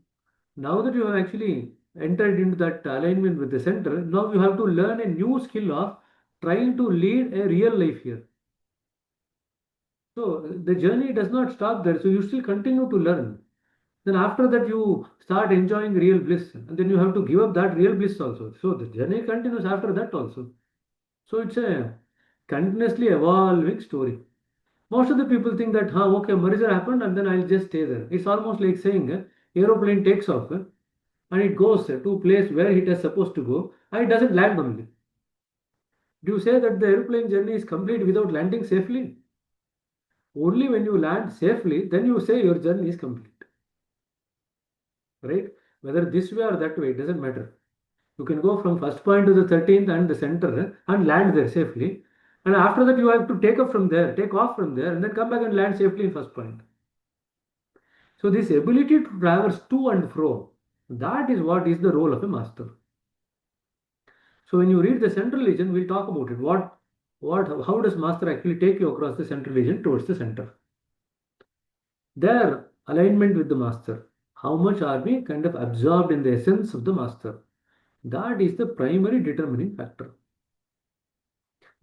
Now that you have actually entered into that alignment with the center, now you have to learn a new skill of trying to lead a real life here. So the journey does not stop there. So you still continue to learn. Then after that, you start enjoying real bliss, and then you have to give up that real bliss also. So the journey continues after that also. So it's a continuously evolving story. Most of the people think that, okay, merger happened and then I'll just stay there. It's almost like saying aeroplane takes off and it goes to a place where it is supposed to go and it doesn't land only. Do you say that the airplane journey is complete without landing safely? Only when you land safely, then you say your journey is complete. Right? Whether this way or that way, it doesn't matter. You can go from first point to the 13th and the center and land there safely. And after that, you have to take off from there, and then come back and land safely in first point. So this ability to traverse to and fro, that is what is the role of a master. So when you read the central region, we'll talk about it. How does master actually take you across the central region towards the center? Their alignment with the master. How much are we kind of absorbed in the essence of the master? That is the primary determining factor.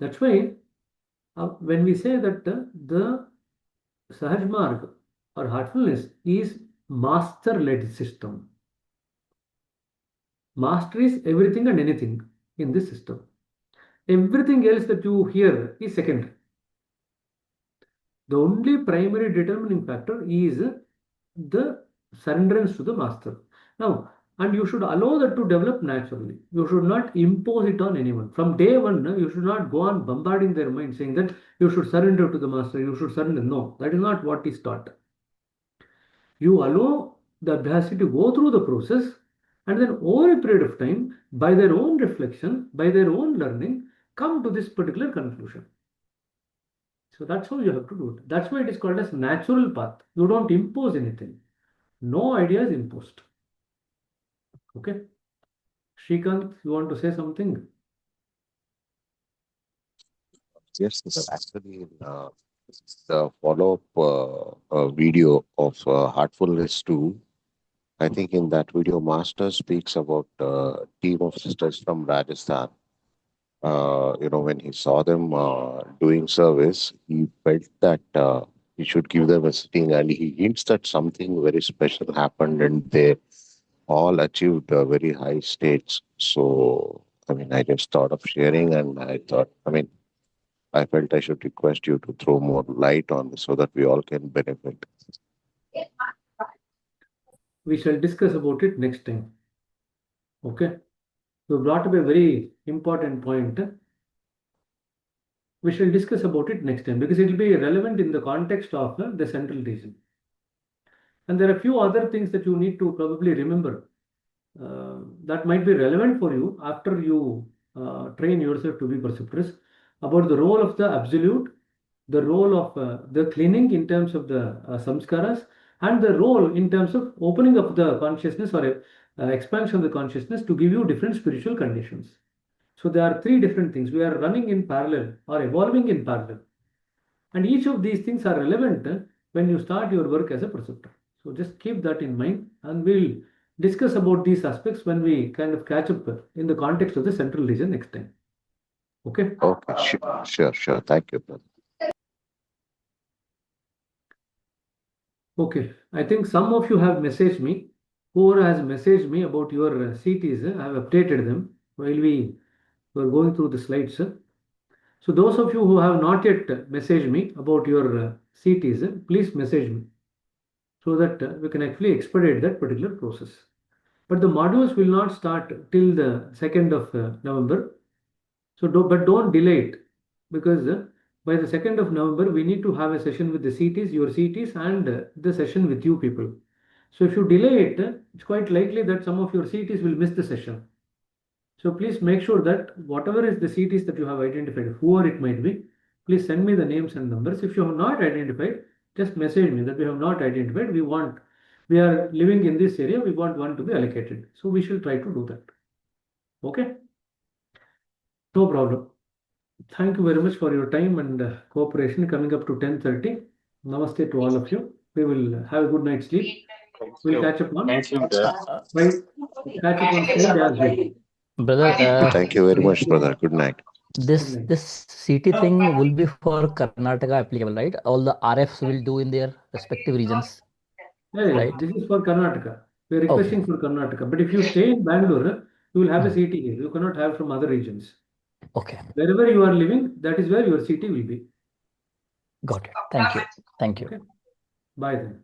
That's why when we say that the Sahaj Marg or heartfulness is master-led system. Master is everything and anything in this system. Everything else that you hear is secondary. The only primary determining factor is the surrenderance to the master. Now, and you should allow that to develop naturally. You should not impose it on anyone. From day one, you should not go on bombarding their mind saying that you should surrender to the master, you should surrender. No, that is not what is taught. You allow the Abhyasi to go through the process and then over a period of time, by their own reflection, by their own learning, come to this particular conclusion. So that's how you have to do it. That's why it is called as natural path. You don't impose anything. No idea is imposed. Okay. Shrikant, you want to say something? Yes, sir. Actually, the follow-up video of Heartfulness 2, I think in that video, Master speaks about a team of sisters from Rajasthan. When he saw them doing service, he felt that he should give them a sitting, and he hints that something very special happened, and they all achieved very high states. So, I just thought of sharing, and I felt I should request you to throw more light on this so that we all can benefit. We shall discuss about it next time. Okay. You brought up a very important point. We shall discuss about it next time because it will be relevant in the context of the central region. And there are a few other things that you need to probably remember that might be relevant for you after you train yourself to be perceptress about the role of the absolute, the role of the cleaning in terms of the samskaras, and the role in terms of opening up the consciousness or expansion of the consciousness to give you different spiritual conditions. So there are three different things. We are running in parallel or evolving in parallel. And each of these things are relevant when you start your work as a preceptor. So just keep that in mind and we'll discuss about these aspects when we kind of catch up in the context of the central region next time. Okay? Okay, sure. Thank you, brother. Okay, I think some of you have messaged me. Whoever has messaged me about your CTs, I have updated them while we were going through the slides. So those of you who have not yet messaged me about your CTs, please message me so that we can actually expedite that particular process. But the modules will not start till the 2nd of November. So but don't delay it because by the 2nd of November, we need to have a session with the CTs, your CTs, and the session with you people. So if you delay it, it's quite likely that some of your CTs will miss the session. So please make sure that whatever is the CTs that you have identified, whoever it might be, please send me the names and numbers. If you have not identified, just message me that we have not identified. We are living in this area. We want one to be allocated. So we shall try to do that. Okay? No problem. Thank you very much for your time and cooperation coming up to 10:30. Namaste to all of you. We will have a good night's sleep. We'll catch up on. Thank you, brother. Right. Catch up on stage as well. Brother, Thank you very much, brother. Good night. this CT thing will be for Karnataka applicable, right? All the RFs will do in their respective regions. Yeah, right? This is for Karnataka. We are requesting for Karnataka. But if you stay in Bangalore, you will have a CT here. You cannot have from other regions. Okay. Wherever you are living, that is where your CT will be. Got it. Thank you. Thank you. Okay. Bye then.